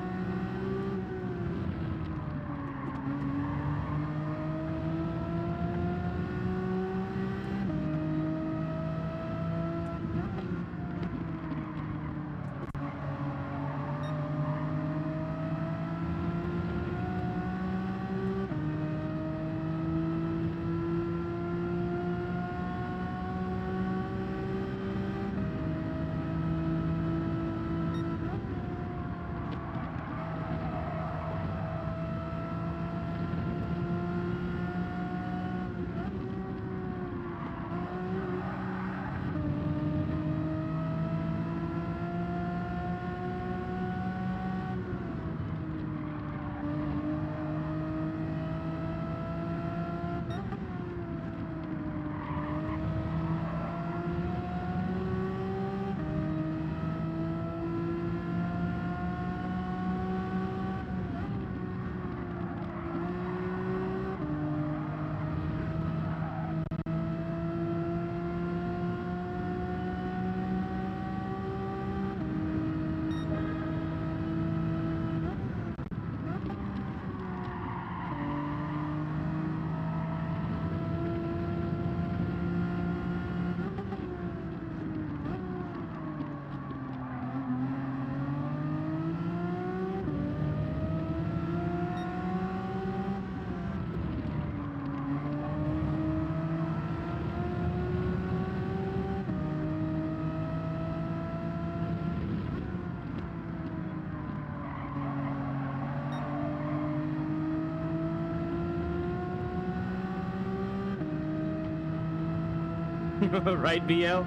Right, BL?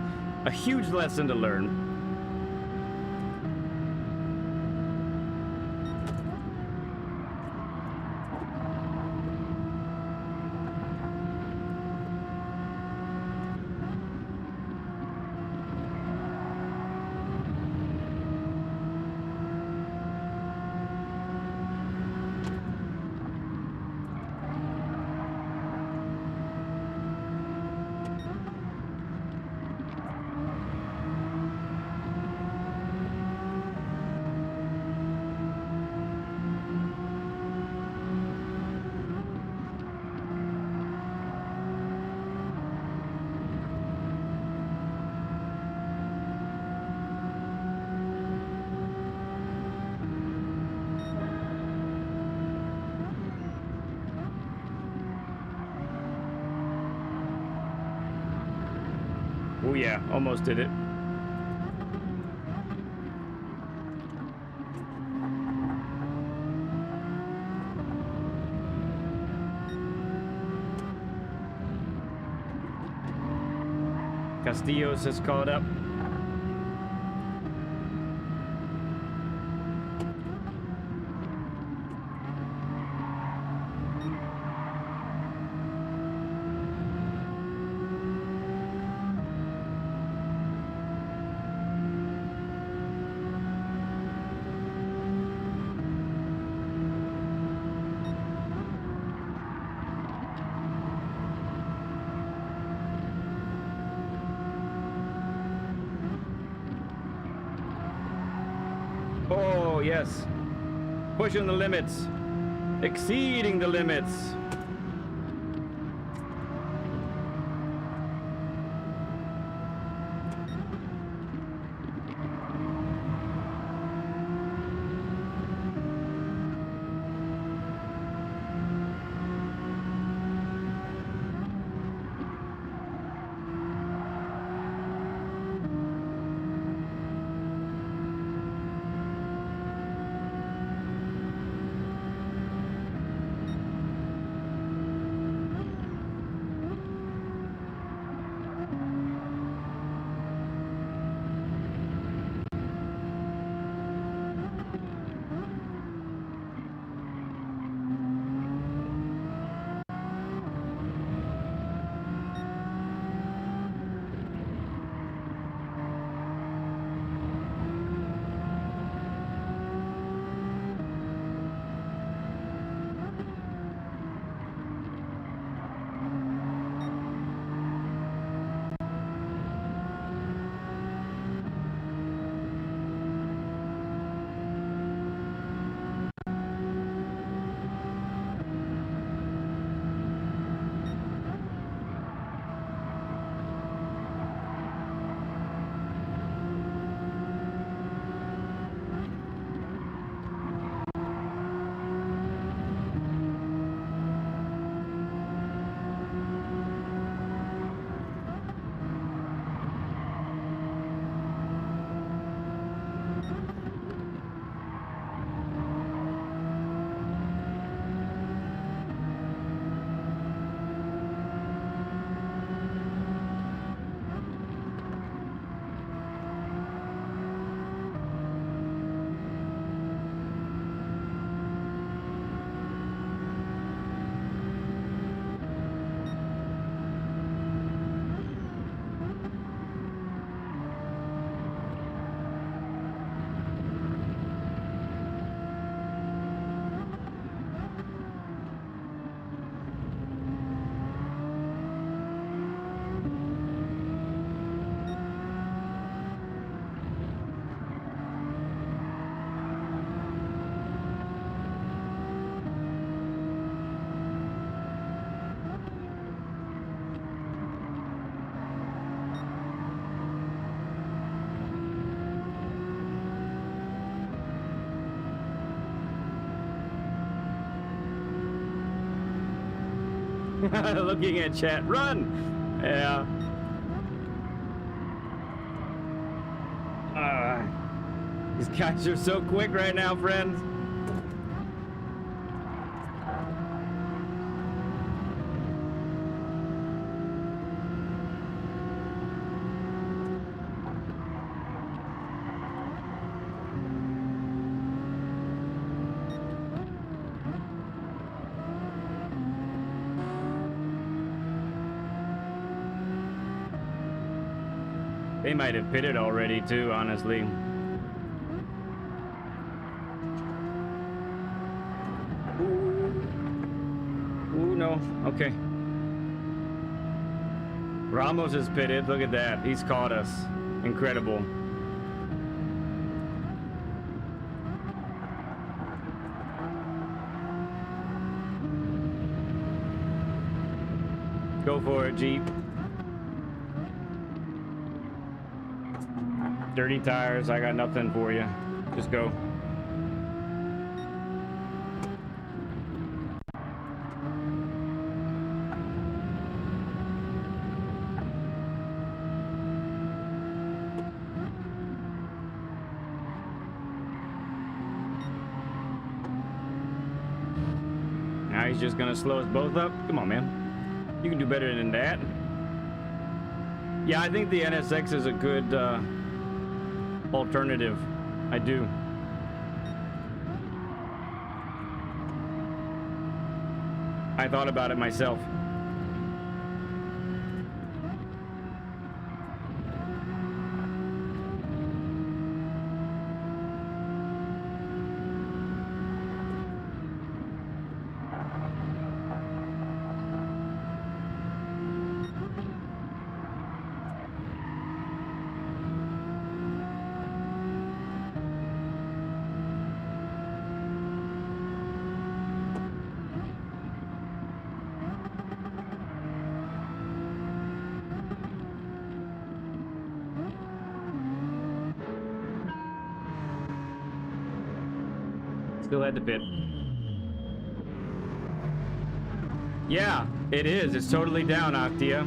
A huge lesson to learn. Oh yeah, almost did it. Castillos has caught up. Oh, yes. Pushing the limits. Exceeding the limits. Looking at chat. Run! Yeah. These guys are so quick right now, friends. They might have pitted already too, honestly. Ooh, no. Okay. Ramos is pitted. Look at that. He's caught us. Incredible. Go for it, Jeep. Dirty tires. I got nothing for you. Just go. Now he's just gonna slow us both up. Come on, man. You can do better than that. Yeah, I think the NSX is a good alternative. I do. I thought about it myself. Still at the pit. Yeah, it is. It's totally down, Octia.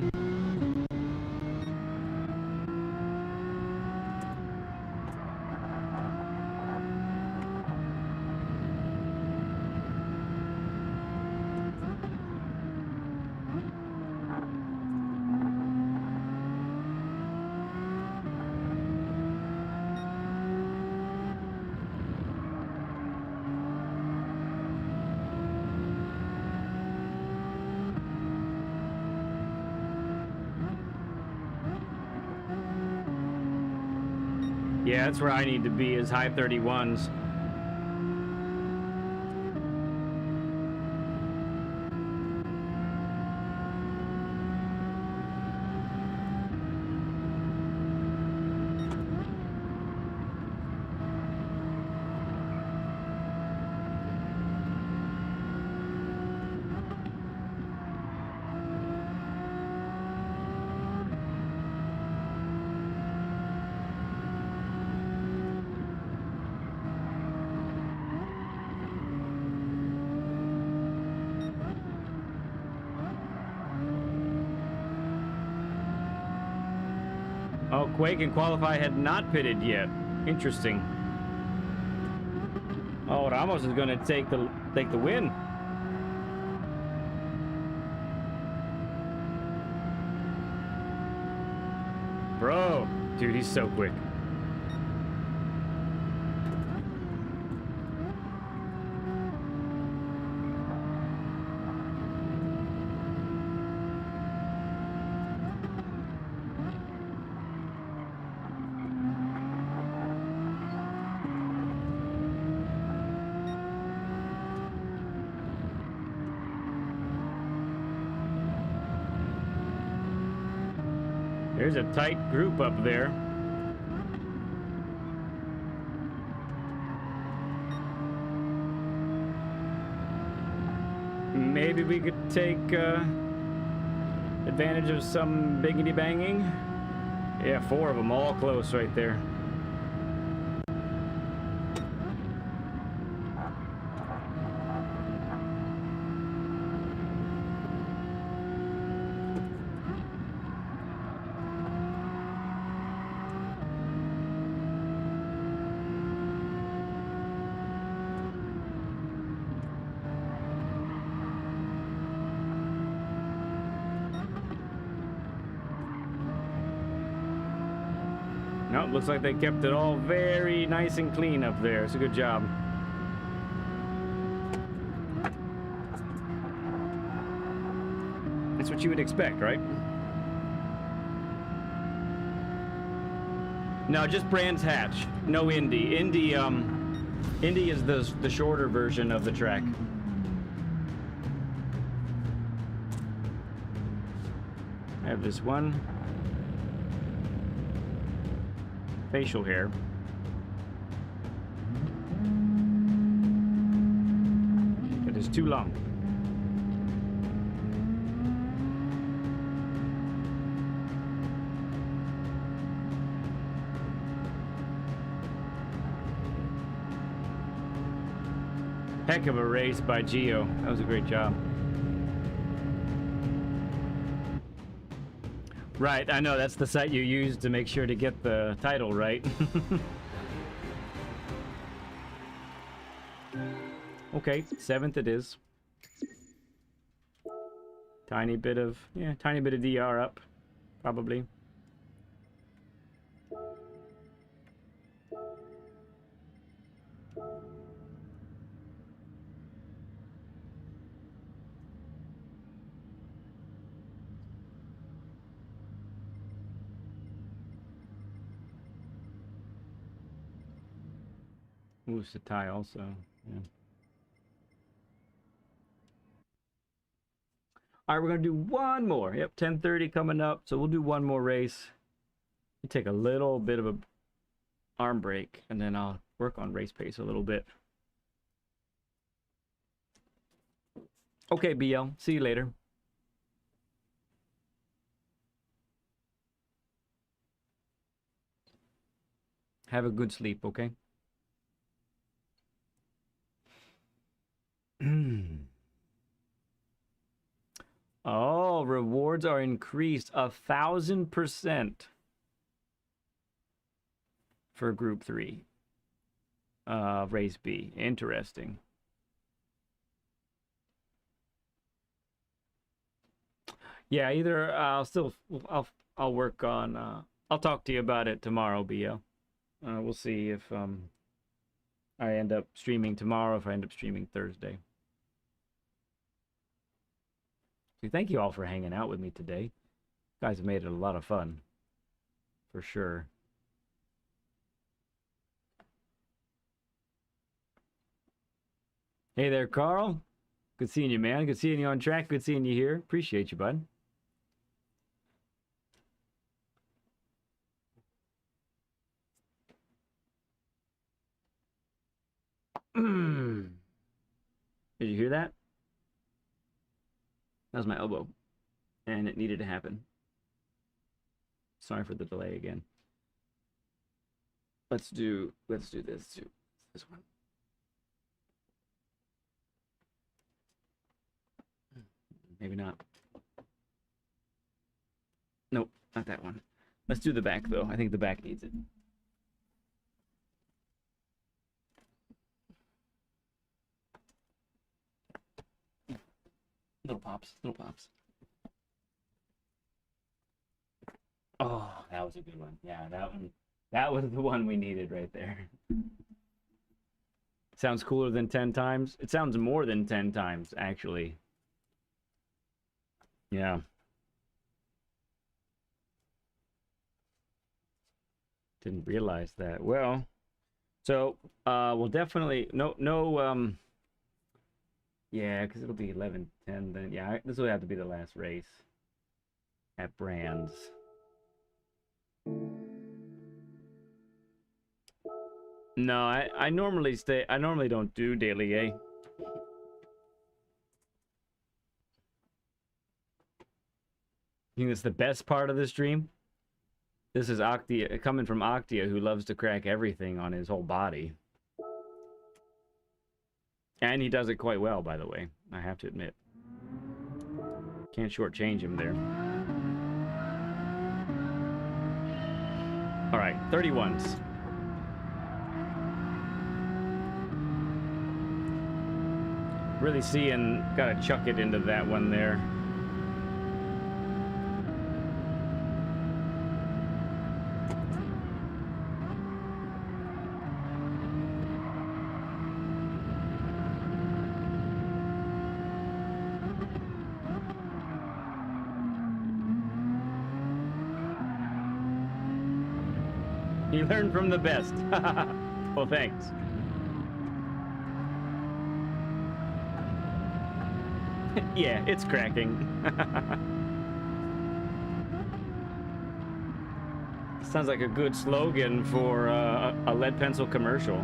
Yeah, that's where I need to be, is high 31s. Oh, Quake and Qualify had not pitted yet. Interesting. Oh, Ramos is gonna take the win. Bro, dude, he's so quick. There's a tight group up there. Maybe we could take advantage of some biggity banging. Yeah, 4 of them all close right there. No, looks like they kept it all very nice and clean up there. It's a good job. That's what you would expect, right? No, just Brands Hatch. No Indy. Indy is the shorter version of the track. I have this one. Facial hair. It is too long. Heck of a race by Gio. That was a great job. Right, I know, that's the site you use to make sure to get the title right. Okay, 7th it is. Tiny bit of DR up, probably. Ooh, Satai also. Yeah. All right, we're gonna do one more. Yep, 10:30 coming up, so we'll do one more race. We take a little bit of a arm break, and then I'll work on race pace a little bit. Okay, BL. See you later. Have a good sleep, okay? Oh, rewards are increased 1,000% for Group 3. Race B. Interesting. Yeah, either I'll work on I'll talk to you about it tomorrow, BL. We'll see if I end up streaming tomorrow, if I end up streaming Thursday. So thank you all for hanging out with me today. You guys have made it a lot of fun. For sure. Hey there, Carl. Good seeing you, man. Good seeing you on track. Good seeing you here. Appreciate you, bud. Did you hear that? That was my elbow. And it needed to happen. Sorry for the delay again. Let's do this too. This one. Maybe not. Nope, not that one. Let's do the back though. I think the back needs it. Little pops, little pops. Oh, that was a good one. Yeah, that was the one we needed right there. Sounds cooler than 10 times. It sounds more than 10 times, actually. Yeah. Didn't realize that. Well, so we'll definitely yeah, because it'll be 11:10 then. Yeah, this will have to be the last race at Brands. No, I normally don't do daily A. You think it's the best part of the stream? This is Octia, coming from Octia, who loves to crack everything on his whole body. And he does it quite well, by the way, I have to admit. Can't shortchange him there. All right, 31s. Really seeing, gotta chuck it into that one there. You learn from the best. Well, thanks. Yeah, it's cracking. Sounds like a good slogan for a lead pencil commercial.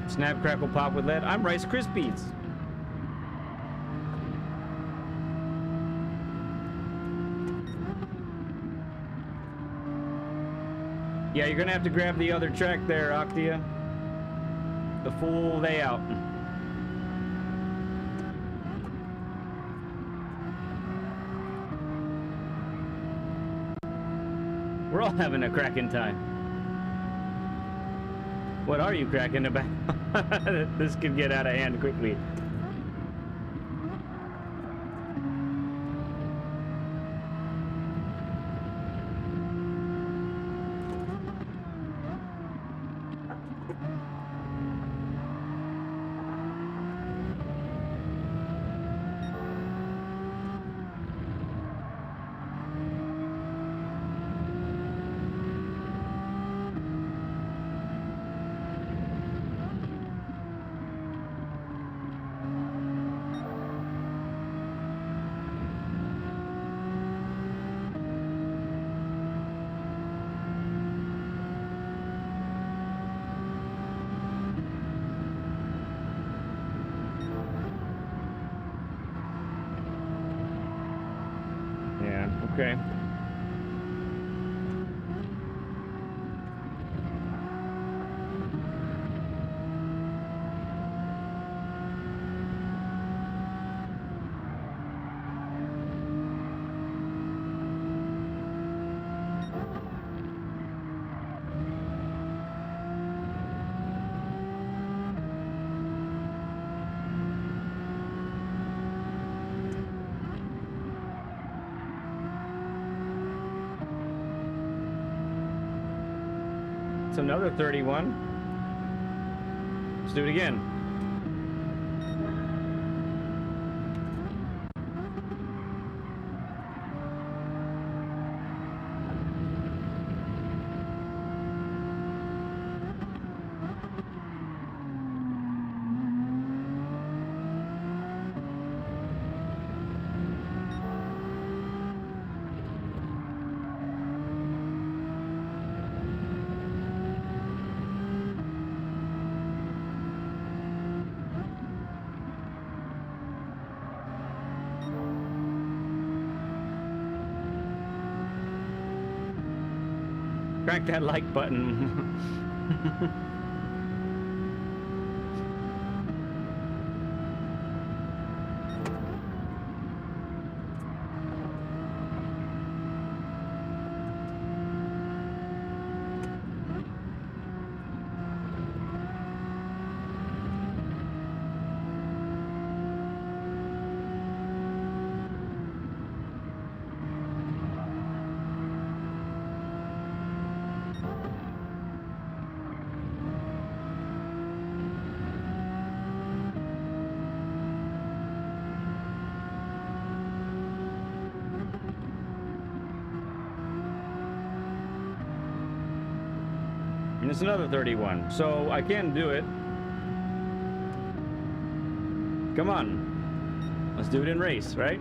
Snap, crackle, pop with lead. I'm Rice Krispies. Yeah, you're gonna have to grab the other track there, Octia. The full layout. We're all having a cracking time. What are you cracking about? This could get out of hand quickly. Okay. It's another 31. Let's do it again. Crack that like button. And it's another 31. So I can do it. Come on. Let's do it in race, right?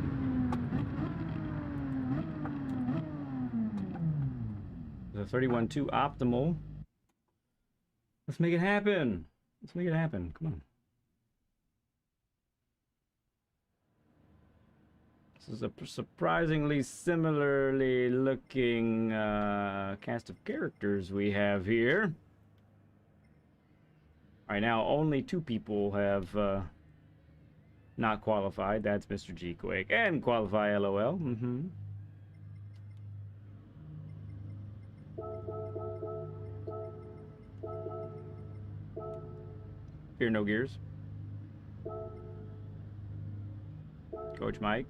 The 31.2 optimal. Let's make it happen. Let's make it happen. Come on. This is a surprisingly similarly looking cast of characters we have here. All right, now only 2 people have not qualified. That's Mr. G Quake and qualify LOL. Here, no gears. Coach Mike.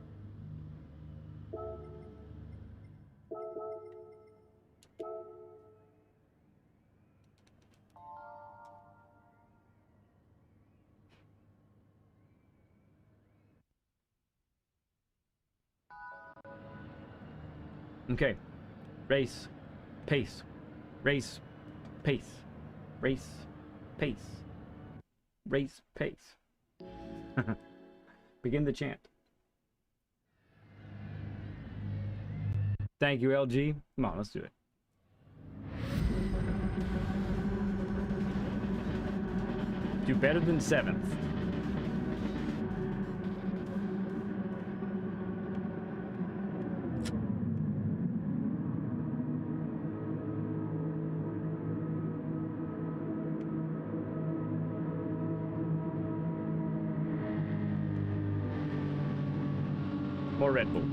Okay. Race. Pace. Race. Pace. Race. Pace. Race. Pace. Begin the chant. Thank you, LG. Come on, let's do it. Do better than 7th. More Red Bull.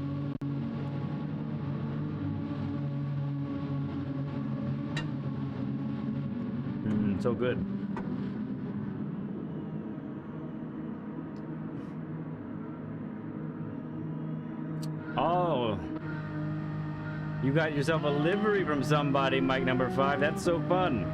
So good. Oh. You got yourself a livery from somebody, Mike number 5. That's so fun.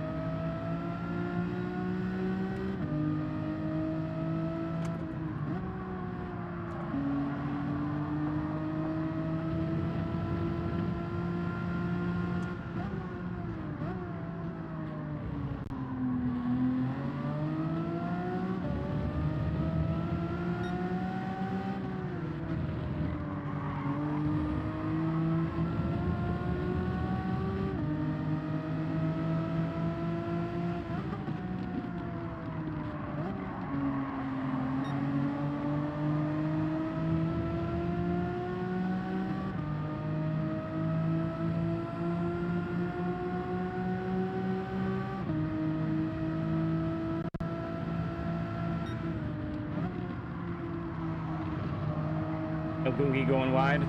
A boogie going wide.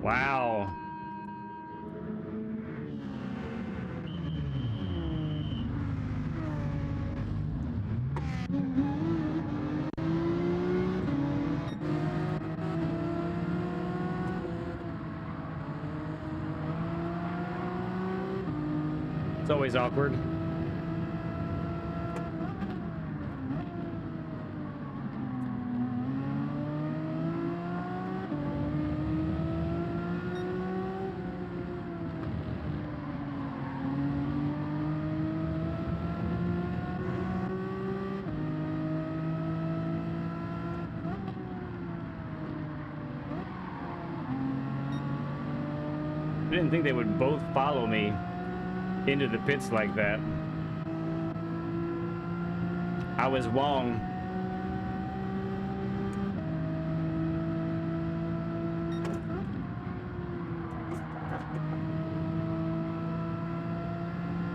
Wow. It's always awkward. I didn't think they would both follow me into the pits like that. I was wrong.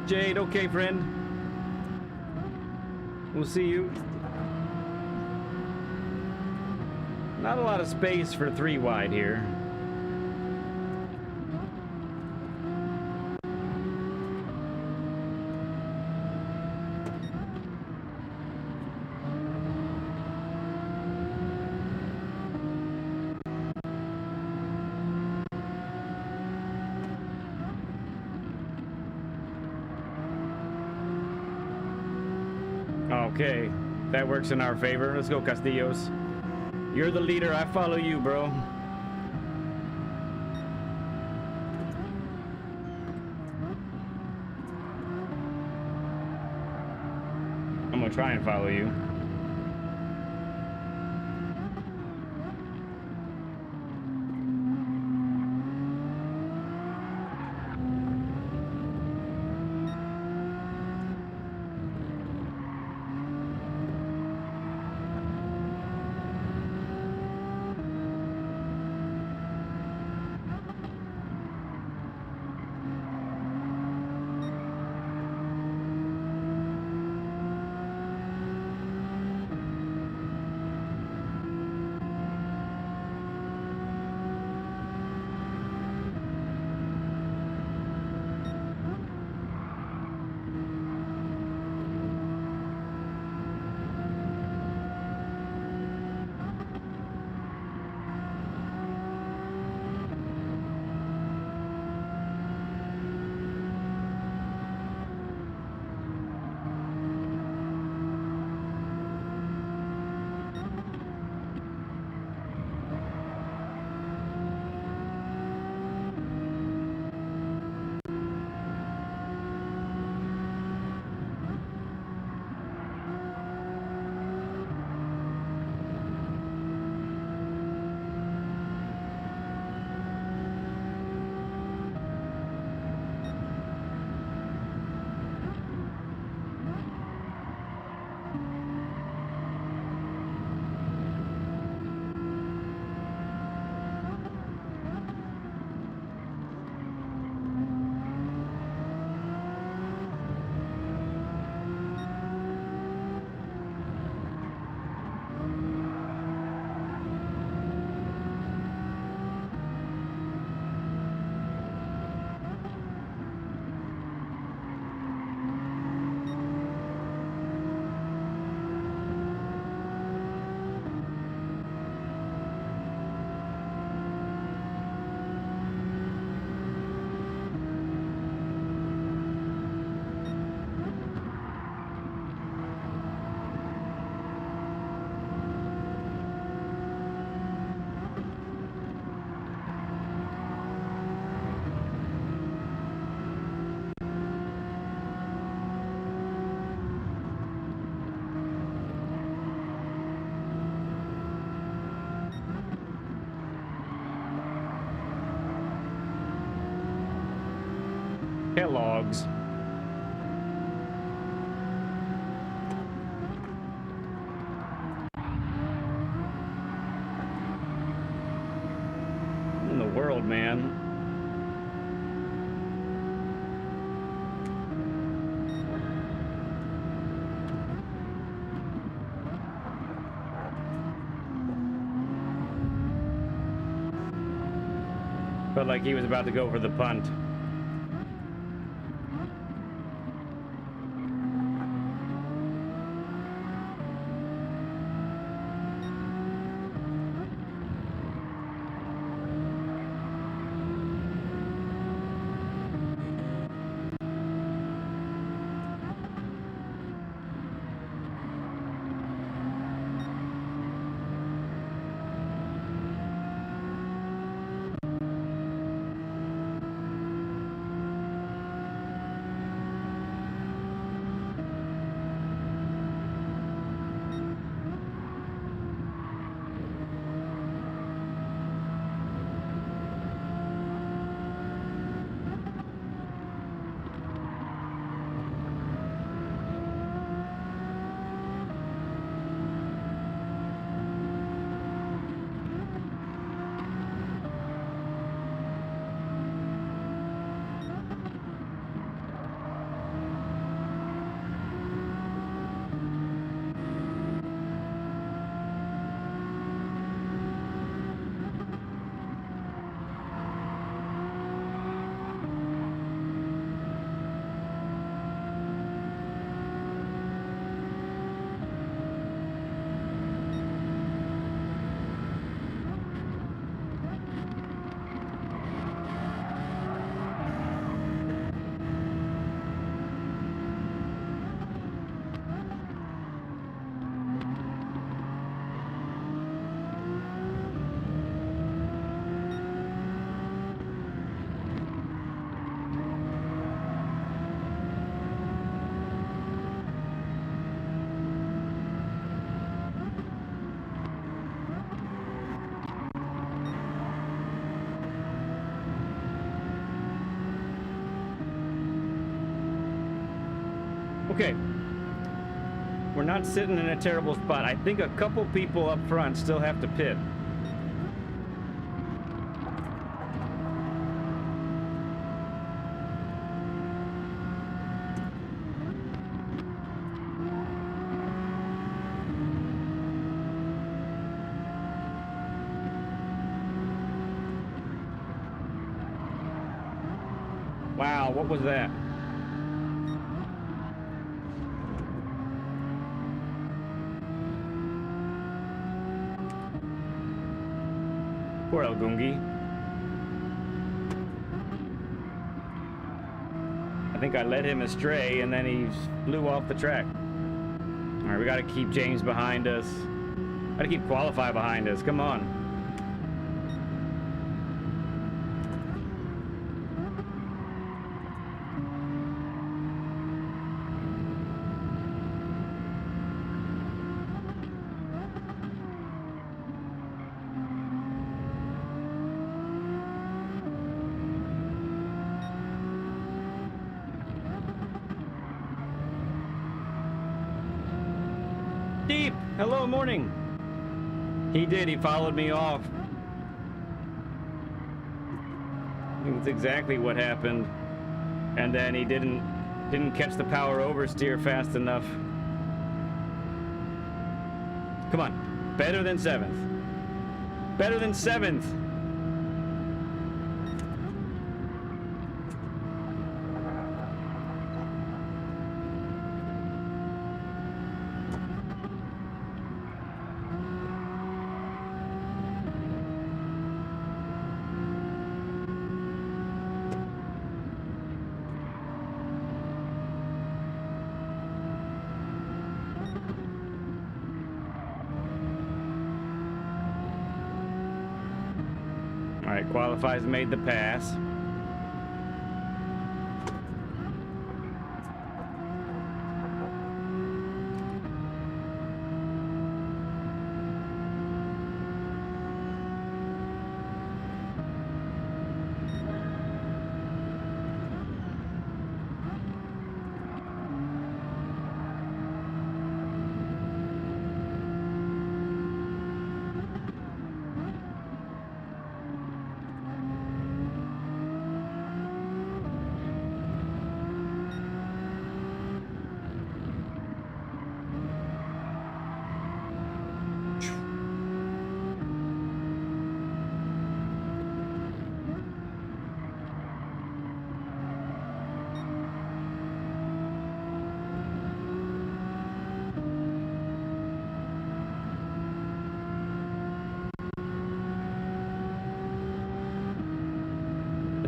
Jade, okay, friend. We'll see you. Not a lot of space for 3 wide here. Okay, that works in our favor. Let's go, Castillos. You're the leader. I follow you, bro. I'm gonna try and follow you. Kellogg's. What in the world, man? Felt like he was about to go for the punt. Okay. We're not sitting in a terrible spot. I think a couple people up front still have to pit. Wow, what was that? Poor El Gungi. I think I led him astray and then he flew off the track. All right, we got to keep James behind us. Got to keep Qualify behind us. Come on. Deep, hello, morning. He did, he followed me off. I think that's exactly what happened. And then he didn't catch the power oversteer fast enough. Come on, better than 7th. Better than 7th. All right, Qualifies made the pass.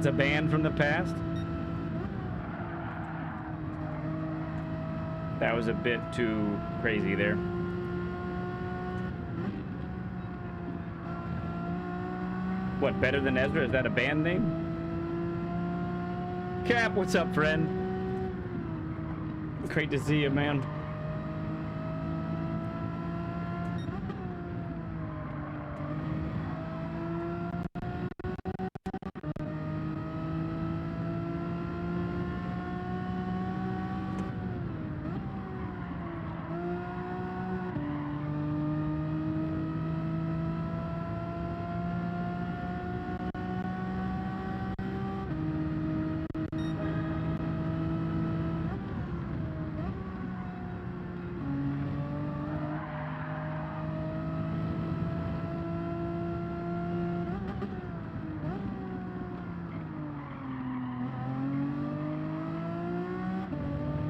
It's a band from the past. That was a bit too crazy there. What, better than Ezra? Is that a band name? Cap, what's up, friend? Great to see you, man.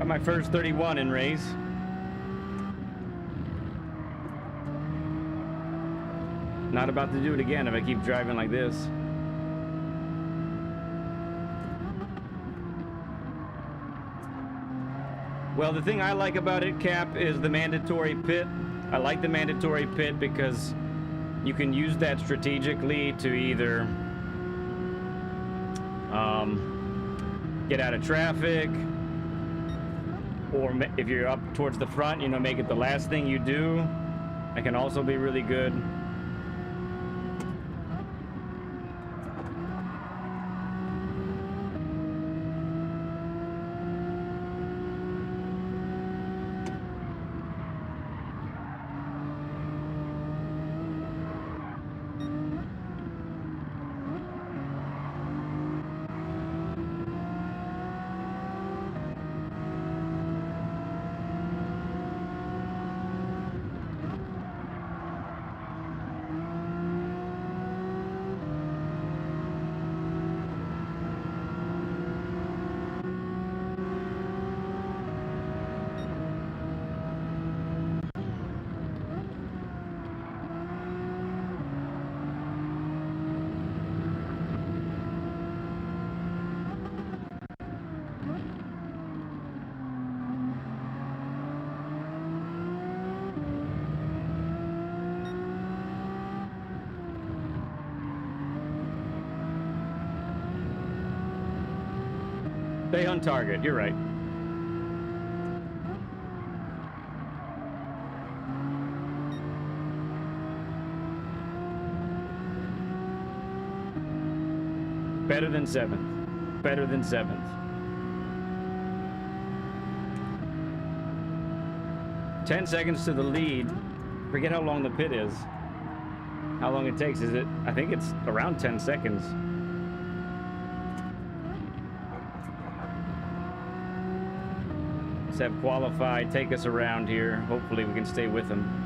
My first 31 in race. Not about to do it again if I keep driving like this. Well, the thing I like about it, Cap, is the mandatory pit. I like the mandatory pit because you can use that strategically to either get out of traffic, or if you're up towards the front, you know, make it the last thing you do. That can also be really good. Stay on target, you're right. Better than 7th. Better than 7th. Ten seconds to the lead. Forget how long the pit is. How long it takes. Is it? I think it's around 10 seconds. Let's have qualified take us around here. Hopefully we can stay with them.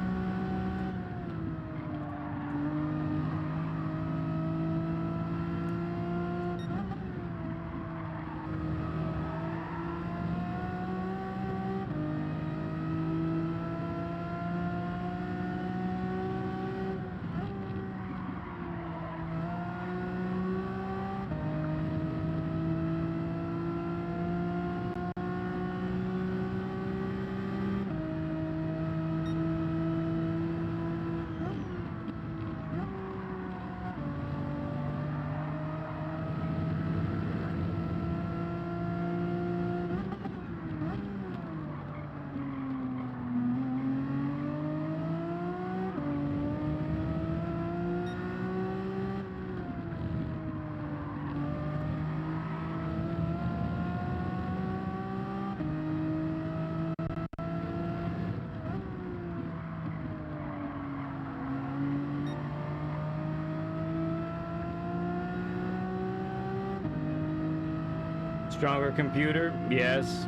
Stronger computer? Yes.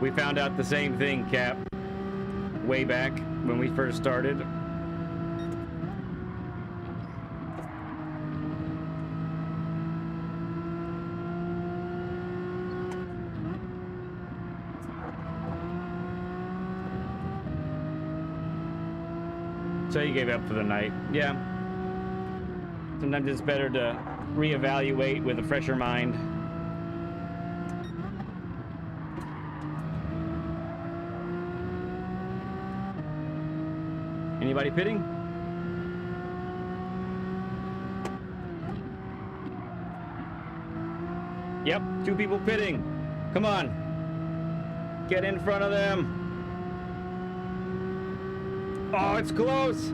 We found out the same thing, Cap. Way back when we first started. So you gave up for the night. Yeah. Sometimes it's better to reevaluate with a fresher mind. Anybody pitting? Yep, 2 people pitting. Come on. Get in front of them. Oh, it's close.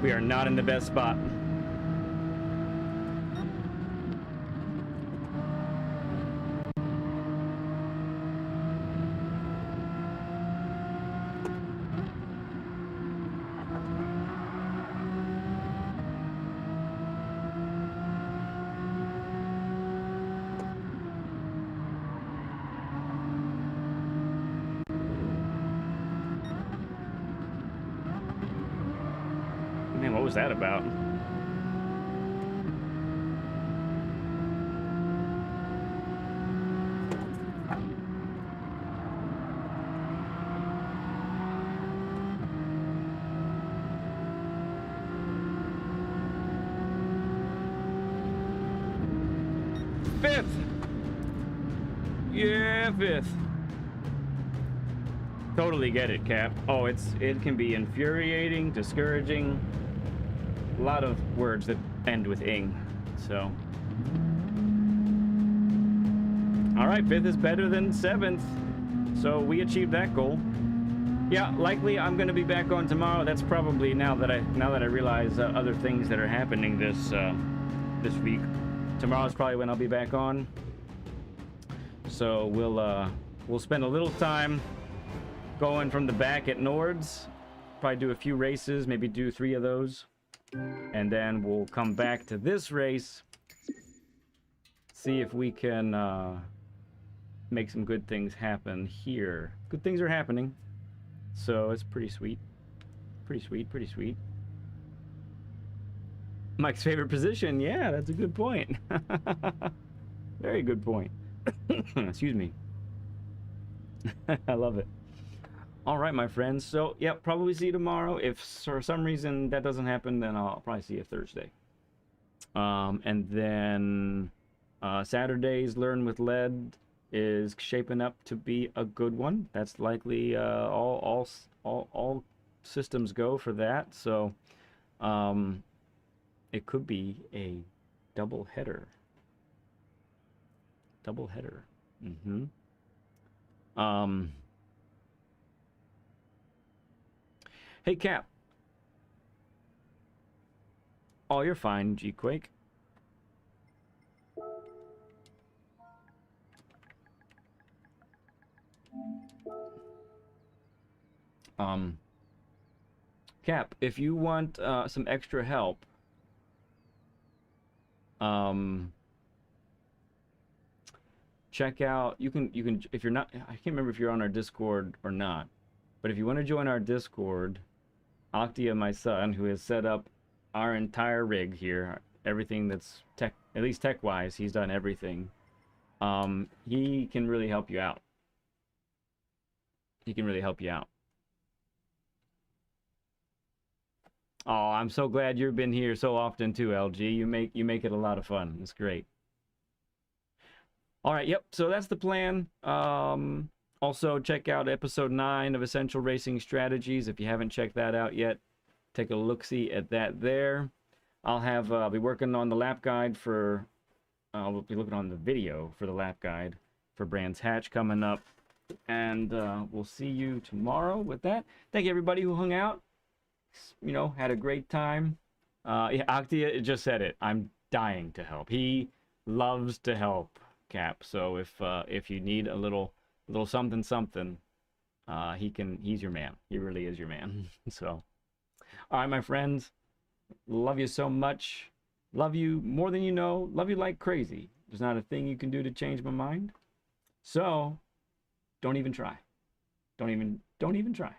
We are not in the best spot. Man, what was that about? Fifth! Yeah, fifth. Totally get it, Cap. Oh, it can be infuriating, discouraging. A lot of words that end with ing, so. All right, 5th is better than 7th, so we achieved that goal. Yeah, likely I'm gonna be back on tomorrow. That's probably now that I realize other things that are happening this week. Tomorrow's probably when I'll be back on. So we'll spend a little time going from the back at Nords. Probably do a few races, maybe do 3 of those. And then we'll come back to this race, see if we can make some good things happen here. Good things are happening, so it's pretty sweet. Pretty sweet, pretty sweet. Mike's favorite position, yeah, that's a good point. Very good point. Excuse me. I love it. All right, my friends. So, yeah, probably see you tomorrow. If for some reason that doesn't happen, then I'll probably see you Thursday. And then Saturday's Learn with Lead is shaping up to be a good one. That's likely all systems go for that. So, it could be a double header. Double header. Mm-hmm. Hey, Cap. Oh, you're fine, G-Quake. Cap, if you want some extra help, check out, you can, if you're not, I can't remember if you're on our Discord or not, but if you want to join our Discord, Octia, my son, who has set up our entire rig here, everything that's tech, at least tech-wise, he's done everything. He can really help you out. He can really help you out. Oh, I'm so glad you've been here so often too, LG. You make it a lot of fun. It's great. All right, yep. So that's the plan. Also, check out episode 9 of Essential Racing Strategies. If you haven't checked that out yet, take a look-see at that there. I'll have be working on the lap guide for, we'll be looking on the video for the lap guide for Brands Hatch coming up. And we'll see you tomorrow with that. Thank you, everybody who hung out. You know, had a great time. Yeah, Octia just said it. I'm dying to help. He loves to help, Cap. So if you need a little something something, he's your man. He really is your man. So, all right, my friends, love you so much. Love you more than you know. Love you like crazy. There's not a thing you can do to change my mind. So, don't even try. Don't even try.